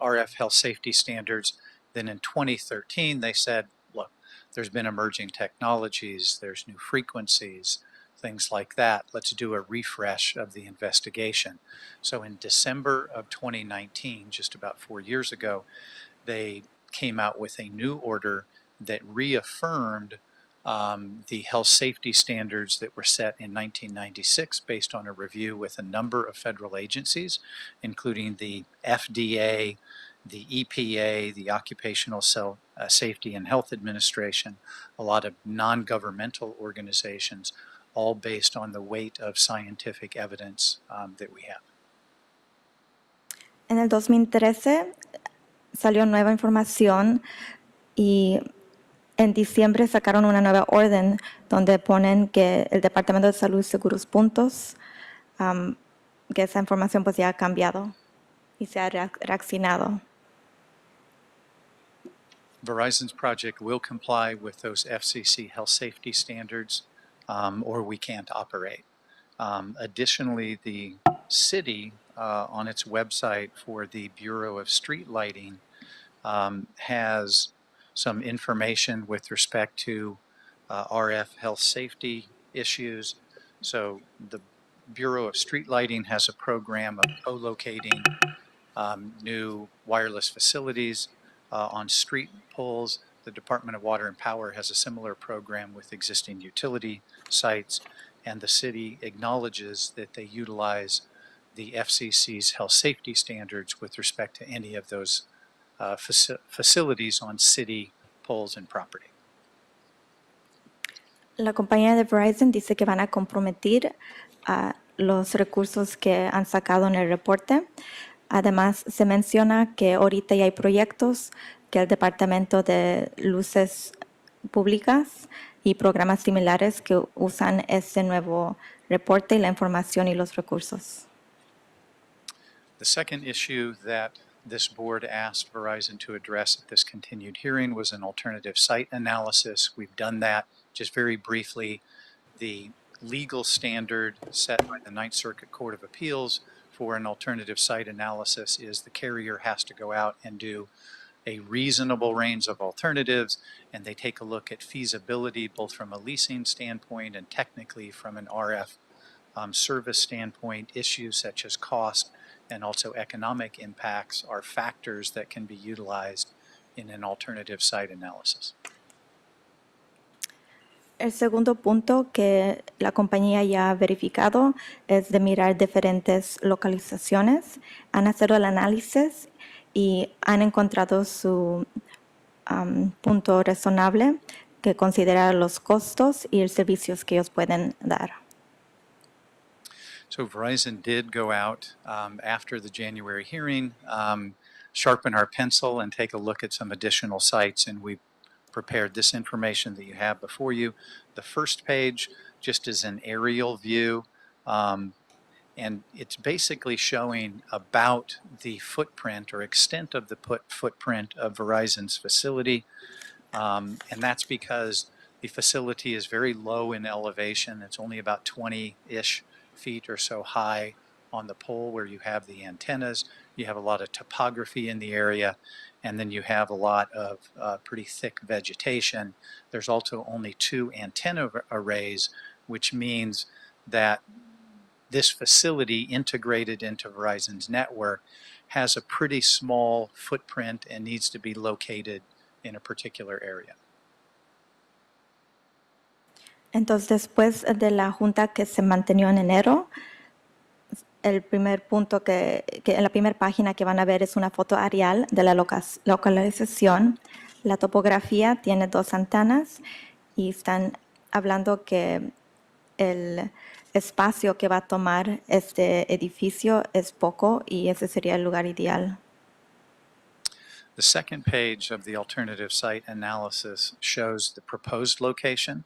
RF health safety standards. Then in 2013, they said, look, there's been emerging technologies, there's new frequencies, things like that. Let's do a refresh of the investigation. So in December of 2019, just about 4 years ago, they came out with a new order that reaffirmed the health safety standards that were set in 1996 based on a review with a number of federal agencies, including the FDA, the EPA, the Occupational Safety and Health Administration, a lot of non-governmental organizations, all based on the weight of scientific evidence that we have. En el 2013 salió nueva información y en diciembre sacaron una nueva orden donde ponen que el Departamento de Salud Seguros Puntos, que esa información pues ya ha cambiado y se ha reaccionado. Verizon's project will comply with those FCC health safety standards, or we can't operate. Additionally, the city on its website for the Bureau of Street Lighting has some information with respect to RF health safety issues. So the Bureau of Street Lighting has a program of co-locating new wireless facilities on street poles. The Department of Water and Power has a similar program with existing utility sites, and the city acknowledges that they utilize the FCC's health safety standards with respect to any of those facilities on city poles and property. La compañía de Verizon dice que van a comprometer los recursos que han sacado en el reporte. Además, se menciona que ahorita ya hay proyectos que el Departamento de Luces Públicas y programas similares que usan ese nuevo reporte y la información y los recursos. The second issue that this board asked Verizon to address at this continued hearing was an alternative site analysis. We've done that. Just very briefly, the legal standard set by the Ninth Circuit Court of Appeals for an alternative site analysis is the carrier has to go out and do a reasonable range of alternatives, and they take a look at feasibility both from a leasing standpoint and technically from an RF service standpoint. Issues such as cost and also economic impacts are factors that can be utilized in an alternative site analysis. El segundo punto que la compañía ya ha verificado es de mirar diferentes localizaciones. Han hecho el análisis y han encontrado su punto razonable que considera los costos y los servicios que ellos pueden dar. So Verizon did go out after the January hearing, sharpen our pencil and take a look at some additional sites, and we prepared this information that you have before you. The first page just is an aerial view, and it's basically showing about the footprint or extent of the footprint of Verizon's facility, and that's because the facility is very low in elevation. It's only about 20-ish feet or so high on the pole where you have the antennas. You have a lot of topography in the area, and then you have a lot of pretty thick vegetation. There's also only 2 antenna arrays, which means that this facility integrated into Verizon's network has a pretty small footprint and needs to be located in a particular area. Entonces, después de la junta que se mantenió en enero, el primer punto que en la primera página que van a ver es una foto aerial de la localización. La topografía tiene 2 antenas y están hablando que el espacio que va a tomar este edificio es poco y ese sería el lugar ideal. The second page of the alternative site analysis shows the proposed location,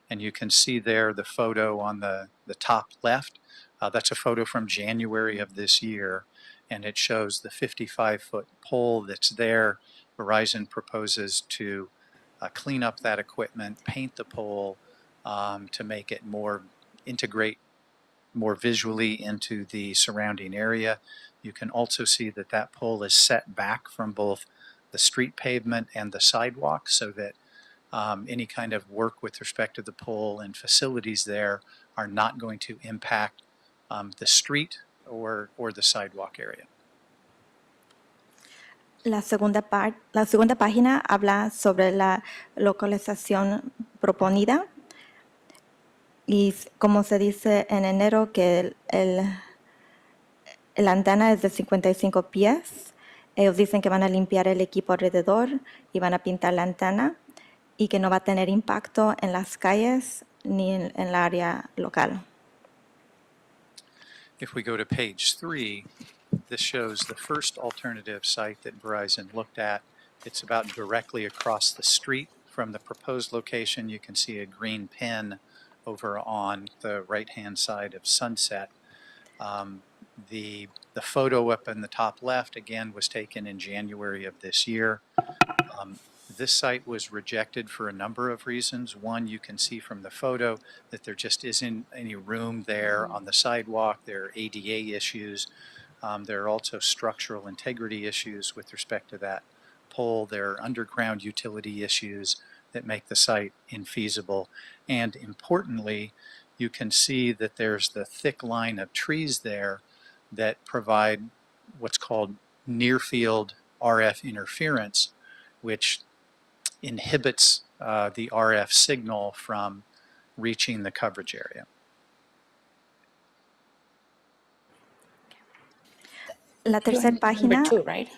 and you can see there the photo on the top left. That's a photo from January of this year, and it shows the 55-foot pole that's there. Verizon proposes to clean up that equipment, paint the pole to make it integrate more visually into the surrounding area. You can also see that that pole is set back from both the street pavement and the sidewalk so that any kind of work with respect to the pole and facilities there are not going to impact the street or the sidewalk area. La segunda página habla sobre la localización proponida y como se dice en enero que la antena es de 55 pies. Ellos dicen que van a limpiar el equipo alrededor y van a pintar la antena y que no va a tener impacto en las calles ni en el área local. If we go to page 3, this shows the first alternative site that Verizon looked at. It's about directly across the street from the proposed location. You can see a green pin over on the right-hand side of Sunset. The photo up in the top left, again, was taken in January of this year. This site was rejected for a number of reasons. One, you can see from the photo that there just isn't any room there on the sidewalk. There are ADA issues. There are also structural integrity issues with respect to that pole. There are underground utility issues that make the site infeasible. And importantly, you can see that there's the thick line of trees there that provide what's called near-field RF interference, which inhibits the RF signal from reaching the coverage area. La tercera página. Number 2, right?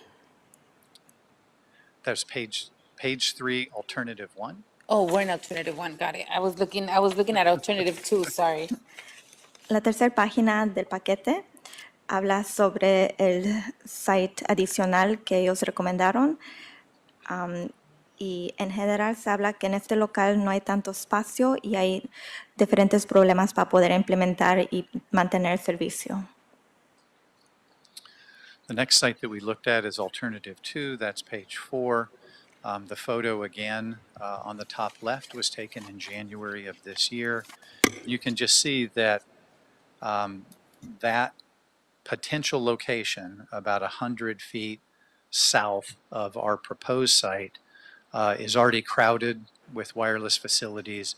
That's page 3, alternative 1. Oh, we're in alternative 1. Got it. I was looking at alternative 2. Sorry. La tercera página del paquete habla sobre el site adicional que ellos recomendaron. Y en general se habla que en este local no hay tanto espacio y hay diferentes problemas para poder implementar y mantener el servicio. The next site that we looked at is alternative 2, that's page 4. The photo again on the top left was taken in January of this year. You can just see that that potential location, about 100 feet south of our proposed site, is already crowded with wireless facilities,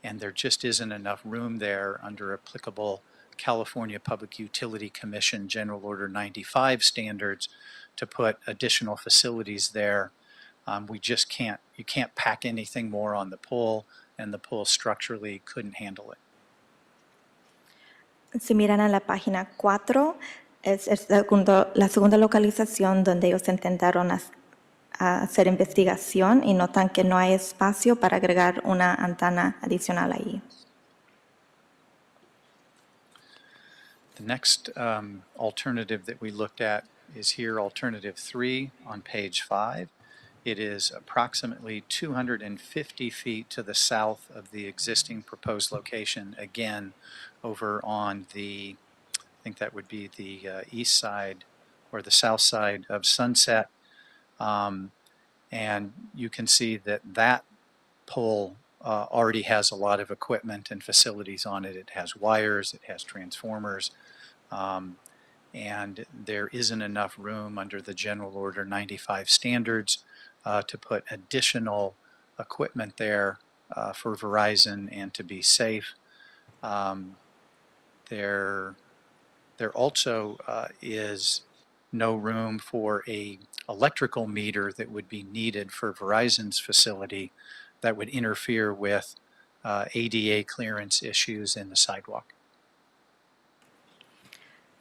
and there just isn't enough room there under applicable California Public Utility Commission General Order 95 standards to put additional facilities there. We just can't, you can't pack anything more on the pole, and the pole structurally couldn't handle it. Si miran a la página 4, es la segunda localización donde ellos intentaron a hacer investigación y notan que no hay espacio para agregar una antena adicional ahí. The next alternative that we looked at is here, alternative 3 on page 5. It is approximately 250 feet to the south of the existing proposed location, again, over on the, I think that would be the east side or the south side of Sunset. And you can see that that pole already has a lot of equipment and facilities on it. It has wires, it has transformers, and there isn't enough room under the General Order 95 standards to put additional equipment there for Verizon and to be safe. There also is no room for a electrical meter that would be needed for Verizon's facility that would interfere with ADA clearance issues in the sidewalk.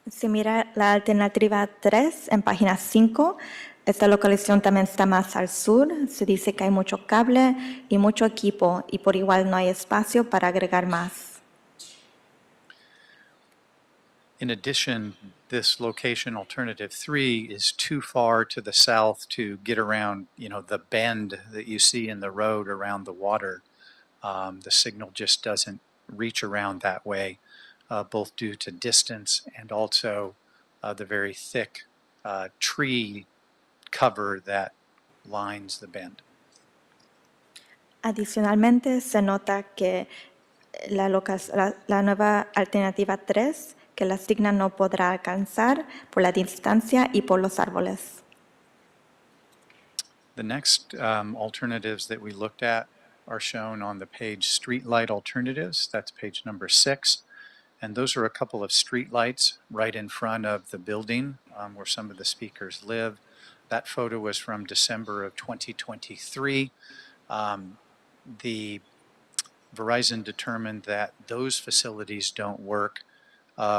Si mira la alternativa 3 en página 5, esta localización también está más al sur. Se dice que hay mucho cable y mucho equipo y por igual no hay espacio para agregar más. In addition, this location, alternative 3, is too far to the south to get around, the bend that you see in the road around the water. The signal just doesn't reach around that way, both due to distance and also the very thick tree cover that lines the bend. Adicionalmente, se nota que la nueva alternativa 3 que la signa no podrá alcanzar por la distancia y por los árboles. The next alternatives that we looked at are shown on the page streetlight alternatives. That's page number 6. And those are a couple of streetlights right in front of the building where some of the speakers live. That photo was from December of 2023. The Verizon determined that those facilities don't work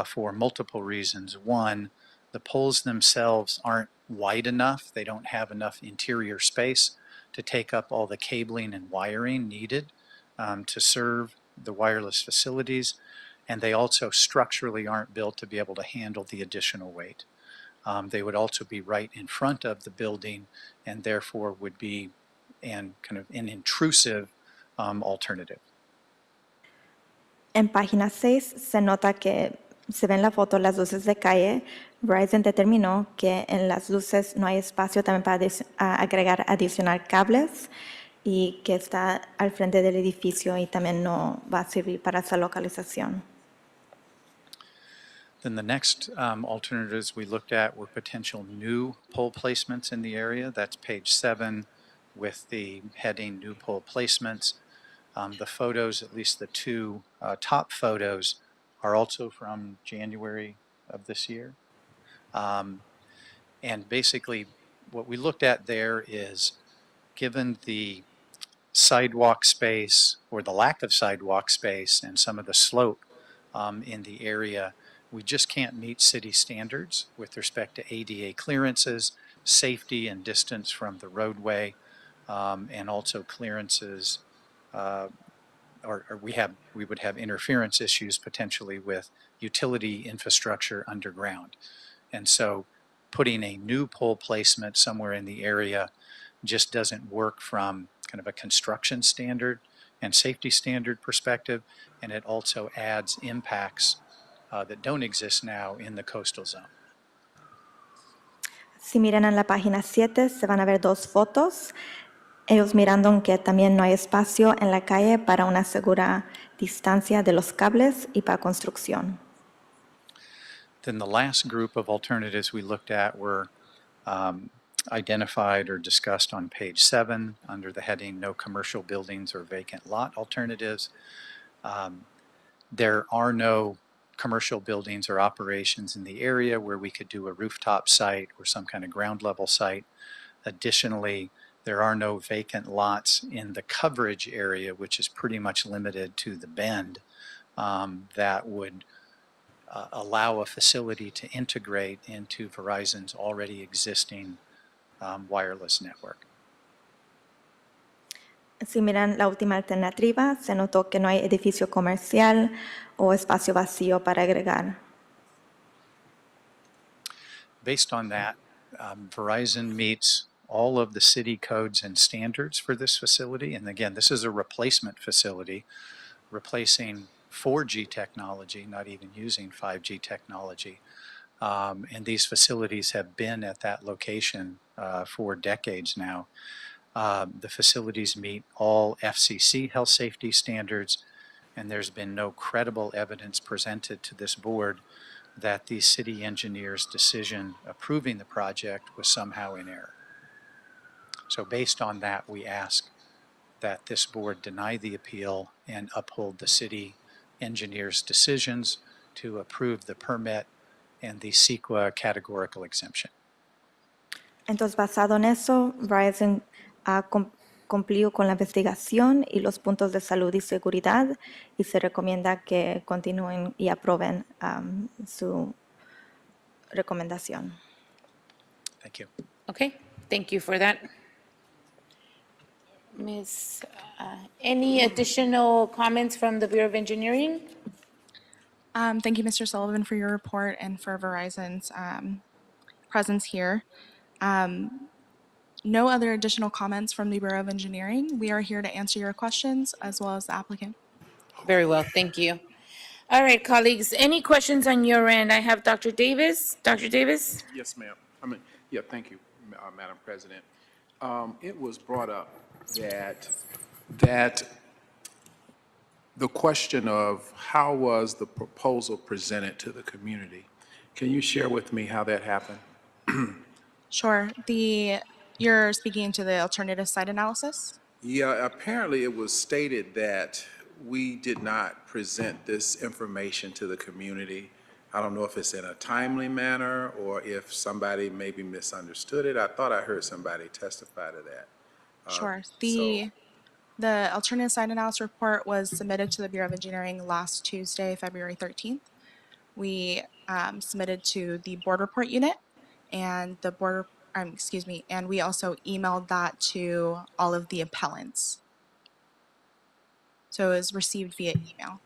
for multiple reasons. One, the poles themselves aren't wide enough. They don't have enough interior space to take up all the cabling and wiring needed to serve the wireless facilities. And they also structurally aren't built to be able to handle the additional weight. They would also be right in front of the building and therefore would be kind of an intrusive alternative. En página 6 se nota que se ven en la foto las luces de calle. Verizon determinó que en las luces no hay espacio también para agregar adicional cables y que está al frente del edificio y también no va a servir para esa localización. Then the next alternatives we looked at were potential new pole placements in the area. That's page 7 with the heading New Pole Placements. The photos, at least the two top photos, are also from January of this year. And basically what we looked at there is, given the sidewalk space or the lack of sidewalk space and some of the slope in the area, we just can't meet city standards with respect to ADA clearances, safety and distance from the roadway, and also clearances, we would have interference issues potentially with utility infrastructure underground. And so putting a new pole placement somewhere in the area just doesn't work from kind of a construction standard and safety standard perspective, and it also adds impacts that don't exist now in the coastal zone. Si miran en la página 7, se van a ver dos fotos. Ellos mirando que también no hay espacio en la calle para una segura distancia de los cables y para construcción. Then the last group of alternatives we looked at were identified or discussed on page 7 under the heading No Commercial Buildings or Vacant Lot Alternatives. There are no commercial buildings or operations in the area where we could do a rooftop site or some kind of ground level site. Additionally, there are no vacant lots in the coverage area, which is pretty much limited to the Bend, that would allow a facility to integrate into Verizon's already existing wireless network. Si miran la última alternativa, se notó que no hay edificio comercial o espacio vacío para agregar. Based on that, Verizon meets all of the city codes and standards for this facility. And again, this is a replacement facility, replacing 4G technology, not even using 5G technology. And these facilities have been at that location for decades now. The facilities meet all FCC health safety standards, and there's been no credible evidence presented to this board that the city engineer's decision approving the project was somehow in error. So based on that, we ask that this board deny the appeal and uphold the city engineer's decisions to approve the permit and the CEQA categorical exemption. Entonces, basado en eso, Verizon ha cumplido con la investigación y los puntos de salud y seguridad y se recomienda que continúen y aprueben su recomendación. Thank you. Okay, thank you for that. Ms., any additional comments from the Bureau of Engineering? Thank you, Mr. Sullivan, for your report and for Verizon's presence here. No other additional comments from the Bureau of Engineering. We are here to answer your questions as well as the applicant. Very well, thank you. All right, colleagues, any questions on your end? I have Dr. Davis. Dr. Davis? Yes, ma'am. Thank you, Madam President. It was brought up that the question of how was the proposal presented to the community. Can you share with me how that happened? Sure. You're speaking to the alternative site analysis? Yeah, apparently it was stated that we did not present this information to the community. I don't know if it's in a timely manner or if somebody maybe misunderstood it. I thought I heard somebody testify to that. Sure. The alternative site analysis report was submitted to the Bureau of Engineering last Tuesday, February 13th. We submitted to the board report unit and the board, and we also emailed that to all of the appellants. So it was received via email.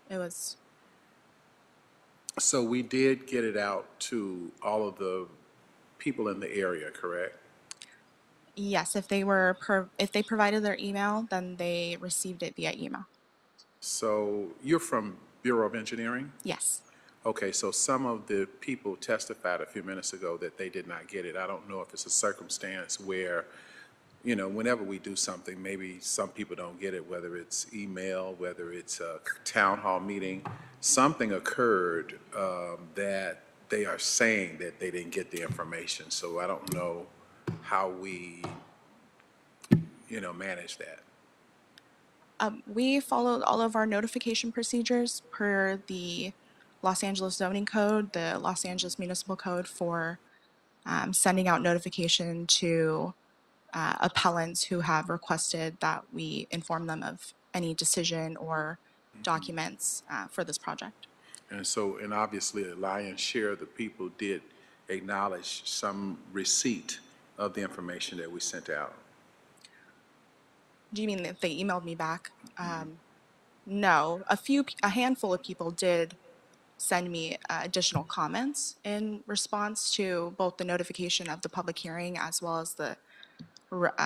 So we did get it out to all of the people in the area, correct? Yes, if they provided their email, then they received it via email. So you're from Bureau of Engineering? Yes. Okay, so some of the people testified a few minutes ago that they did not get it. I don't know if it's a circumstance where, you know, whenever we do something, maybe some people don't get it, whether it's email, whether it's a town hall meeting. Something occurred that they are saying that they didn't get the information. So I don't know how we, manage that. We followed all of our notification procedures per the Los Angeles Zoning Code, the Los Angeles Municipal Code for sending out notification to appellants who have requested that we inform them of any decision or documents for this project. And obviously a lion's share of the people did acknowledge some receipt of the information that we sent out. Do you mean if they emailed me back? No, a handful of people did send me additional comments in response to both the notification of the public hearing as well as the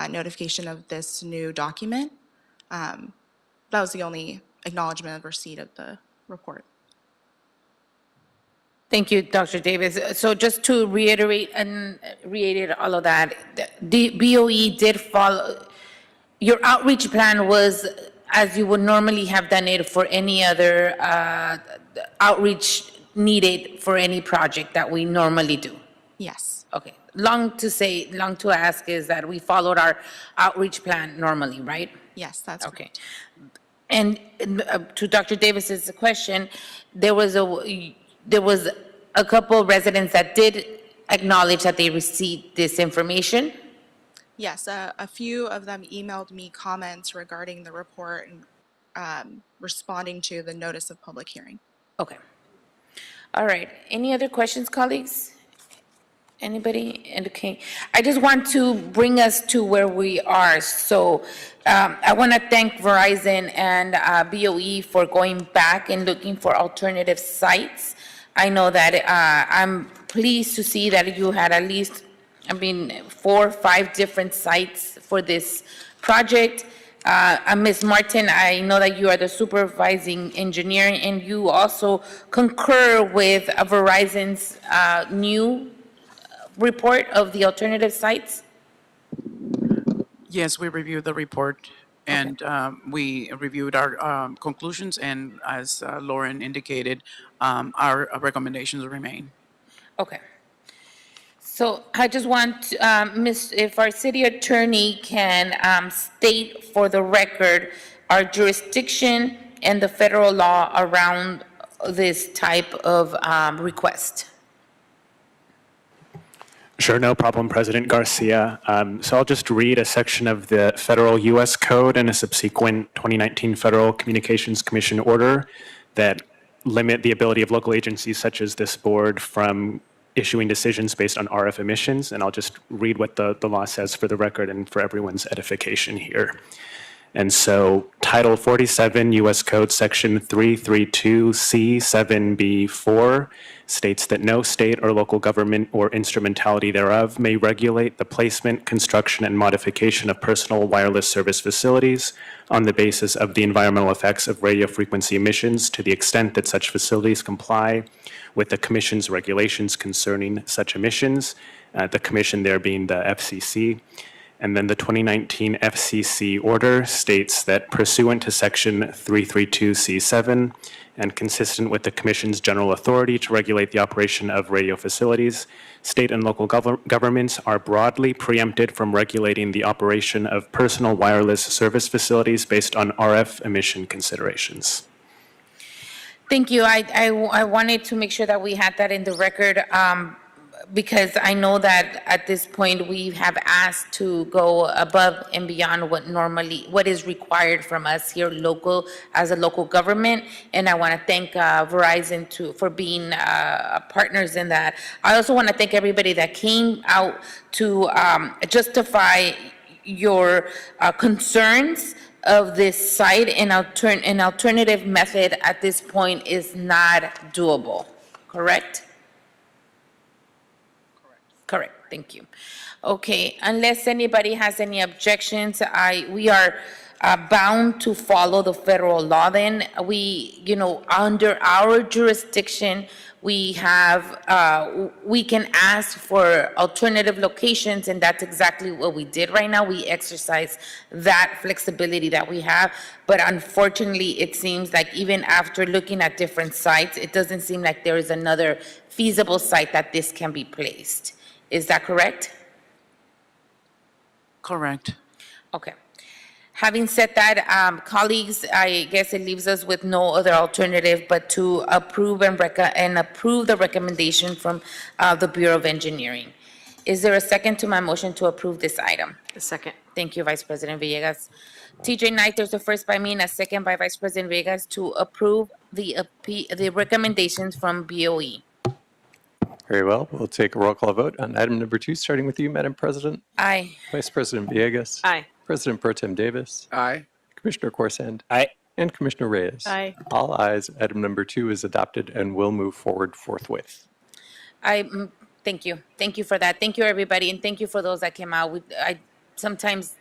notification of this new document. That was the only acknowledgement of receipt of the report. Thank you, Dr. Davis. So just to reiterate all of that, the BOE did follow, your outreach plan was as you would normally have done it for any other outreach needed for any project that we normally do. Yes. Okay. Long to ask is that we followed our outreach plan normally, right? Yes, that's Okay. And to Dr. Davis's question, there was a couple of residents that did acknowledge that they received this information. Yes, a few of them emailed me comments regarding the report and responding to the notice of public hearing. Okay. All right. Any other questions, colleagues? Anybody? Okay. I just want to bring us to where we are. So I want to thank Verizon and BOE for going back and looking for alternative sites. I know that I'm pleased to see that you had at least, 4 or 5 different sites for this project. Ms. Martin, I know that you are the supervising engineer and you also concur with Verizon's new report of the alternative sites? Yes, we reviewed the report and we reviewed our conclusions, and as Lauren indicated, our recommendations remain. Okay. So I just want, if our city attorney can state for the record our jurisdiction and the federal law around this type of request. Sure, no problem, President Garcia. So I'll just read a section of the federal U.S. Code and a subsequent 2019 Federal Communications Commission order that limit the ability of local agencies such as this board from issuing decisions based on RF emissions. And I'll just read what the law says for the record and for everyone's edification here. And so Title 47 U.S. Code Section 332C7B4 states that no state or local government or instrumentality thereof may regulate the placement, construction, and modification of personal wireless service facilities on the basis of the environmental effects of radio frequency emissions to the extent that such facilities comply with the Commission's regulations concerning such emissions, the Commission there being the FCC. And then the 2019 FCC order states that pursuant to Section 332C7 and consistent with the Commission's general authority to regulate the operation of radio facilities, state and local governments are broadly preempted from regulating the operation of personal wireless service facilities based on RF emission considerations. Thank you. I wanted to make sure that we had that in the record because I know that at this point we have asked to go above and beyond what is required from us here local as a local government, and I want to thank Verizon for being partners in that. I also want to thank everybody that came out to justify your concerns of this site. An alternative method at this point is not doable, correct? Correct, thank you. Okay, unless anybody has any objections, we are bound to follow the federal law then. Under our jurisdiction, we have, we can ask for alternative locations, and that's exactly what we did right now. We exercise that flexibility that we have, but unfortunately, it seems like even after looking at different sites, it doesn't seem like there is another feasible site that this can be placed. Is that correct? Correct. Okay. Having said that, colleagues, I guess it leaves us with no other alternative but to approve and approve the recommendation from the Bureau of Engineering. Is there a second to my motion to approve this item? A second. Thank you, Vice President Villegas. TJ Knight, there's a first by me and a second by Vice President Villegas to approve the recommendations from BOE. Very well. We'll take a roll call vote on item number 2, starting with you, Madam President. Aye. Vice President Villegas. Aye. President Pro Tem Davis. Aye. Commissioner Corsand. Aye. And Commissioner Reyes. Aye. All ayes. Item number 2 is adopted and will move forward forthwith. Thank you. Thank you for that. Thank you, everybody, and thank you for those that came out. Sometimes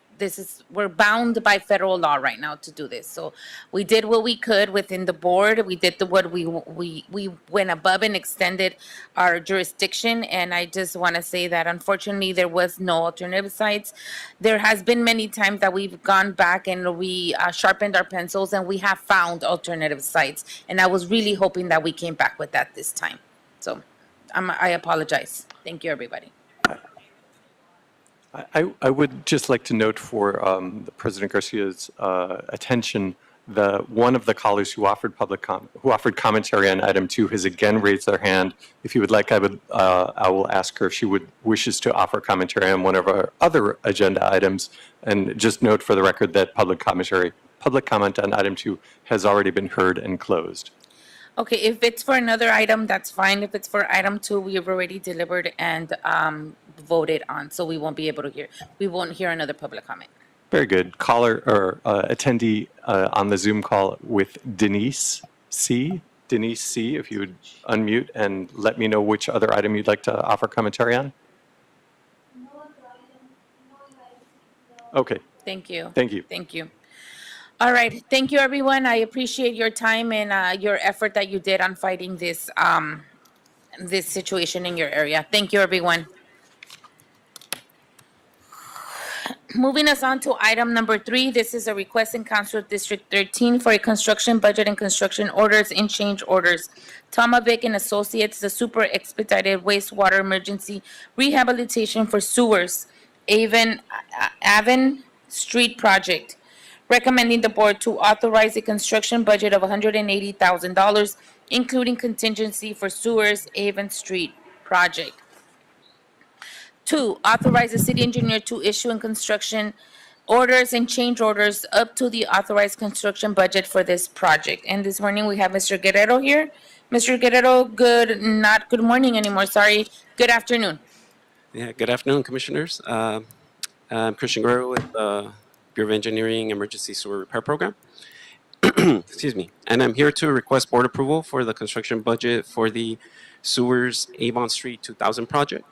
we're bound by federal law right now to do this. So we did what we could within the board. We did what we went above and extended our jurisdiction. And I just want to say that unfortunately there was no alternative sites. There has been many times that we've gone back and we sharpened our pencils and we have found alternative sites. And I was really hoping that we came back with that this time. So I apologize. Thank you, everybody. I would just like to note for President Garcia's attention, one of the callers who offered commentary on item 2 has again raised their hand. If you would like, I will ask her if she wishes to offer commentary on one of our other agenda items. And just note for the record that public comment on item 2 has already been heard and closed. Okay, if it's for another item, that's fine. If it's for item 2, we have already delivered and voted on, so we won't hear another public comment. Very good. Caller or attendee on the Zoom call with Denise C. Denise C., if you would unmute and let me know which other item you'd like to offer commentary on. Okay. Thank you. Thank you. Thank you. All right. Thank you, everyone. I appreciate your time and your effort that you did on fighting this this situation in your area. Thank you, everyone. Moving us on to item number 3, this is a request in Council District 13 for a construction budget and construction orders and change orders. Tomovic and Associates, the super expedited wastewater emergency rehabilitation for sewers, Avon Street project. Recommending the board to authorize a construction budget of $180,000, including contingency for sewers, Avon Street project. 2, authorize the city engineer to issue in construction orders and change orders up to the authorized construction budget for this project. And this morning we have Mr. Guerrero here. Mr. Guerrero, not good morning anymore, sorry. Good afternoon. Yeah, good afternoon, commissioners. I'm Christian Guerrero with Bureau of Engineering Emergency Sewer Repair Program. Excuse me. And I'm here to request board approval for the construction budget for the Sewers Avon Street 2000 project.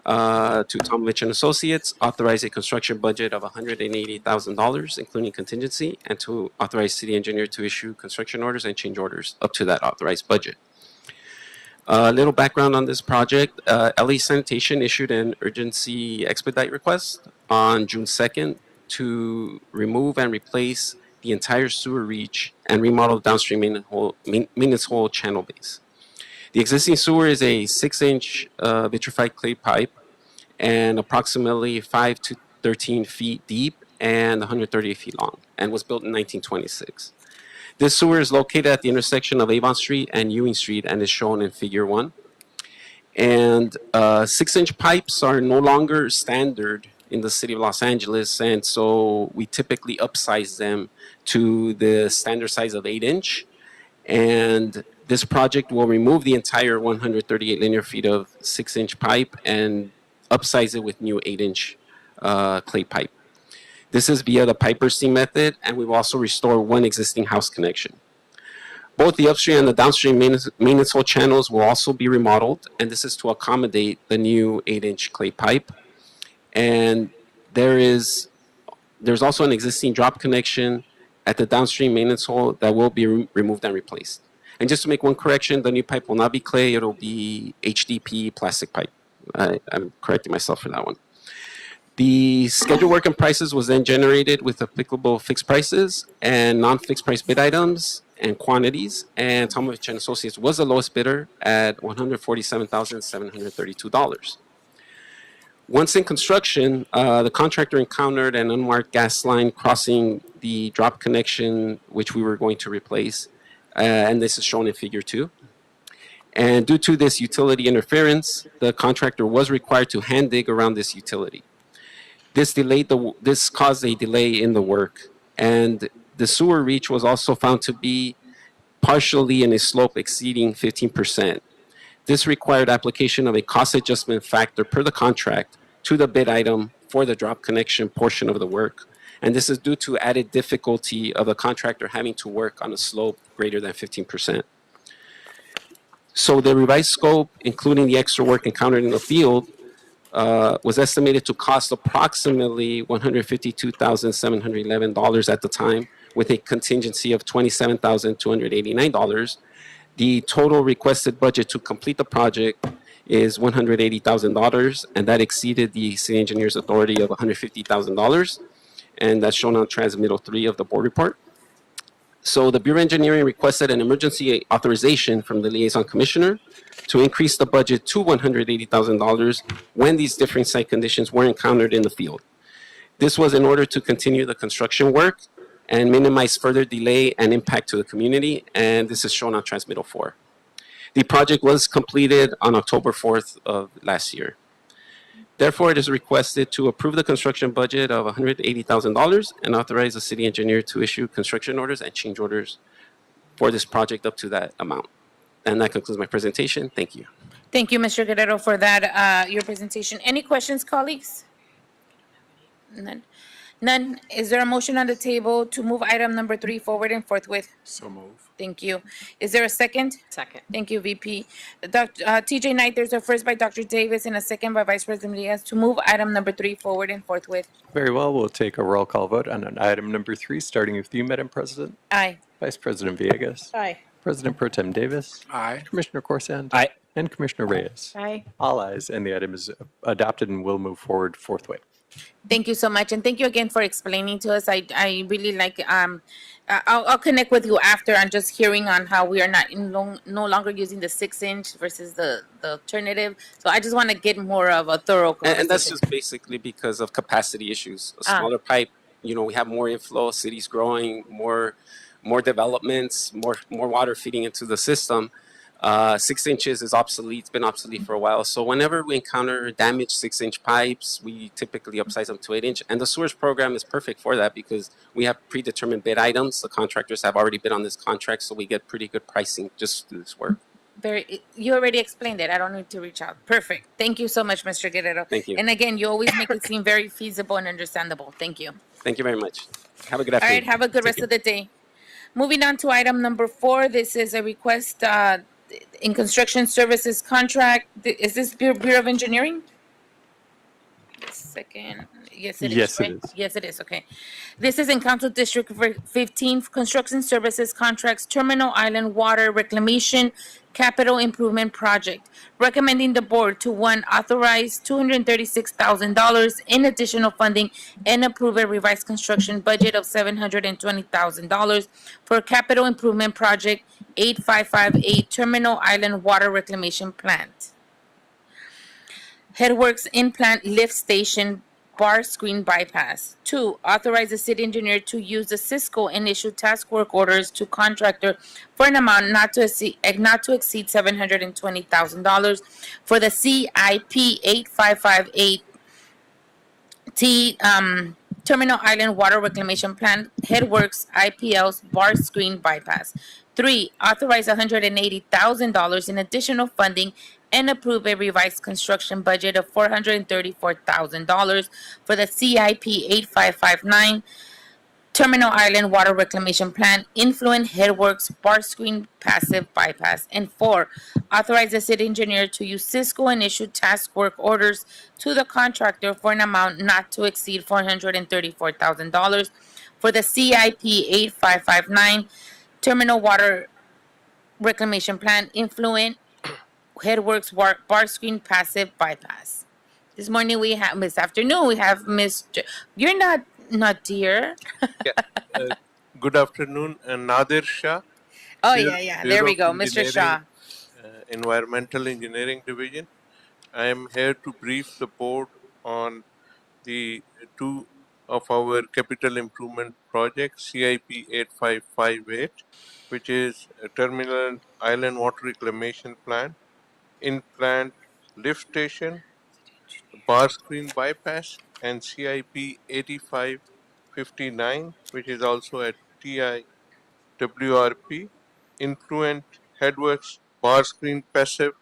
To Tomovich and Associates, authorize a construction budget of $180,000, including contingency, and to authorize city engineer to issue construction orders and change orders up to that authorized budget. A little background on this project. LA Sanitation issued an urgency expedite request on June 2nd to remove and replace the entire sewer reach and remodel downstream maintenance hole channel base. The existing sewer is a 6-inch vitrified clay pipe and approximately 5 to 13 feet deep and 138 feet long, and was built in 1926. This sewer is located at the intersection of Avon Street and Ewing Street and is shown in Figure 1. And 6-inch pipes are no longer standard in the city of Los Angeles, and so we typically upsize them to the standard size of 8-inch. And this project will remove the entire 138 linear feet of 6-inch pipe and upsize it with new 8-inch clay pipe. This is via the Piper Seam method, and we will also restore one existing house connection. Both the upstream and the downstream maintenance hole channels will also be remodeled, and this is to accommodate the new 8-inch clay pipe. And there's also an existing drop connection at the downstream maintenance hole that will be removed and replaced. And just to make one correction, the new pipe will not be clay, it'll be HDP plastic pipe. I'm correcting myself for that one. The schedule work and prices was then generated with applicable fixed prices and non-fixed price bid items and quantities, and Tomovich and Associates was the lowest bidder at $147,732. Once in construction, the contractor encountered an unmarked gas line crossing the drop connection, which we were going to replace, and this is shown in Figure 2. And due to this utility interference, the contractor was required to hand dig around this utility. This caused a delay in the work, and the sewer reach was also found to be partially in a slope exceeding 15%. This required application of a cost adjustment factor per the contract to the bid item for the drop connection portion of the work. And this is due to added difficulty of the contractor having to work on a slope greater than 15%. So the revised scope, including the extra work encountered in the field, was estimated to cost approximately $152,711 at the time, with a contingency of $27,289. The total requested budget to complete the project is $180,000, and that exceeded the city engineer's authority of $150,000, and that's shown on transmittal 3 of the board report. So the Bureau of Engineering requested an emergency authorization from the liaison commissioner to increase the budget to $180,000 when these different site conditions were encountered in the field. This was in order to continue the construction work and minimize further delay and impact to the community, and this is shown on transmittal 4. The project was completed on October 4th of last year. Therefore, it is requested to approve the construction budget of $180,000 and authorize the city engineer to issue construction orders and change orders for this project up to that amount. And that concludes my presentation. Thank you. Thank you, Mr. Guerrero, for that, your presentation. Any questions, colleagues? None. None. Is there a motion on the table to move item number 3 forward and forthwith? So move. Thank you. Is there a second? Second. Thank you, VP. TJ Knight, there's a first by Dr. Davis and a second by Vice President Diaz to move item number 3 forward and forthwith. Very well, we'll take a roll call vote on item number 3, starting with you, Madam President. Aye. Vice President Villegas. Aye. President Pro Tem Davis. Aye. Commissioner Corsand. Aye. And Commissioner Reyes. Aye. All ayes, and the item is adopted and will move forward forthwith. Thank you so much, and thank you again for explaining to us. I really like. I'll connect with you after on just hearing on how we are no longer using the 6-inch versus the alternative. So I just want to get more of a thorough. And that's just basically because of capacity issues. A smaller pipe, you know, we have more inflow, cities growing, more developments, more water feeding into the system. 6 inches is obsolete. It's been obsolete for a while. So whenever we encounter damaged 6-inch pipes, we typically upsize them to 8-inch. And the sewers program is perfect for that because we have predetermined bid items. The contractors have already bid on this contract, so we get pretty good pricing just to do this work. You already explained it. I don't need to reach out. Perfect. Thank you so much, Mr. Guerrero. Thank you. And again, you always make it seem very feasible and understandable. Thank you. Thank you very much. Have a good All afternoon. right. Have a good rest of the day. Moving on to item number 4. This is a request in construction services contract. Is this Bureau of Engineering? Second. Yes, it is. Yes, it right? is. Yes, it is. Okay. This is in Council District 15, construction services contracts, Terminal Island Water Reclamation Capital Improvement Project. Recommending the board to, 1, authorize $236,000 in additional funding and approve a revised construction budget of $720,000 for capital improvement project 8558 Terminal Island Water Reclamation Plant. Headworks in-plant lift station bar screen bypass. 2, authorize the city engineer to use the Cisco and issue task work orders to contractor for an amount not to exceed $720,000 for the CIP 8558 Terminal Island Water Reclamation Plant Headworks IPL's bar screen bypass. 3, authorize $180,000 in additional funding and approve a revised construction budget of $434,000 for the CIP 8559 Terminal Island Water Reclamation Plant Influent Headworks Bar Screen Passive Bypass. And 4, authorize the city engineer to use Cisco and issue task work orders to the contractor for an amount not to exceed $434,000 for the CIP 8559 Terminal Water Reclamation Plant Influent Headworks Bar Screen Passive Bypass. This afternoon we have Miss. You're not dear. Good afternoon, Nadir Shah. Oh yeah. There we go, Mr. Shah. Environmental Engineering Division. I am here to brief the board on the 2 of our capital improvement projects, CIP 8558, which is a Terminal Island Water Reclamation Plant, in-plant lift station, bar screen bypass, and CIP 8559, which is also a TIWRP, Influent Headworks Bar Screen Passive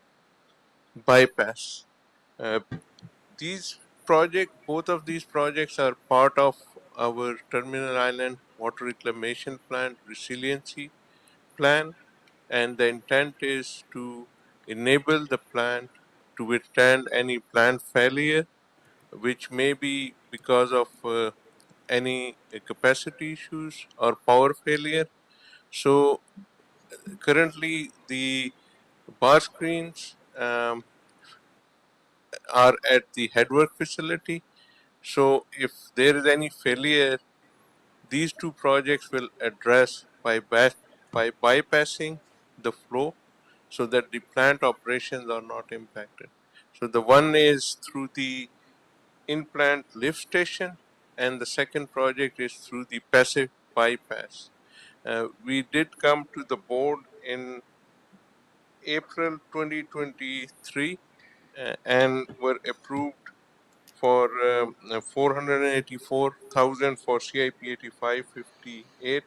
Bypass. Both of these projects are part of our Terminal Island Water Reclamation Plant Resiliency Plan, and the intent is to enable the plant to withstand any plant failure, which may be because of any capacity issues or power failure. So currently the bar screens are at the headwork facility. So if there is any failure, these two projects will address by bypassing the flow so that the plant operations are not impacted. So the one is through the in-plant lift station, and the second project is through the passive bypass. We did come to the board in April 2023 and were approved for 484,000 for CIP 8558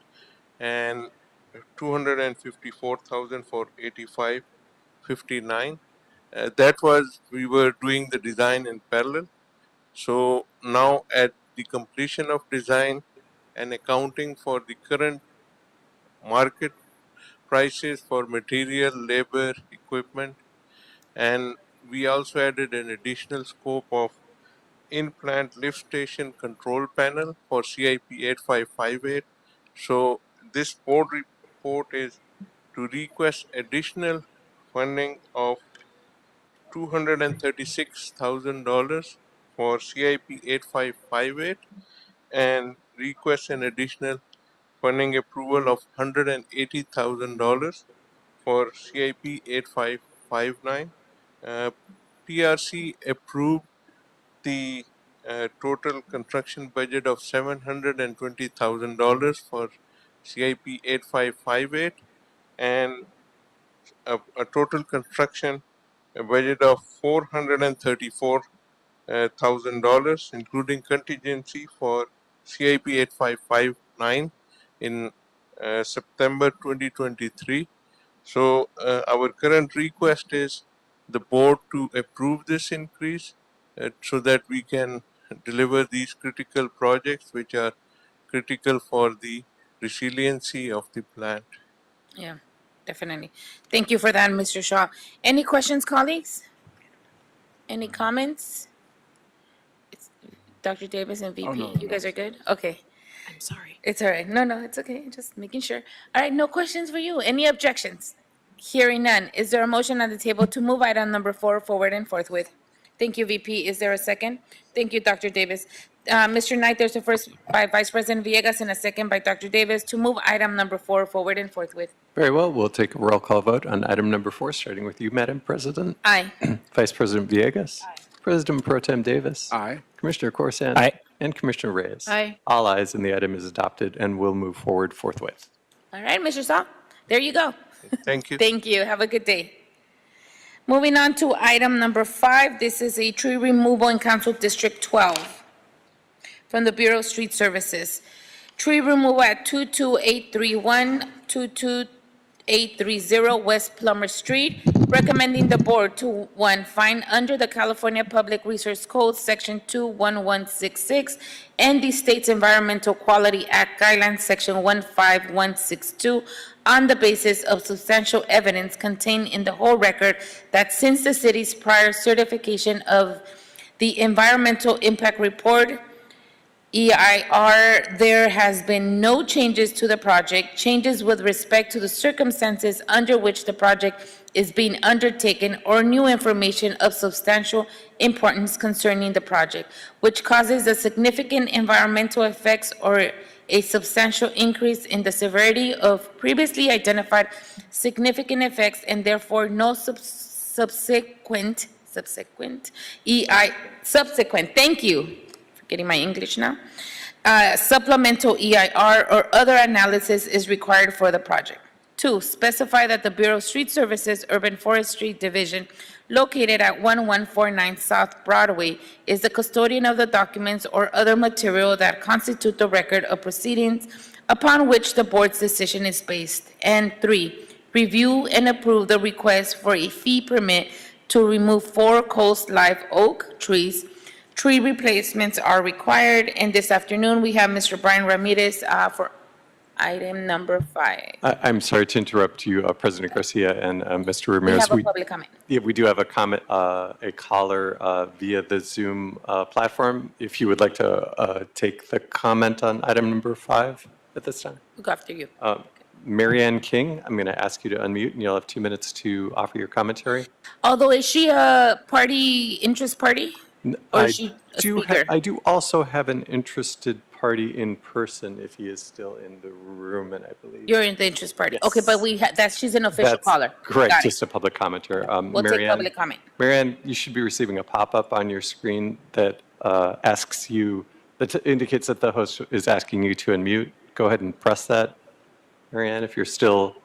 and 254,000 for 8559. That was, we were doing the design in parallel. So now at the completion of design and accounting for the current market prices for material, labor, equipment, and we also added an additional scope of in-plant lift station control panel for CIP 8558. So this board report is to request additional funding of $236,000 for CIP 8558 and request an additional funding approval of $180,000 for CIP 8559. PRC approved the total construction budget of $720,000 for CIP 8558 and a total construction budget of $434,000, including contingency for CIP 8559 in September 2023. So our current request is the board to approve this increase so that we can deliver these critical projects which are critical for the resiliency of the plant. Yeah, definitely. Thank you for that, Mr. Shaw. Any questions, colleagues? Any comments? Dr. Davis and VP, you guys are good? Okay. I'm sorry. It's all right. No, it's okay. Just making sure. All right, no questions for you. Any objections? Hearing none. Is there a motion on the table to move item number 4 forward and forthwith? Thank you, VP. Is there a second? Thank you, Dr. Davis. Mr. Knight, there's a first by Vice President Villegas and a second by Dr. Davis to move item number 4 forward and forthwith. Very well. We'll take a roll call vote on item number 4, starting with you, Madam President. Aye. Vice President Villegas. Aye. President Pro Tem Davis. Aye. Commissioner Corsan. Aye. And Commissioner Reyes. Aye. All ayes, and the item is adopted and will move forward forthwith. All right, Mr. Saul, there you go. Thank you. Thank you. Have a good day. Moving on to item number 5. This is a tree removal in Council District 12 from the Bureau of Street Services. Tree removal at 22831, 22830 West Plummer Street, recommending the board to, 1, find under the California Public Resource Code, Section 21166, and the state's Environmental Quality Act Guidelines, Section 15162, on the basis of substantial evidence contained in the whole record that since the city's prior certification of the Environmental Impact Report, EIR, there has been no changes to the project, changes with respect to the circumstances under which the project is being undertaken, or new information of substantial importance concerning the project, which causes a significant environmental effects or a substantial increase in the severity of previously identified significant effects, and therefore no subsequent, thank you, getting my English now, supplemental EIR or other analysis is required for the project. 2, specify that the Bureau of Street Services Urban Forestry Division, located at 1149 South Broadway, is the custodian of the documents or other material that constitute the record of proceedings upon which the board's decision is based. And 3, review and approve the request for a fee permit to remove 4 coast live oak trees. Tree replacements are required, and this afternoon we have Mr. Brian Ramirez for Item number 5. I'm sorry to interrupt you, President Garcia and Mr. We Ramirez. have a public comment. Yeah, we do have a comment, a caller via the Zoom platform. If you would like to take the comment on item number 5 at this time. We'll go after you. Marianne King, I'm going to ask you to unmute, and you'll have 2 minutes to offer your commentary. Although, is she a interest party? Or I is she a speaker? I do also have an interested party in person if he is still in the room, and I believe. You're in the interest party. Okay, but she's an official That's caller. correct, Got it. just a public commenter. We'll take public comment. Marianne, you should be receiving a pop-up on your screen that asks you, that indicates that the host is asking you to unmute. Go ahead and press that. Marianne, if you're still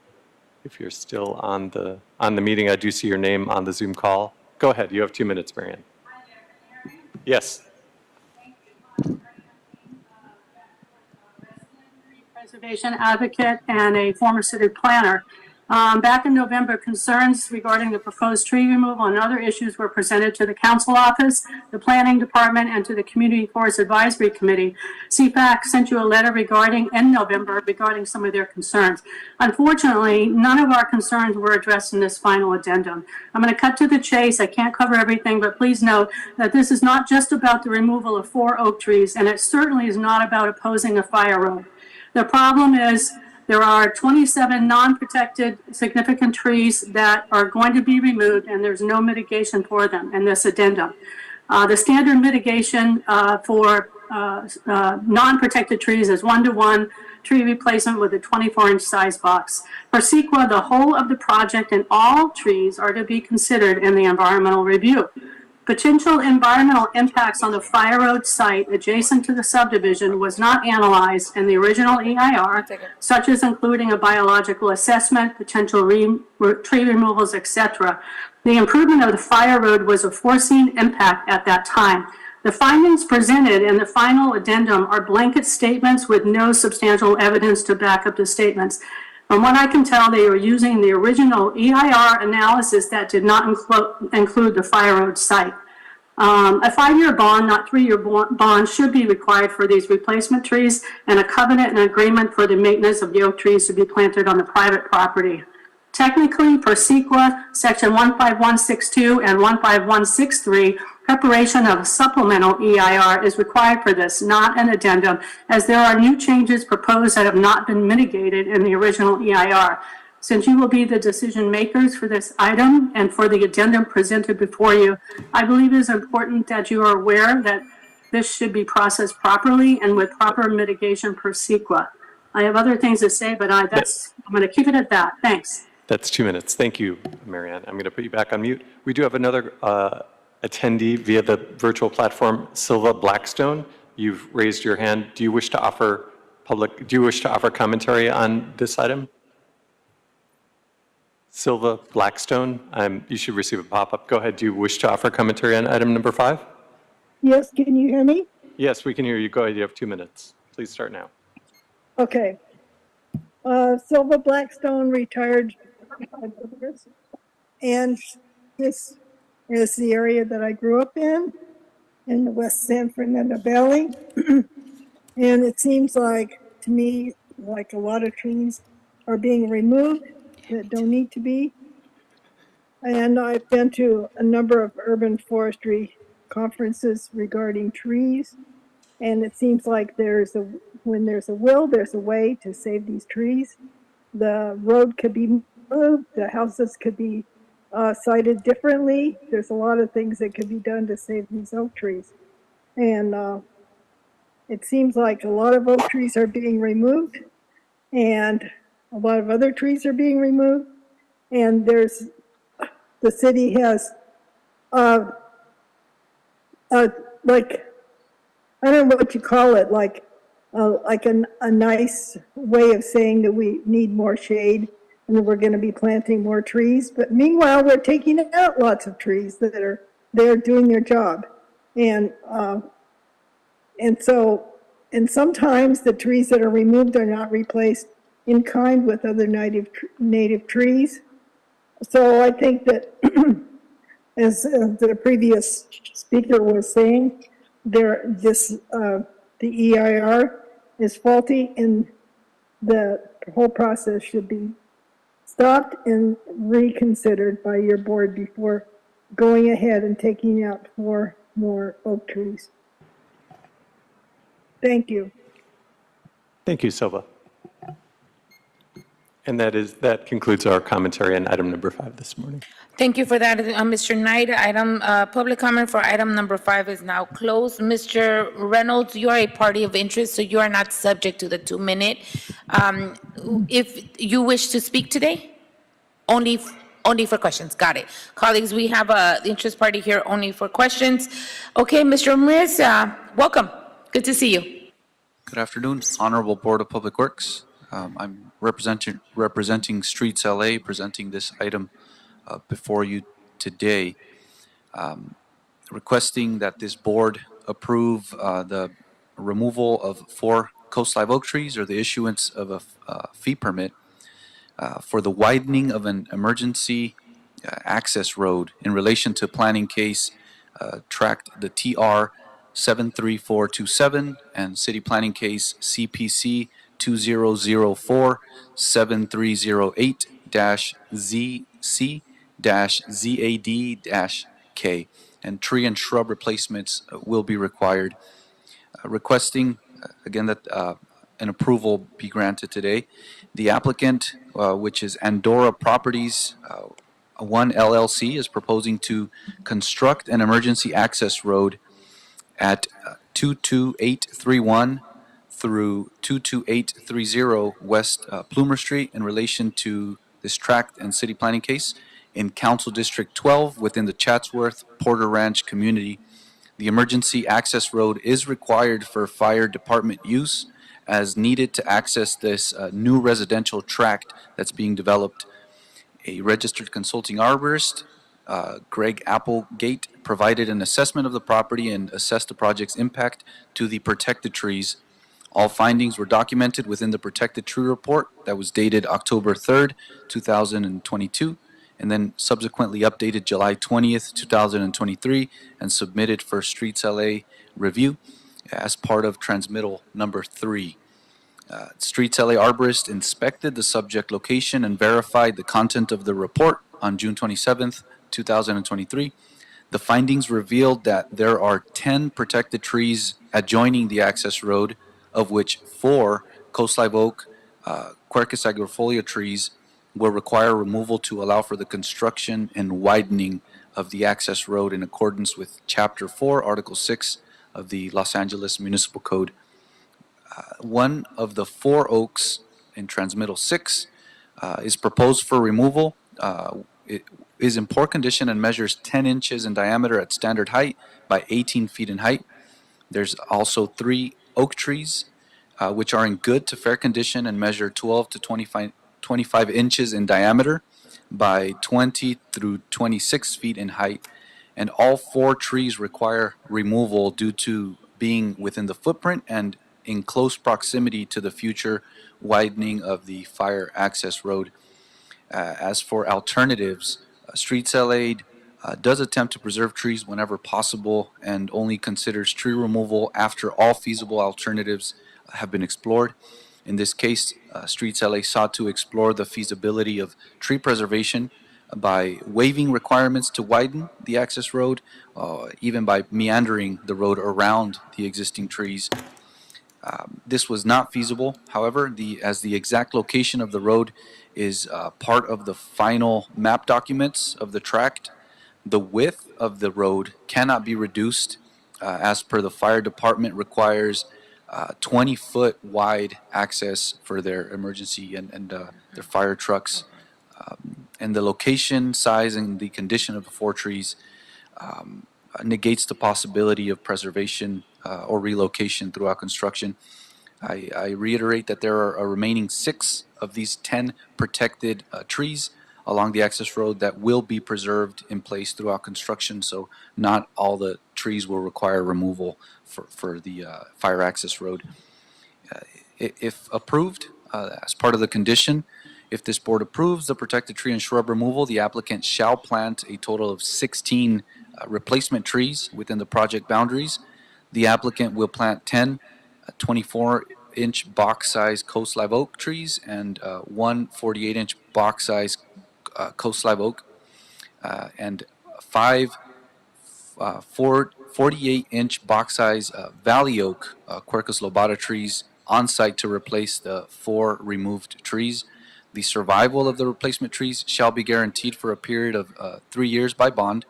on the meeting, I do see your name on the Zoom call. Go ahead, you have 2 minutes, Marianne. Yes. Preservation advocate and a former city planner. Back in November, concerns regarding the proposed tree removal and other issues were presented to the council office, the planning department, and to the Community Forest Advisory Committee. CFAC sent you a letter in November regarding some of their concerns. Unfortunately, none of our concerns were addressed in this final addendum. I'm going to cut to the chase. I can't cover everything, but please note that this is not just about the removal of 4 oak trees, and it certainly is not about opposing a fire road. The problem is there are 27 non-protected significant trees that are going to be removed, and there's no mitigation for them in this addendum. The standard mitigation for non-protected trees is 1-to-1 tree replacement with a 24-inch size box. For CEQA, the whole of the project and all trees are to be considered in the environmental review. Potential environmental impacts on the Fire Road site adjacent to the subdivision was not analyzed in the original EIR, such as including a biological assessment, potential tree removals, etc. The improvement of the Fire Road was a foreseen impact at that time. The findings presented in the final addendum are blanket statements with no substantial evidence to back up the statements. From what I can tell, they were using the original EIR analysis that did not include the Fire Road site. A 5-year bond, not 3-year bond, should be required for these replacement trees, and a covenant and agreement for the maintenance of the oak trees to be planted on the private property. Technically, per CEQA, Section 15162 and 15163, preparation of a supplemental EIR is required for this, not an addendum, as there are new changes proposed that have not been mitigated in the original EIR. Since you will be the decision makers for this item and for the addendum presented before you, I believe it is important that you are aware that this should be processed properly and with proper mitigation per CEQA. I have other things to say, but I'm going to keep it at that. Thanks. That's 2 minutes. Thank you, Marianne. I'm going to put you back on mute. We do have another attendee via the virtual platform, Silva Blackstone. You've raised your hand. Do you wish to offer commentary on this item? Silva Blackstone, you should receive a pop-up. Go ahead. Do you wish to offer commentary on item number 5? Yes, can you hear me? Yes, we can hear you. Go ahead. You have 2 minutes. Please start now. Okay. Silva Blackstone, retired, and this is the area that I grew up in the West San Fernando Valley. And it seems like, to me, like a lot of trees are being removed that don't need to be. And I've been to a number of urban forestry conferences regarding trees. And it seems like when there's a will, there's a way to save these trees. The road could be moved, the houses could be sited differently. There's a lot of things that could be done to save these oak trees. And it seems like a lot of oak trees are being removed, and a lot of other trees are being removed. And the city has like, I don't know what you call it, like a nice way of saying that we need more shade and that we're going to be planting more trees. But meanwhile, we're taking out lots of trees that are there doing their job. And sometimes the trees that are removed are not replaced in kind with other native trees. So I think that, as the previous speaker was saying, the EIR is faulty in the whole process should be stopped and reconsidered by your board before going ahead and taking out 4 more oak trees. Thank you. Thank you, Silva. And that concludes our commentary on item number 5 this morning. Thank you for that, Mr. Knight. Public comment for item number 5 is now closed. Mr. Reynolds, you are a party of interest, so you are not subject to the 2-minute. If you wish to speak today, only for questions. Got it. Colleagues, we have the interest party here only for questions. Okay, Mr. Ramirez, welcome. Good to see you. Good afternoon, Honorable Board of Public Works. I'm representing Streets LA, presenting this item before you today, requesting that this board approve the removal of 4 Coast Live oak trees or the issuance of a fee permit for the widening of an emergency access road in relation to planning case tract the TR 73427 and city planning case CPC 2004-7308-ZC-ZAD-K, and tree and shrub replacements will be required. Requesting, again, that an approval be granted today. The applicant, which is Andorra Properties 1 LLC, is proposing to construct an emergency access road at 22831 through 22830 West Plumer Street in relation to this tract and city planning case in Council District 12 within the Chatsworth Porter Ranch community. The emergency access road is required for fire department use as needed to access this new residential tract that's being developed. A registered consulting arborist, Greg Applegate, provided an assessment of the property and assessed the project's impact to the protected trees. All findings were documented within the protected tree report that was dated October 3rd, 2022, and then subsequently updated July 20th, 2023, and submitted for Streets LA review as part of transmittal number 3. Streets LA arborist inspected the subject location and verified the content of the report on June 27th, 2023. The findings revealed that there are 10 protected trees adjoining the access road, of which 4 Coast Live oak, Quercus agrifolia trees will require removal to allow for the construction and widening of the access road in accordance with Chapter 4, Article 6 of the Los Angeles Municipal Code. One of the 4 oaks in Transmittal 6 is proposed for removal. It is in poor condition and measures 10 inches in diameter at standard height by 18 feet in height. There's also 3 oak trees, which are in good to fair condition and measure 12 to 25 inches in diameter by 20 through 26 feet in height. And all 4 trees require removal due to being within the footprint and in close proximity to the future widening of the fire access road. As for alternatives, Streets LA does attempt to preserve trees whenever possible and only considers tree removal after all feasible alternatives have been explored. In this case, Streets LA sought to explore the feasibility of tree preservation by waiving requirements to widen the access road, even by meandering the road around the existing trees. This was not feasible. However, as the exact location of the road is part of the final map documents of the tract, the width of the road cannot be reduced as per the fire department requires 20-foot wide access for their emergency and their fire trucks. And the location, size, and the condition of the 4 trees negates the possibility of preservation or relocation throughout construction. I reiterate that there are a remaining 6 of these 10 protected trees along the access road that will be preserved in place throughout construction, so not all the trees will require removal for the fire access road. If approved, as part of the condition, if this board approves the protected tree and shrub removal, the applicant shall plant a total of 16 replacement trees within the project boundaries. The applicant will plant 10 24 12-inch box-size coast live oak trees and one 48-inch box-size coast live oak, and five 48-inch box-size valley oak Quercus lobata trees on site to replace the 4 removed trees. The survival of the replacement trees shall be guaranteed for a period of 3 years by bond.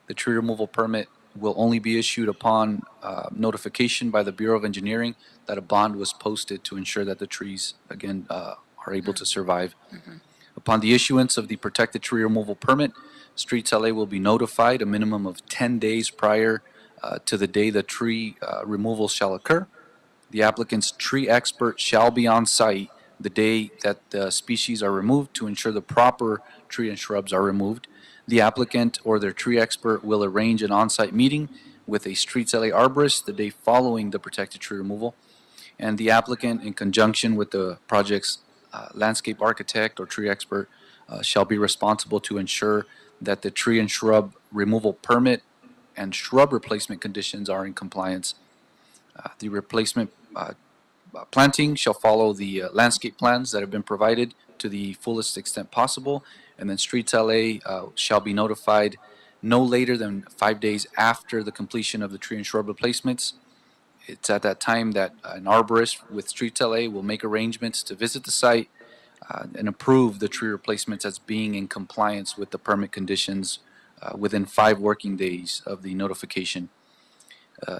The tree removal permit will only be issued upon notification by the Bureau of Engineering that a bond was posted to ensure that the trees, again, are able to survive. Upon the issuance of the protected tree removal permit, Streets LA will be notified a minimum of 10 days prior to the day the tree removal shall occur. The applicant's tree expert shall be on site the day that the species are removed to ensure the proper tree and shrubs are removed. The applicant or their tree expert will arrange an on-site meeting with a Streets LA arborist the day following the protected tree removal. And the applicant, in conjunction with the project's landscape architect or tree expert, shall be responsible to ensure that the tree and shrub removal permit and shrub replacement conditions are in compliance. The replacement planting shall follow the landscape plans that have been provided to the fullest extent possible, and then Streets LA shall be notified no later than 5 days after the completion of the tree and shrub replacements. It's at that time that an arborist with Streets LA will make arrangements to visit the site and approve the tree replacements as being in compliance with the permit conditions within 5 working days of the notification.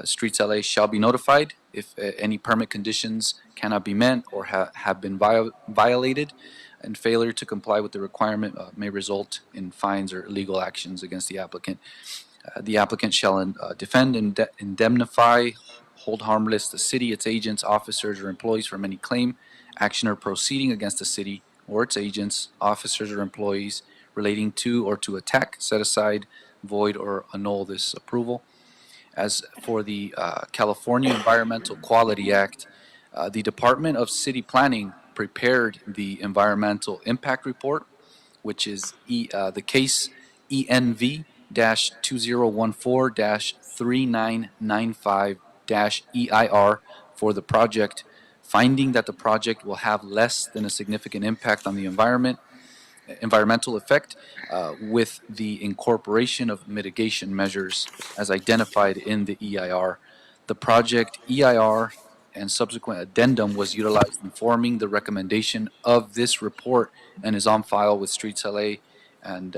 Streets LA shall be notified if any permit conditions cannot be met or have been violated, and failure to comply with the requirement may result in fines or legal actions against the applicant. The applicant shall defend and indemnify, hold harmless the city, its agents, officers, or employees from any claim, action, or proceeding against the city or its agents, officers, or employees relating to or to attack, set aside, void, or annul this approval. As for the California Environmental Quality Act, the Department of City Planning prepared the environmental impact report, which is the case ENV-2014-3995-EIR for the project, finding that the project will have less than a significant impact on the environmental effect with the incorporation of mitigation measures as identified in the EIR. The project EIR and subsequent addendum was utilized in forming the recommendation of this report and is on file with Streets LA and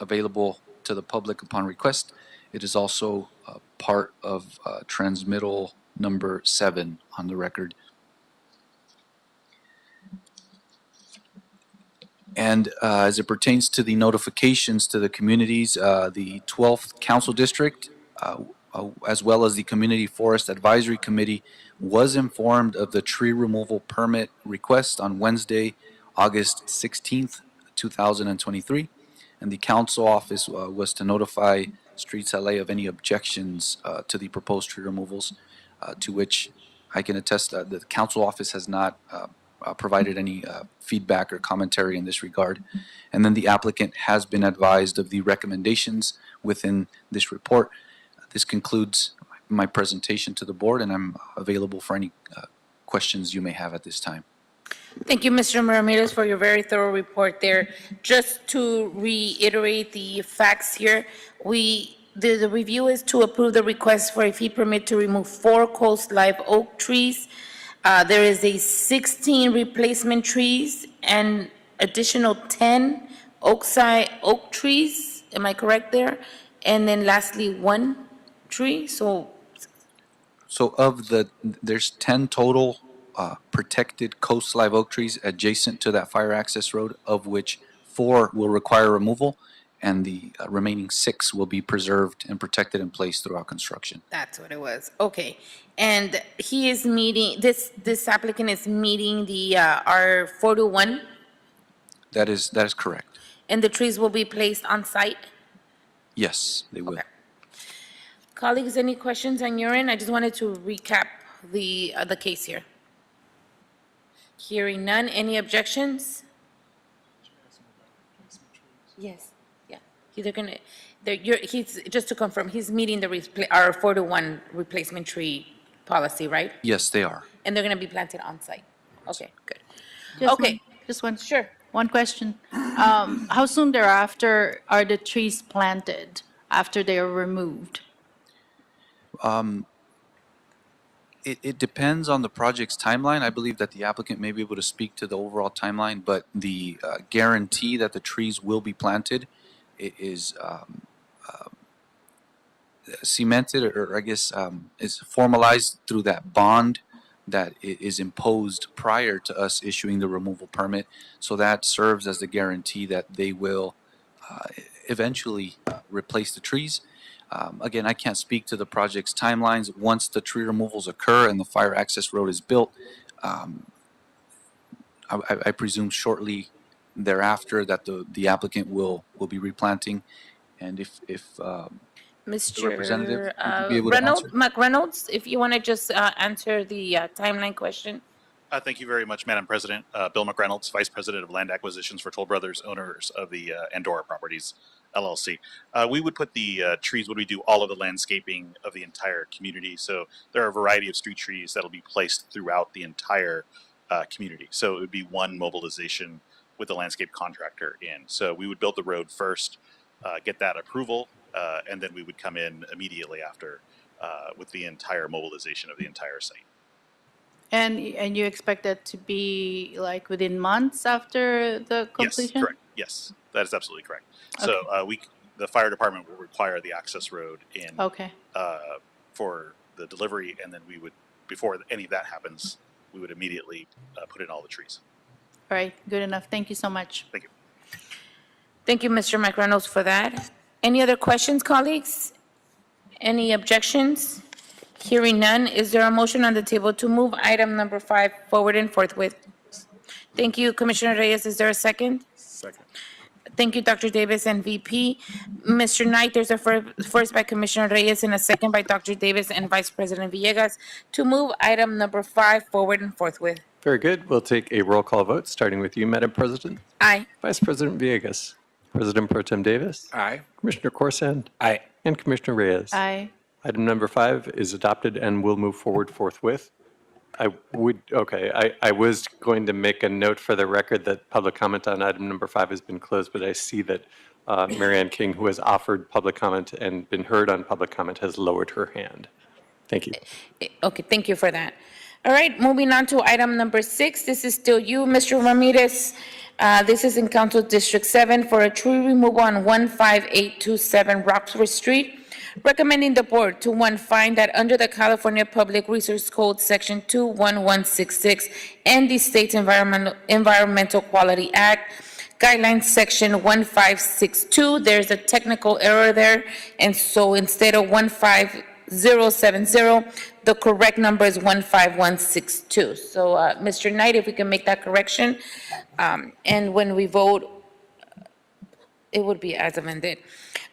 available to the public upon request. It is also part of transmittal number 7 on the record. And as it pertains to the notifications to the communities, the 12th Council District, as well as the Community Forest Advisory Committee, was informed of the tree removal permit request on Wednesday, August 16th, 2023. And the Council Office was to notify Streets LA of any objections to the proposed tree removals, to which I can attest that the Council Office has not provided any feedback or commentary in this regard. And then the applicant has been advised of the recommendations within this report. This concludes my presentation to the board, and I'm available for any questions you may have at this time. Thank you, Mr. Ramirez, for your very thorough report there. Just to reiterate the facts here, the review is to approve the request for a fee permit to remove 4 coast live oak trees. There is a 16 replacement trees and additional 10 oak trees. Am I correct there? And then lastly, 1 tree. So there's 10 total protected coast live oak trees adjacent to that fire access road, of which 4 will require removal, and the remaining 6 will be preserved and protected in place throughout construction. that's what it was. Okay. And he is meeting, this applicant is meeting the R421, That is correct. and the trees will be placed on site? Yes, they will. Okay. Colleagues, any questions on your end? I just wanted to recap the case here. Hearing none, any objections? Yes, yeah. He's, just to confirm, he's meeting the R421 replacement tree policy, right? Yes, they are. And they're going to be planted on site. Okay, good. Just Okay. one- Just one. Sure. One question. How soon thereafter are the trees planted after they are removed? It depends on the project's timeline. I believe that the applicant may be able to speak to the overall timeline, but the guarantee that the trees will be planted is cemented, or I guess is formalized through that bond that is imposed prior to us issuing the removal permit. So that serves as the guarantee that they will eventually replace the trees. Again, I can't speak to the project's timelines. Once the tree removals occur and the fire access road is built, I presume shortly thereafter that the applicant will be replanting. And if Mr. representative, would you be able to answer? McReynolds, if you want to just answer the timeline question. Thank you very much, Madam President. Bill McReynolds, Vice President of Land Acquisitions for Toll Brothers, owners of the Andorra Properties LLC. We would put the trees, would we do all of the landscaping of the entire community? So there are a variety of street trees that will be placed throughout the entire community. So it would be one mobilization with the landscape contractor in. So we would build the road first, get that approval, and then we would come in immediately after with the entire mobilization of the entire site. And you expect that to be like within months after the completion? Yes, correct. Yes, that is absolutely correct. So the fire department will require the access road in Okay. For the delivery, and then we would, before any of that happens, we would immediately put in all the trees. All right, good enough. Thank you so much. Thank you. Thank you, Mr. McReynolds, for that. Any other questions, colleagues? Any objections? Hearing none, is there a motion on the table to move item number 5 forward and forthwith? Thank you, Commissioner Reyes. Is there a second? Second. Thank you, Dr. Davis and VP. Mr. Knight, there's a first by Commissioner Reyes and a second by Dr. Davis and Vice President Villegas to move item number 5 forward and forthwith. Very good. We'll take a roll call vote, starting with you, Madam President. Aye. Vice President Villegas. President Pro Tem Davis. Aye. Commissioner Corsan. Aye. And Commissioner Reyes. Aye. Item number 5 is adopted and will move forward forthwith. I was going to make a note for the record that public comment on item number 5 has been closed, but I see that Marianne King, who has offered public comment and been heard on public comment, has lowered her hand. Thank you. Okay, thank you for that. All right, moving on to item number 6. This is still you, Mr. Ramirez. This is in Council District 7 for a tree removal on 15827 Roxbury Street. Recommending the board to, 1, find that under the California Public Resource Code, Section 21166, and the state's Environmental Quality Act, Guidelines Section 1562, there's a technical error there, and so instead of 15070, the correct number is 15162. So, Mr. Knight, if we can make that correction, and when we vote, it would be as amended.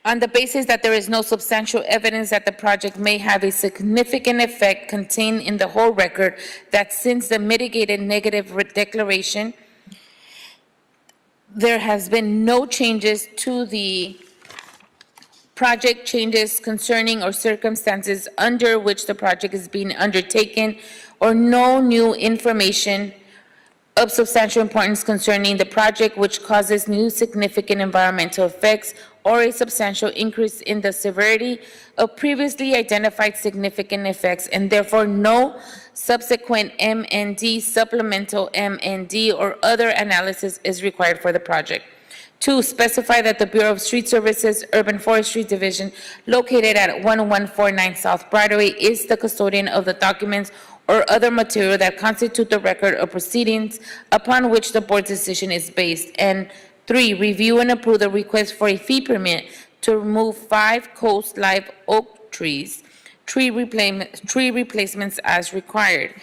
On the basis that there is no substantial evidence that the project may have a significant effect contained in the whole record, that since the mitigated negative declaration, there has been no changes to the project changes concerning or circumstances under which the project is being undertaken, or no new information of substantial importance concerning the project which causes new significant environmental effects or a substantial increase in the severity of previously identified significant effects, and therefore no subsequent M&D, supplemental M&D, or other analysis is required for the project. 2, specify that the Bureau of Street Services Urban Forestry Division, located at 1149 South Broadway, is the custodian of the documents or other material that constitute the record of proceedings upon which the board's decision is based. And 3, review and approve the request for a fee permit to remove 5 Coast Live oak trees, tree replacements as required.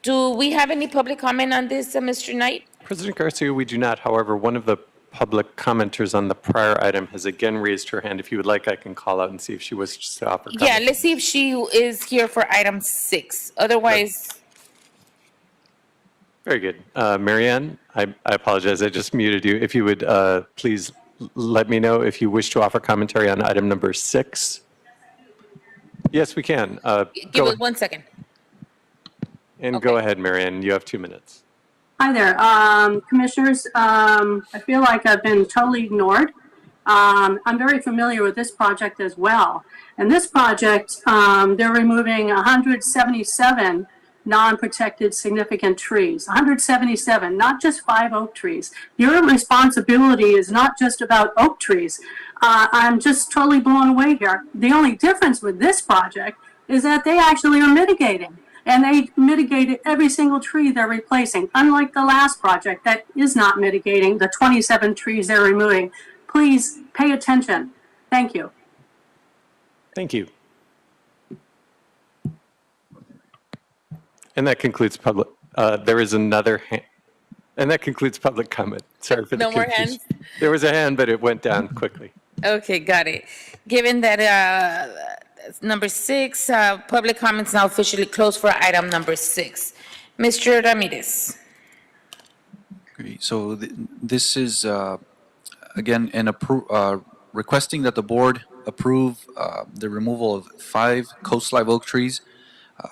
Do we have any public comment on this, Mr. Knight? President Garcia, we do not. However, one of the public commenters on the prior item has again raised her hand. If you would like, I can call out and see if she wishes to offer comment. Yeah, let's see if she is here for item 6. Otherwise, Very good. Marianne, I apologize, I just muted you. If you would please let me know if you wish to offer commentary on item number 6. Yes, we can. give it 1 second. And go ahead, Marianne, you have 2 minutes. Hi there, commissioners. I feel like I've been totally ignored. I'm very familiar with this project as well. And this project, they're removing 177 non-protected significant trees, 177, not just 5 oak trees. Your responsibility is not just about oak trees. I'm just totally blown away here. The only difference with this project is that they actually are mitigating. And they mitigated every single tree they're replacing, unlike the last project that is not mitigating the 27 trees they're removing. Please pay attention. Thank you. Thank you. And that concludes public, there is another hand. And that concludes public comment. Sorry for the No more confusion. hands? There was a hand, but it went down quickly. Okay, got it. Given that number 6, public comments now officially closed for item number 6. Mr. Ramirez. Great. So this is, again, requesting that the board approve the removal of 5 coast live oak trees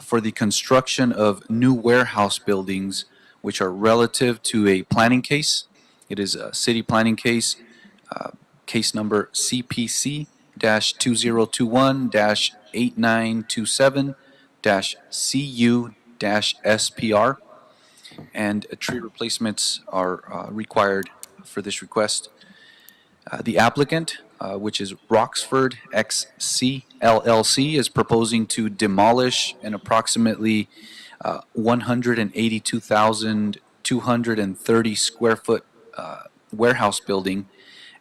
for the construction of new warehouse buildings, which are relative to a planning case. It is a city planning case, case number CPC-2021-8927-CU-SPR, and tree replacements are required for this request. The applicant, which is Roxford XC LLC, is proposing to demolish an approximately 182,230 square foot warehouse building,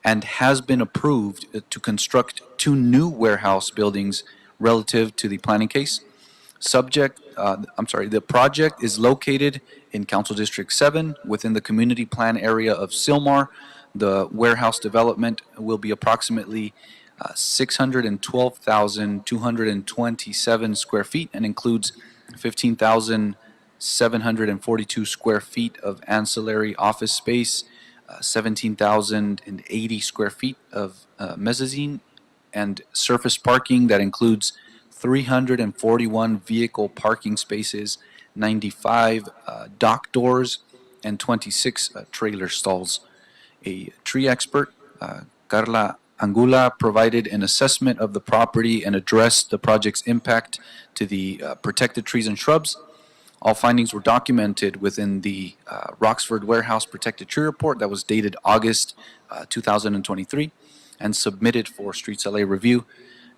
and has been approved to construct 2 new warehouse buildings relative to the planning case. The project is located in Council District 7 within the community plan area of Sylmar. The warehouse development will be approximately 612,227 square feet and includes 15,742 square feet of ancillary office space, 17,080 square feet of mezzanine, and surface parking that includes 341 vehicle parking spaces, 95 dock doors, and 26 trailer stalls. A tree expert, Carla Angula, provided an assessment of the property and addressed the project's impact to the protected trees and shrubs. All findings were documented within the Roxford Warehouse Protected Tree Report that was dated August 2023 and submitted for Streets LA review.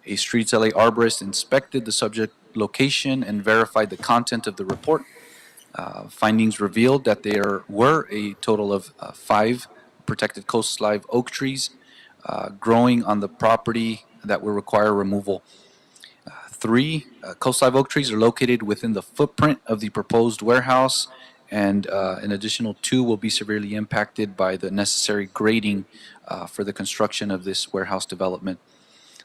A Streets LA arborist inspected the subject location and verified the content of the report. Findings revealed that there were a total of 5 protected coast live oak trees growing on the property that will require removal. 3 coast live oak trees are located within the footprint of the proposed warehouse, and an additional 2 will be severely impacted by the necessary grading for the construction of this warehouse development.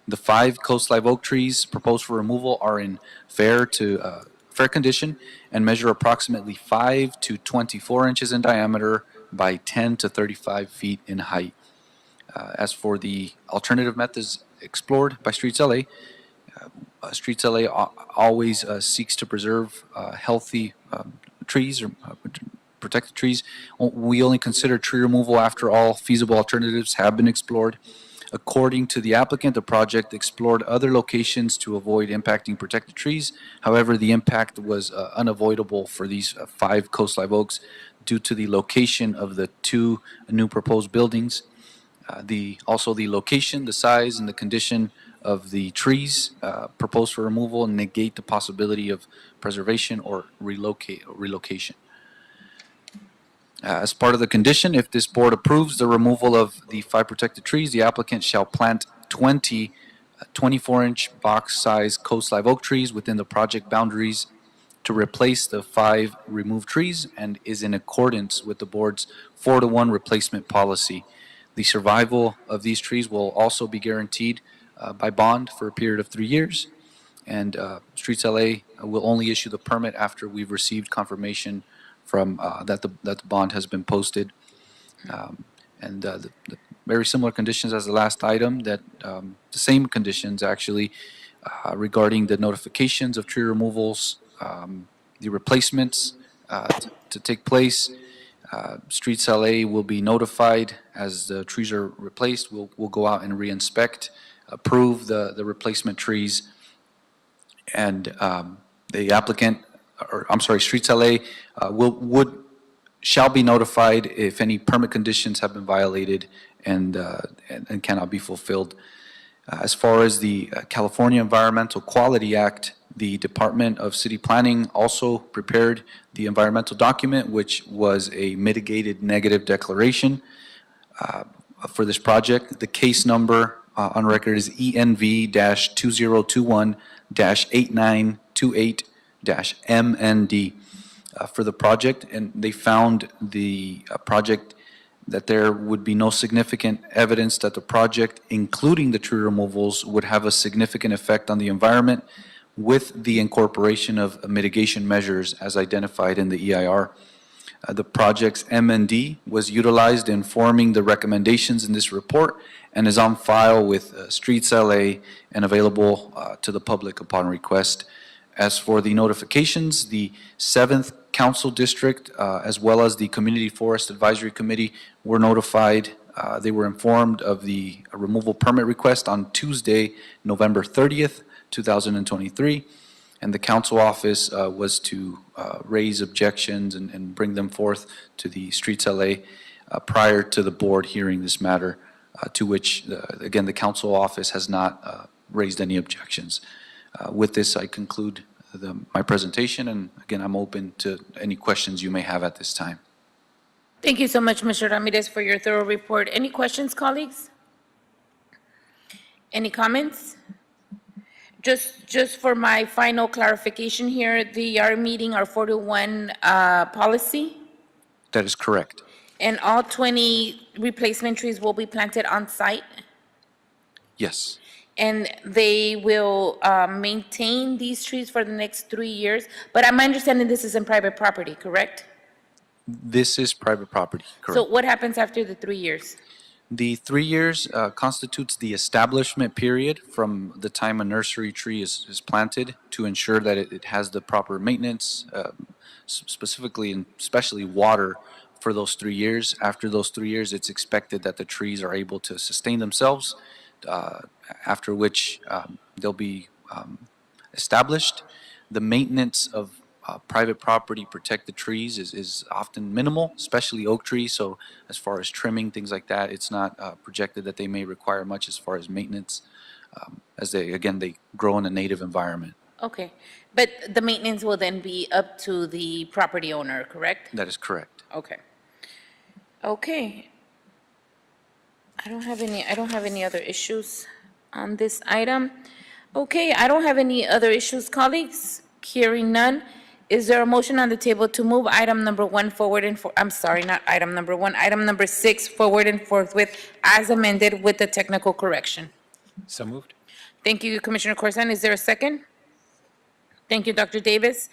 The 5 coast live oak trees proposed for removal are in fair condition and measure approximately 5 to 24 inches in diameter by 10 to 35 feet in height. As for the alternative methods explored by Streets LA, Streets LA always seeks to preserve healthy trees or protected trees. We only consider tree removal after all feasible alternatives have been explored. According to the applicant, the project explored other locations to avoid impacting protected trees. However, the impact was unavoidable for these 5 coast live oaks due to the location of the 2 new proposed buildings. Also the location, the size, and the condition of the trees proposed for removal negate the possibility of preservation or relocation. As part of the condition, if this board approves the removal of the 5 protected trees, the applicant shall plant 20 24-inch box-size coast live oak trees within the project boundaries to replace the 5 removed trees, and is in accordance with the board's 4-to-1 replacement policy. The survival of these trees will also be guaranteed by bond for a period of 3 years, and Streets LA will only issue the permit after we've received confirmation from that the bond has been posted. The very similar conditions as the last item, that the same conditions actually regarding the notifications of tree removals the replacements to take place. Streets LA will be notified as the trees are replaced. We'll go out and re-inspect, approve the replacement trees, and the applicant, or I'm sorry, Streets LA shall be notified if any permit conditions have been violated and cannot be fulfilled. As far as the California Environmental Quality Act, the Department of City Planning also prepared the environmental document, which was a mitigated negative declaration for this project. The case number on record is ENV-2021-8928-MND for the project, and they found the project that there would be no significant evidence that the project, including the tree removals, would have a significant effect on the environment with the incorporation of mitigation measures as identified in the EIR. The project's MND was utilized in forming the recommendations in this report and is on file with Streets LA and available to the public upon request. As for the notifications, the 7th Council District, as well as the Community Forest Advisory Committee, were notified. They were informed of the removal permit request on Tuesday, November 30th, 2023, and the council office was to raise objections and bring them forth to the Streets LA prior to the board hearing this matter, to which, again, the council office has not raised any objections. With this, I conclude my presentation, and again, I'm open to any questions you may have at this time. Thank you so much, Mr. Ramirez, for your thorough report. Any questions, colleagues? Any comments? Just for my final clarification here, they are meeting our 4-to-1 policy, That is correct. and all 20 replacement trees will be planted on site, Yes. and they will maintain these trees for the next 3 years. But I'm understanding this is in private property, correct? This is private property, correct. So what happens after the 3 years? The 3 years constitutes the establishment period from the time a nursery tree is planted to ensure that it has the proper maintenance, specifically and especially water for those 3 years. After those 3 years, it's expected that the trees are able to sustain themselves, after which they'll be established. The maintenance of private property protected trees is often minimal, especially oak trees. So as far as trimming, things like that, it's not projected that they may require much as far as maintenance, as they grow in a native environment. Okay, but the maintenance will then be up to the property owner, correct? That is correct. Okay. Okay. I don't have any other issues on this item. Okay, I don't have any other issues, colleagues. Hearing none, is there a motion on the table to move item number 1 forward and I'm sorry, not item number 1, item number 6 forward and forthwith as amended with the technical correction? So moved. Thank you, Commissioner Corson. Is there a second? Thank you, Dr. Davis.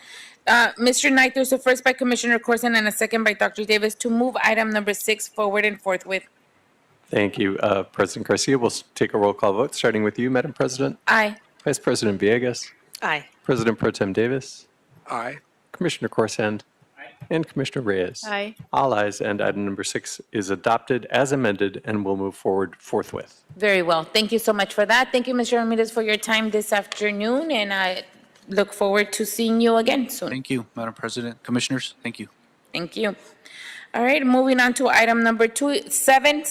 Mr. Knight, there's a first by Commissioner Corson and a second by Dr. Davis to move item number 6 forward and forthwith. Thank you, President Garcia. We'll take a roll call vote, starting with you, Madam President. Aye. Vice President Villegas. Aye. President Pro Tem Davis. Aye. Commissioner Corson. And Commissioner Reyes. Aye. All ayes, and item number 6 is adopted as amended and will move forward forthwith. Very well. Thank you so much for that. Thank you, Mr. Ramirez, for your time this afternoon, and I look forward to seeing you again soon. Thank you, Madam President. Commissioners, thank you. Thank you. All right, moving on to item number 7.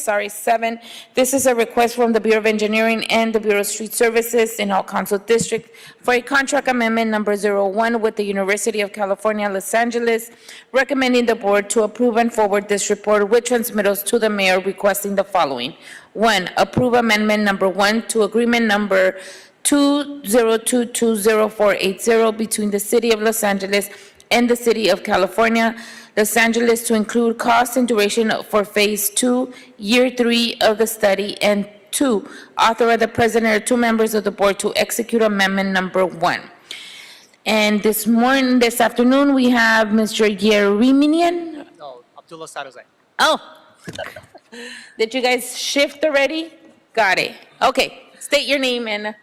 This is a request from the Bureau of Engineering and the Bureau of Street Services in all council districts for a contract amendment number 01 with the University of California, Los Angeles, recommending the board to approve and forward this report with transmittals to the mayor requesting the following. 1, approve amendment number 1 to agreement number 202204080 between the City of Los Angeles and the City of California, Los Angeles, to include cost and duration for Phase 2, Year 3 of the study, and 2, authorize the president or 2 members of the board to execute amendment number 1. And this afternoon, we have Mr. Yereminian. No, Abdullah Sarozai. Oh, did you guys shift already? Got it. Okay, state your name and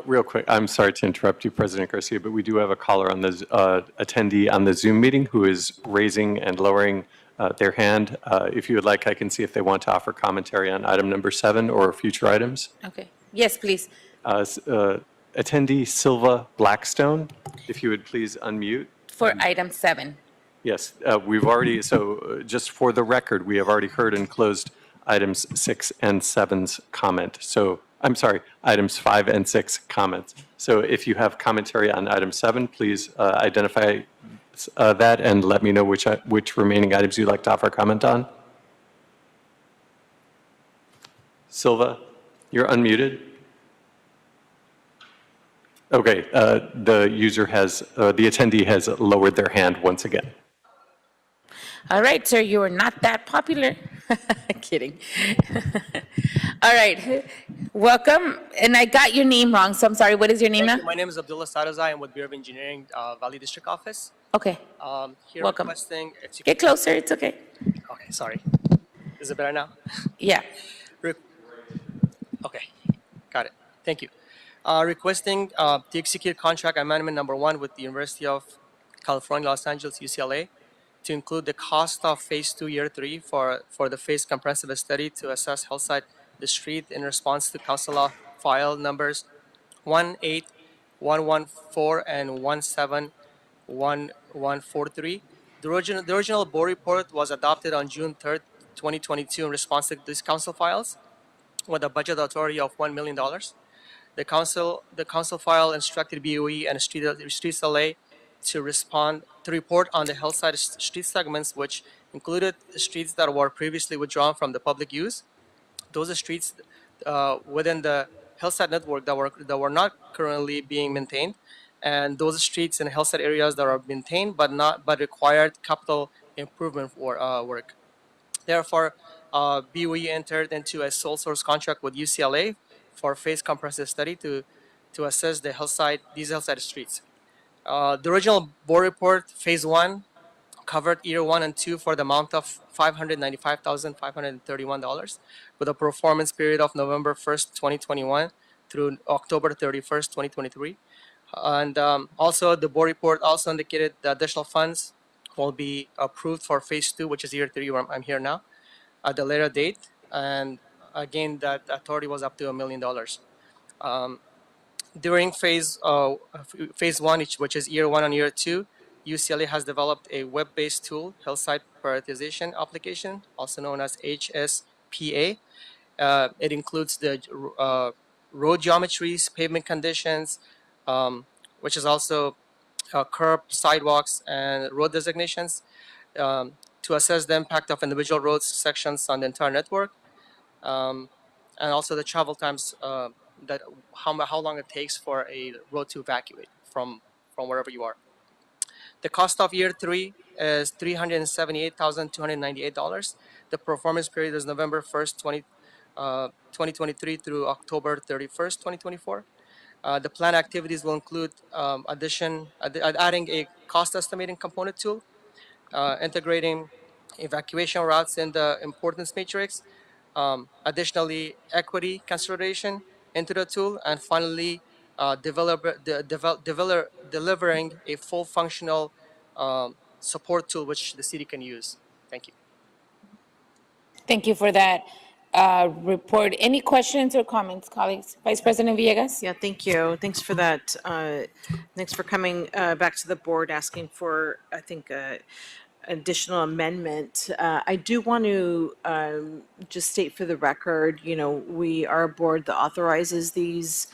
Real quick, I'm sorry to interrupt you, President Garcia, but we do have a caller on the attendee on the Zoom meeting who is raising and lowering their hand. If you would like, I can see if they want to offer commentary on item number 7 or future items. Okay. Yes, please. Attendee Silva Blackstone, if you would please unmute. For item 7. Yes, we've already, so just for the record, we have already heard and closed items 6 and 7's comment. So, I'm sorry, items 5 and 6 comments. So if you have commentary on item 7, please identify that and let me know which remaining items you'd like to offer comment on. Silva, you're unmuted. Okay, the user has, the attendee has lowered their hand once again. All right, sir, you are not that popular. Kidding. All right, welcome. And I got your name wrong, so I'm sorry. What is your name now? My name is Abdullah Sadazai. I'm with Bureau of Engineering, Valley District Office. Okay. Here Welcome. requesting. Get closer, it's okay. Okay, sorry. Is it better now? Yeah. Okay, got it. Thank you. Requesting to execute contract amendment number 1 with the University of California, Los Angeles, UCLA, to include the cost of Phase 2, Year 3 for the phase comprehensive study to assess Hillside the street in response to Council Law file numbers 18114 and 171143. The original board report was adopted on June 3rd, 2022 in response to these council files with a budget authority of $1 million. The council file instructed BOE and Streets LA to report on the Hillside street segments, which included the streets that were previously withdrawn from the public use. Those are streets within the Hillside network that were not currently being maintained, and those streets in Hillside areas that are maintained but required capital improvement work. Therefore, BOE entered into a sole source contract with UCLA for phase comprehensive study to assess these Hillside streets. The original board report, Phase 1, covered Year 1 and 2 for the amount of $595,531 with a performance period of November 1st, 2021 through October 31st, 2023. And also the board report also indicated the additional funds will be approved for Phase 2, which is Year 3, where I'm here now, at the later date. And again, that authority was up to $1 million. During phase 1, which is Year 1 and Year 2, UCLA has developed a web-based tool, Hillside Prioritization Application, also known as HSPA. It includes the road geometries, pavement conditions, which is also curb, sidewalks, and road designations to assess the impact of individual roads sections on the entire network, and also the travel times, that how long it takes for a road to evacuate from wherever you are. The cost of Year 3 is $378,298. The performance period is November 1st, 2023 through October 31st, 2024. The planned activities will include adding a cost estimating component tool, integrating evacuation routes in the importance matrix, additionally equity consideration into the tool, and finally delivering a full functional support tool which the city can use. Thank you. Thank you for that report. Any questions or comments, colleagues? Vice President Villegas? Yeah, thank you. Thanks for that. Thanks for coming back to the board asking for, I think, additional amendment. I do want to just state for the record, we are a board that authorizes these,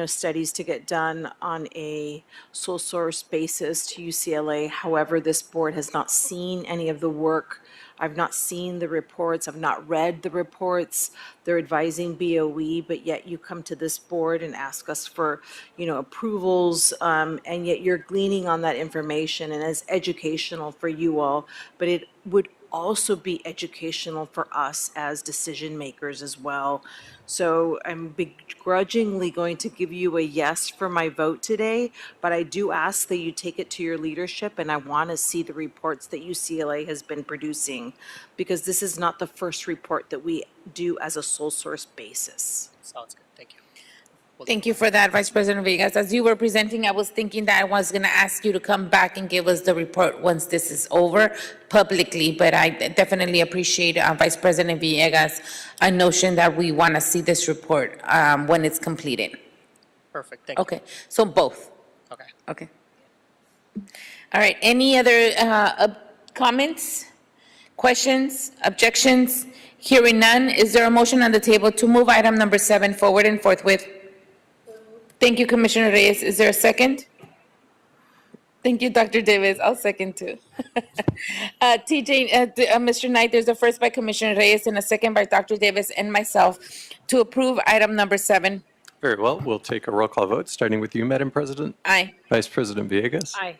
studies to get done on a sole source basis to UCLA. However, this board has not seen any of the work. I've not seen the reports. I've not read the reports. They're advising BOE, but yet you come to this board and ask us for, approvals, and yet you're gleaning on that information and it's educational for you all, but it would also be educational for us as decision makers as well. So I'm begrudgingly going to give you a yes for my vote today, but I do ask that you take it to your leadership, and I want to see the reports that UCLA has been producing, because this is not the first report that we do as a sole source basis. Sounds good. Thank you. Thank you for that, Vice President Villegas. As you were presenting, I was thinking that I was going to ask you to come back and give us the report once this is over publicly, but I definitely appreciate Vice President Villegas' notion that we want to see this report when it's completed. Perfect, thank you. Okay, so both. Okay. Okay. All right, any other comments, questions, objections? Hearing none, is there a motion on the table to move item number 7 forward and forthwith? Thank you, Commissioner Reyes. Is there a second? Thank you, Dr. Davis. I'll second too. Mr. Knight, there's a first by Commissioner Reyes and a second by Dr. Davis and myself to approve item number 7. Very well. We'll take a roll call vote, starting with you, Madam President. Aye. Vice President Villegas. Aye.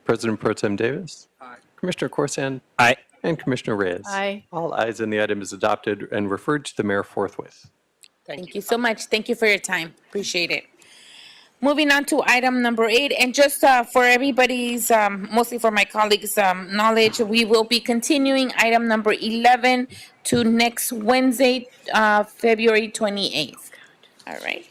President Pro Tem Davis. Aye. Commissioner Corsan. Aye. And Commissioner Reyes. Aye. All ayes, and the item is adopted and referred to the mayor forthwith. Thank you so much. Thank you for your time. Appreciate it. Moving on to item number 8, and just for everybody's, mostly for my colleagues' knowledge, we will be continuing item number 11 to next Wednesday, February 28th. All right.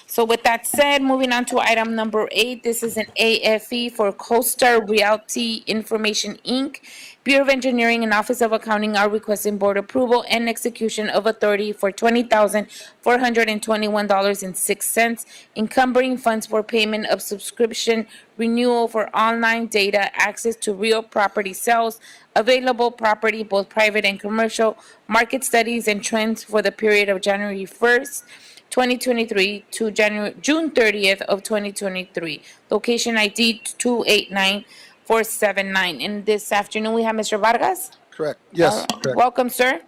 So with that said, moving on to item number 8, this is an AFE for CoStar Realty Information, Inc. Bureau of Engineering and Office of Accounting are requesting board approval and execution of authority for $20,421.06, encumbering funds for payment of subscription renewal for online data access to real property sales, available property, both private and commercial, market studies and trends for the period of January 1st, 2023 to June 30th of 2023. Location ID 289479. And this afternoon, we have Mr. Vargas. Correct. Yes, correct. Welcome, sir.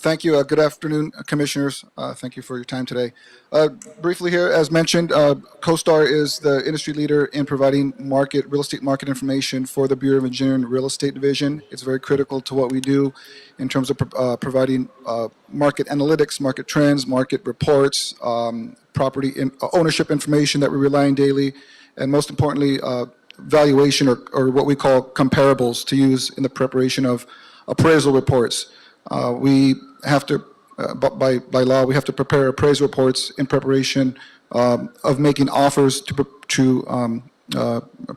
Thank you. Good afternoon, commissioners. Thank you for your time today. Briefly here, as mentioned, CoStar is the industry leader in providing real estate market information for the Bureau of Engineering Real Estate Division. It's very critical to what we do in terms of providing market analytics, market trends, market reports, property ownership information that we rely on daily, and most importantly, valuation or what we call comparables to use in the preparation of appraisal reports. We have to, by law, we have to prepare appraisal reports in preparation of making offers to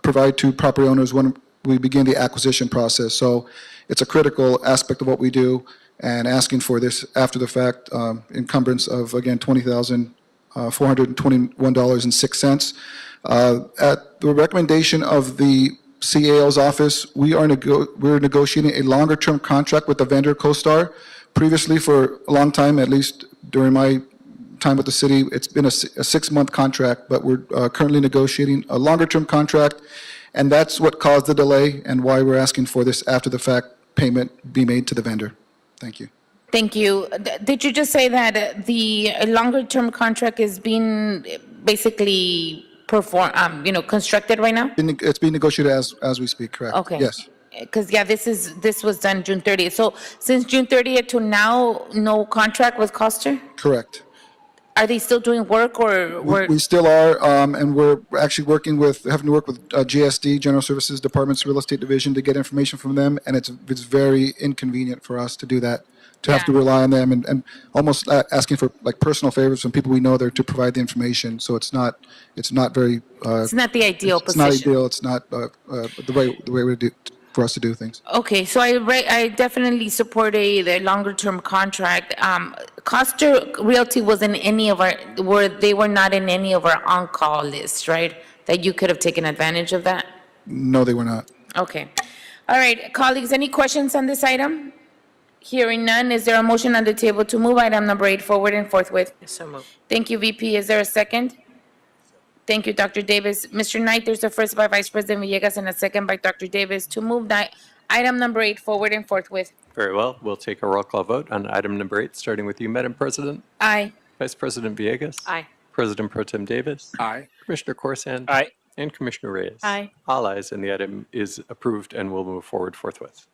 provide to property owners when we begin the acquisition process. So it's a critical aspect of what we do, and asking for this after the fact encumbrance of, again, $20,421.06. At the recommendation of the CAO's office, we're negotiating a longer-term contract with the vendor CoStar. Previously, for a long time, at least during my time with the city, it's been a 6-month contract, but we're currently negotiating a longer-term contract, and that's what caused the delay and why we're asking for this after-the-fact payment be made to the vendor. Thank you. Thank you. Did you just say that the longer-term contract is being basically constructed right now? It's being negotiated as we speak, correct? Okay. Yes. Because, yeah, this was done June 30th. So since June 30th to now, no contract with CoStar? Correct. Are they still doing work or? We still are, and we're actually having to work with GSD, General Services Department's Real Estate Division, to get information from them, and it's very inconvenient for us to do that, to have to rely on them and almost asking for like personal favors from people we know there to provide the information. So it's not very. It's not the ideal It's position. not ideal. It's not the way we do for us to do things. Okay, so I definitely support the longer-term contract. CoStar Realty wasn't any of they were not in any of our on-call lists, right? That you could have taken advantage of that? No, they were not. Okay. All right, colleagues, any questions on this item? Hearing none, is there a motion on the table to move item number 8 forward and forthwith? So moved. Thank you, VP. Is there a second? Thank you, Dr. Davis. Mr. Knight, there's a first by Vice President Villegas and a second by Dr. Davis to move that item number 8 forward and forthwith. Very well. We'll take a roll call vote on item number 8, starting with you, Madam President. Aye. Vice President Villegas. Aye. President Pro Tem Davis. Aye. Commissioner Corsan. Aye. And Commissioner Reyes. Aye. All ayes, and the item is approved and will move forward forthwith.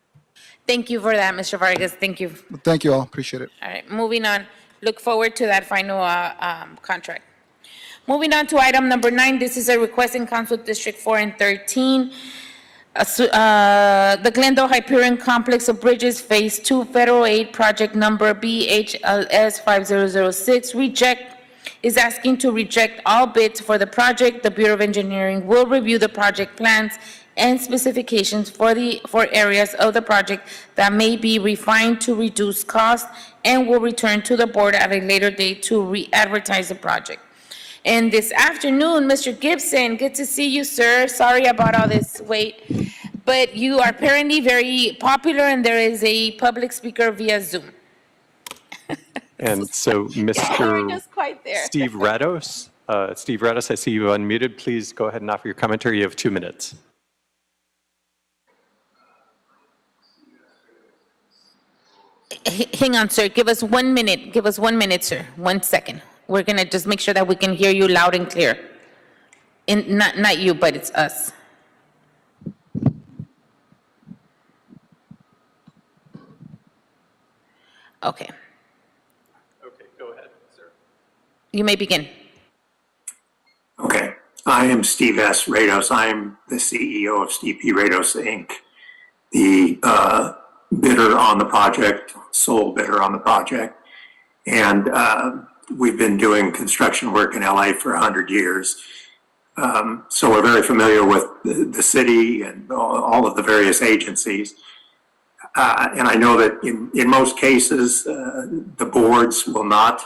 Thank you for that, Mr. Vargas. Thank you. Thank you all. Appreciate it. All right, moving on. Look forward to that final contract. Moving on to item number 9. This is a request in Council District 4 and 13. The Glendale Hyperion Complex of Bridges Phase 2 Federal Aid Project Number BHLS 5006 reject is asking to reject all bids for the project. The Bureau of Engineering will review the project plans and specifications for areas of the project that may be refined to reduce cost, and will return to the board at a later date to re-advertise the project. And this afternoon, Mr. Gibson, good to see you, sir. Sorry about all this wait, but you are apparently very popular, and there is a public speaker via Zoom. And so, We're Mr. just quite there. Steve Rados, I see you unmuted. Please go ahead and offer your commentary. You have 2 minutes. Hang on, sir. Give us 1 minute. Give us 1 minute, sir. 1 second. We're gonna just make sure that we can hear you loud and clear. And not you, but it's us. Okay. Okay, go ahead, sir. You may begin. Okay. I am Steve S. Rados. I'm the CEO of Steve P. Rados, Inc., the bidder on the project, sole bidder on the project. And we've been doing construction work in LA for 100 years. So we're very familiar with the city and all of the various agencies. And I know that in most cases, the boards will not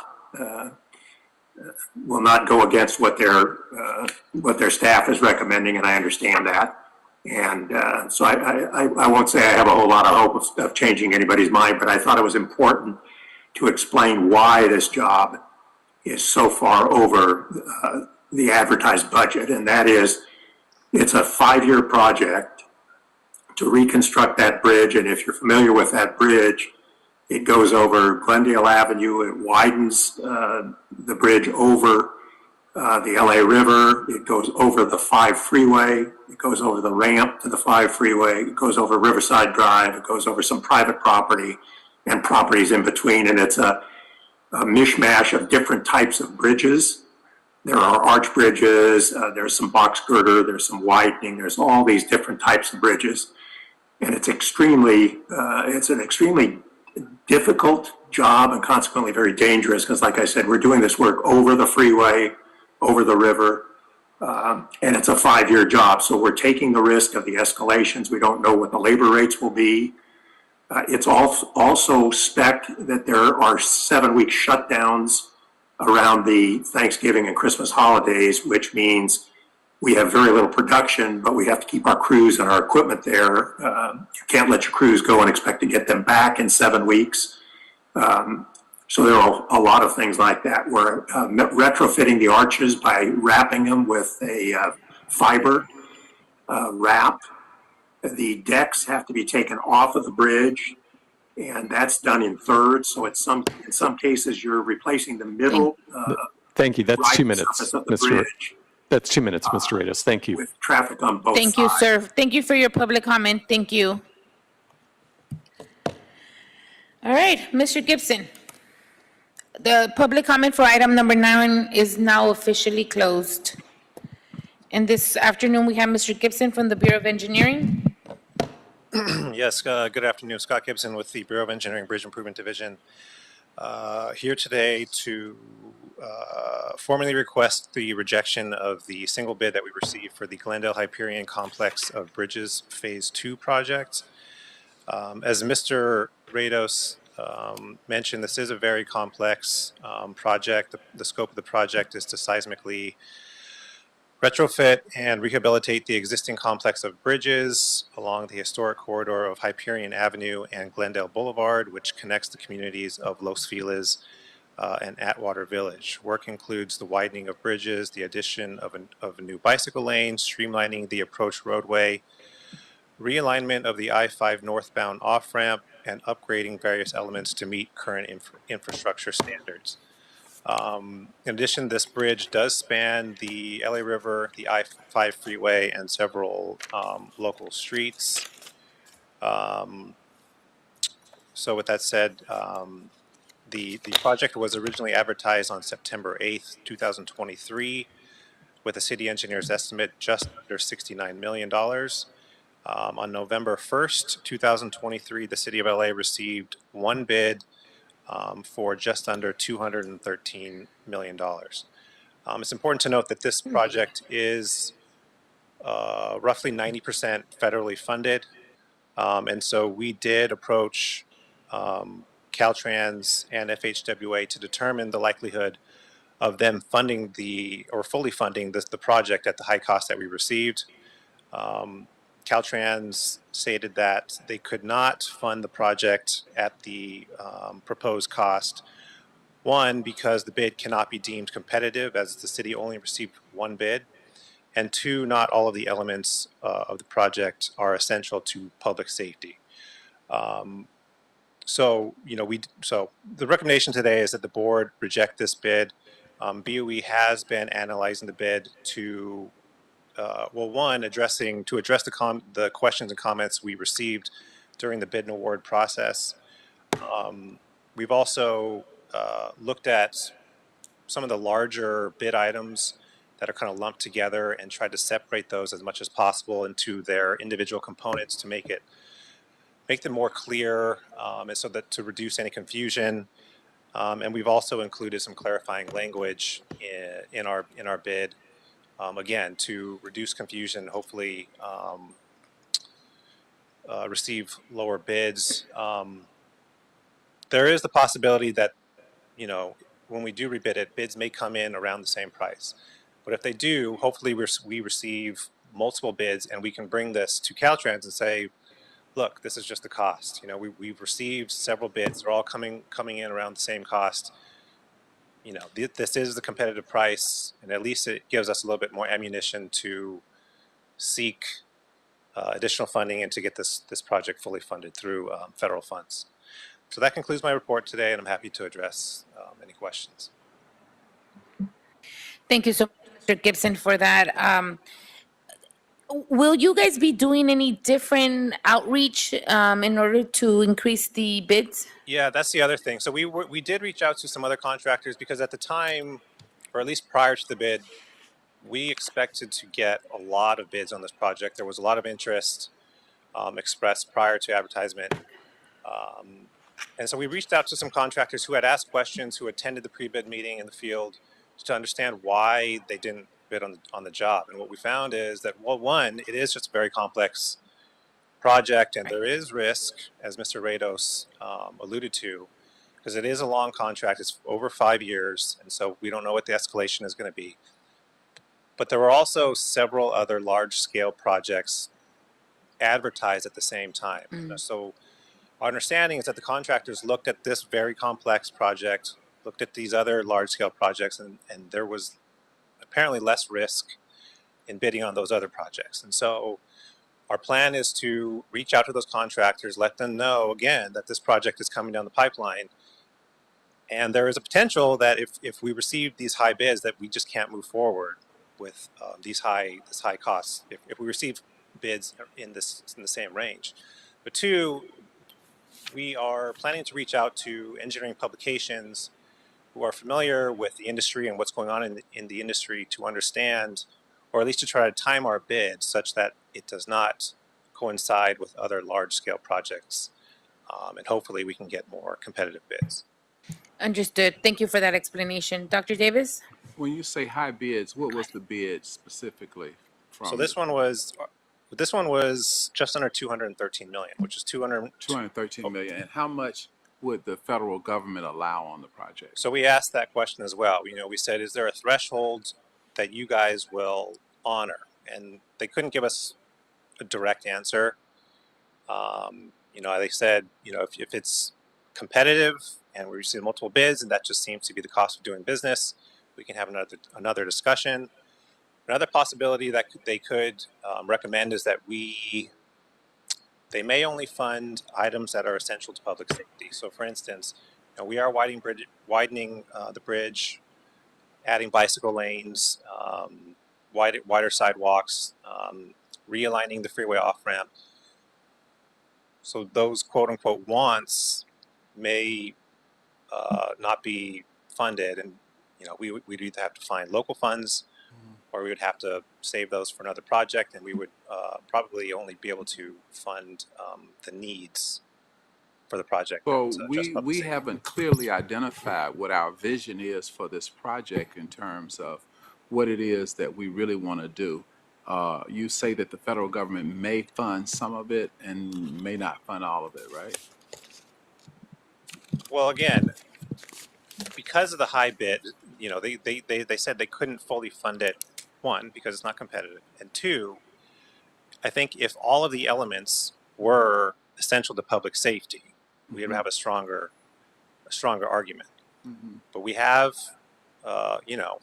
go against what their staff is recommending, and I understand that. And so I won't say I have a whole lot of hope of changing anybody's mind, but I thought it was important to explain why this job is so far over the advertised budget. And that is, it's a 5-year project to reconstruct that bridge. And if you're familiar with that bridge, it goes over Glendale Avenue. It widens the bridge over the LA River. It goes over the 5 freeway. It goes over the ramp to the 5 freeway. It goes over Riverside Drive. It goes over some private property and properties in between. And it's a mishmash of different types of bridges. There are arch bridges. There's some box girder. There's some widening. There's all these different types of bridges. And it's an extremely difficult job, and consequently very dangerous, because like I said, we're doing this work over the freeway, over the river, and it's a 5-year job. So we're taking the risk of the escalations. We don't know what the labor rates will be. It's also spec that there are 7-week shutdowns around the Thanksgiving and Christmas holidays, which means we have very little production, but we have to keep our crews and our equipment there. You can't let your crews go and expect to get them back in 7 weeks. So there are a lot of things like that. We're retrofitting the arches by wrapping them with a fiber wrap. The decks have to be taken off of the bridge, and that's done in thirds. So in some cases, you're replacing the middle. Thank you. That's 2 right minutes, surface of the Mr. bridge. That's 2 minutes, Mr. Rados. Thank you. With traffic on both Thank you, sides. sir. Thank you for your public comment. Thank you. All right, Mr. Gibson. The public comment for item number 9 is now officially closed. And this afternoon, we have Mr. Gibson from the Bureau of Engineering. Yes, good afternoon. Scott Gibson with the Bureau of Engineering Bridge Improvement Division. Here today to formally request the rejection of the single bid that we received for the Glendale Hyperion Complex of Bridges Phase 2 project. As Mr. Rados mentioned, this is a very complex project. The scope of the project is to seismically retrofit and rehabilitate the existing complex of bridges along the historic corridor of Hyperion Avenue and Glendale Boulevard, which connects the communities of Los Feliz and Atwater Village. Work includes the widening of bridges, the addition of a new bicycle lane, streamlining the approach roadway, realignment of the I-5 northbound off-ramp, and upgrading various elements to meet current infrastructure standards. In addition, this bridge does span the LA River, the I-5 freeway, and several local streets. So with that said, the project was originally advertised on September 8th, 2023, with a city engineer's estimate just under $69 million. On November 1st, 2023, the City of LA received one bid for just under $213 million. It's important to note that this project is roughly 90% federally funded. And so we did approach Caltrans and FHWA to determine the likelihood of them funding or fully funding the project at the high cost that we received. Caltrans stated that they could not fund the project at the proposed cost. One, because the bid cannot be deemed competitive as the city only received one bid. And two, not all of the elements of the project are essential to public safety. So the recommendation today is that the board reject this bid. BOE has been analyzing the bid to address the questions and comments we received during the bid and award process. We've also looked at some of the larger bid items that are kind of lumped together and tried to separate those as much as possible into their individual components to make them more clear, and so that to reduce any confusion. And we've also included some clarifying language in our bid, again, to reduce confusion, hopefully receive lower bids. There is the possibility that, when we do rebid it, bids may come in around the same price. But if they do, hopefully we receive multiple bids and we can bring this to Caltrans and say, look, this is just the cost. We've received several bids. They're all coming in around the same cost. This is the competitive price, and at least it gives us a little bit more ammunition to seek additional funding and to get this project fully funded through federal funds. So that concludes my report today, and I'm happy to address any questions. Thank you so much, Mr. Gibson, for that. Will you guys be doing any different outreach in order to increase the bids? Yeah, that's the other thing. So we did reach out to some other contractors because at the time, or at least prior to the bid, we expected to get a lot of bids on this project. There was a lot of interest expressed prior to advertisement. And so we reached out to some contractors who had asked questions, who attended the pre-bid meeting in the field to understand why they didn't bid on the job. And what we found is that, well, one, it is just a very complex project, and there is risk, as Mr. Rados alluded to, because it is a long contract. It's over 5 years, and so we don't know what the escalation is going to be. But there were also several other large-scale projects advertised at the same time. Mm-hmm. So our understanding is that the contractors looked at this very complex project, looked at these other large-scale projects, and there was apparently less risk in bidding on those other projects. And so our plan is to reach out to those contractors, let them know, again, that this project is coming down the pipeline. And there is a potential that if we receive these high bids, that we just can't move forward with this high costs. If we receive bids in the same range. But two, we are planning to reach out to engineering publications who are familiar with the industry and what's going on in the industry to understand, or at least to try to time our bid such that it does not coincide with other large-scale projects. And hopefully we can get more competitive bids. Understood. Thank you for that explanation. Dr. Davis? When you say high bids, what was the bid specifically? So this one was just under 213 million, which is 213 million. And how much would the federal government allow on the project? So we asked that question as well. We said, is there a threshold that you guys will honor? And they couldn't give us a direct answer. They said, if it's competitive and we receive multiple bids and that just seems to be the cost of doing business, we can have another discussion. Another possibility that they could recommend is that they may only fund items that are essential to public safety. So for instance, we are widening the bridge, adding bicycle lanes, wider sidewalks, realigning the freeway off-ramp. So those quote-unquote wants may not be funded, and we'd either have to find local funds, or we would have to save those for another project, and we would probably only be able to fund the needs for the project. Well, that address public we safety. haven't clearly identified what our vision is for this project in terms of what it is that we really want to do. You say that the federal government may fund some of it and may not fund all of it, right? Well, again, because of the high bid, you know, they said they couldn't fully fund it, one, because it's not competitive, and two, I think if all of the elements were essential to public safety, we would have a stronger argument. But we have, you know,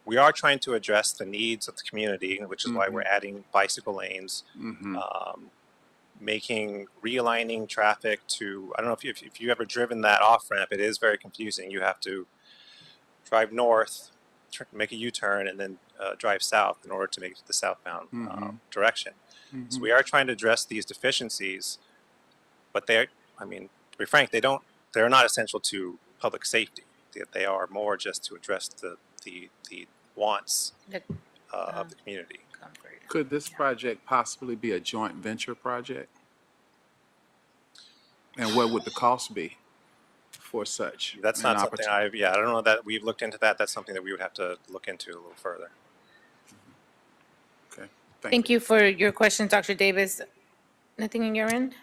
we are trying to address the needs of the community, which is why we're adding bicycle lanes, realigning traffic to, I don't know if you've ever driven that off ramp, it is very confusing. You have to drive north, make a U-turn, and then drive south in order to make the southbound direction. So we are trying to address these deficiencies, but they're, I mean, to be frank, they're not essential to public safety. They are more just to address the wants of the community. Could this project possibly be a joint venture project? And what would the cost be for such? That's an not something I don't know that we've looked into that. That's something that we would have to look into a little further. Okay. Thank you for your question, Dr. Davis. Nothing on your end?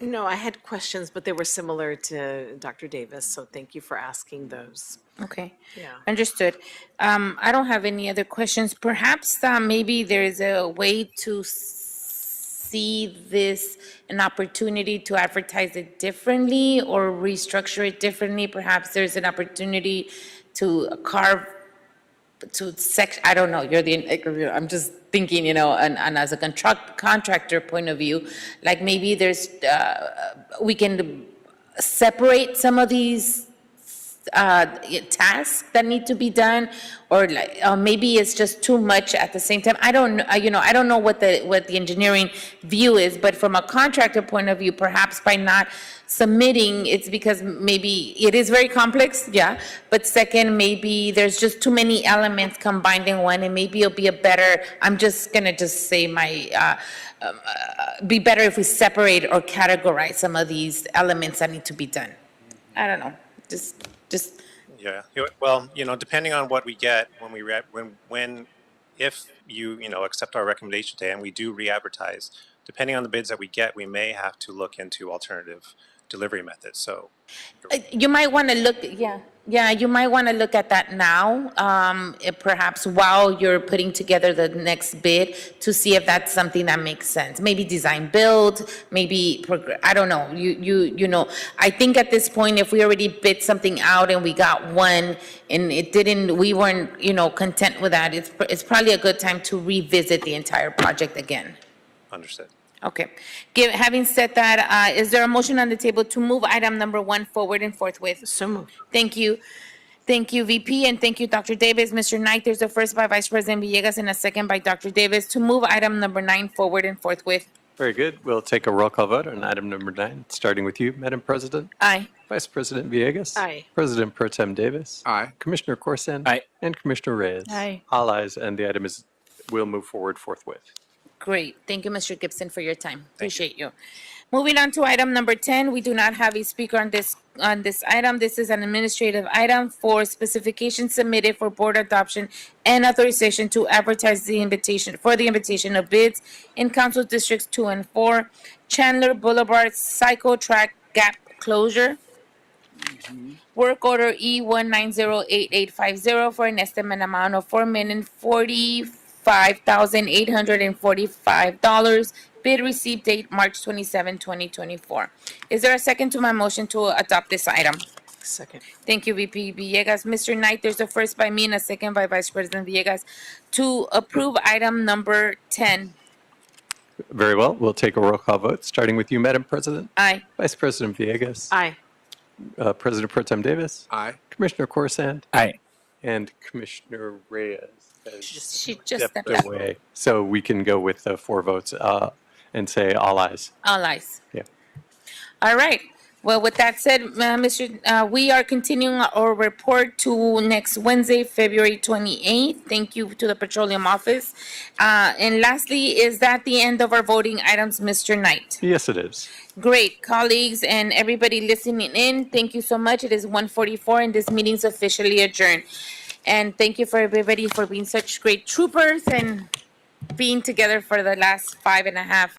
No, I had questions, but they were similar to Dr. Davis, so thank you for asking those. Okay. Yeah. Understood. I don't have any other questions. Perhaps maybe there's a way to see this an opportunity to advertise it differently or restructure it differently. Perhaps there's an opportunity to carve I don't know, I'm just thinking, you know, and as a contractor point of view, like maybe there's, we can separate some of these tasks that need to be done, or like maybe it's just too much at the same time. I don't know, you know, I don't know what the engineering view is, but from a contractor point of view, perhaps by not submitting, it's because maybe it is very complex, yeah, but second, maybe there's just too many elements combined in one, and maybe it'll be a better, I'm just gonna say be better if we separate or categorize some of these elements that need to be done. I don't know, just. Yeah. Well, you know, depending on what we get if you know, accept our recommendation today and we do re-advertise, depending on the bids that we get, we may have to look into alternative delivery methods. So You might want to look, you might want to look at that now, perhaps while you're putting together the next bid to see if that's something that makes sense. Maybe design build, maybe, I don't know, you know, I think at this point, if we already bid something out and we got one and we weren't, you know, content with that, it's probably a good time to revisit the entire project again. understood. Okay. Having said that, is there a motion on the table to move item number 1 forward and forthwith? So moved. Thank you. Thank you, VP, and thank you, Dr. Davis. Mr. Knight, there's a first by Vice President Villegas and a second by Dr. Davis to move item number 9 forward and forthwith. Very good. We'll take a roll call vote on item number 9, starting with you, Madam President. Aye. Vice President Villegas. Aye. President Pro Tem Davis. Aye. Commissioner Corson. Aye. And Commissioner Reyes. Aye. All ayes, and the item will move forward forthwith. Great. Thank you, Mr. Gibson, for your time. Appreciate you. Moving on to item number 10, we do not have a speaker on this item. This is an administrative item for specifications submitted for board adoption and authorization to advertise the invitation of bids in Council Districts 2 and 4, Chandler Boulevard Cycle Track Gap Closure. Work order E1908850 for an estimate amount of $4,045,845. Bid receipt date March 27, 2024. Is there a second to my motion to adopt this item? Second. Thank you, VP Villegas. Mr. Knight, there's a first by me and a second by Vice President Villegas to approve item number 10. Very well. We'll take a roll call vote, starting with you, Madam President. Aye. Vice President Villegas. Aye. President Pro Tem Davis. Aye. Commissioner Corson. Aye. And Commissioner Reyes has She just stepped stepped out. away. So we can go with 4 votes and say all ayes. All ayes. Yeah. All right. Well, with that said, we are continuing our report to next Wednesday, February 28th. Thank you to the Petroleum Office. And lastly, is that the end of our voting items, Mr. Knight? Yes, it is. Great, colleagues and everybody listening in, thank you so much. It is 1:44 and this meeting's officially adjourned. And thank you for everybody for being such great troopers and being together for the last 5.5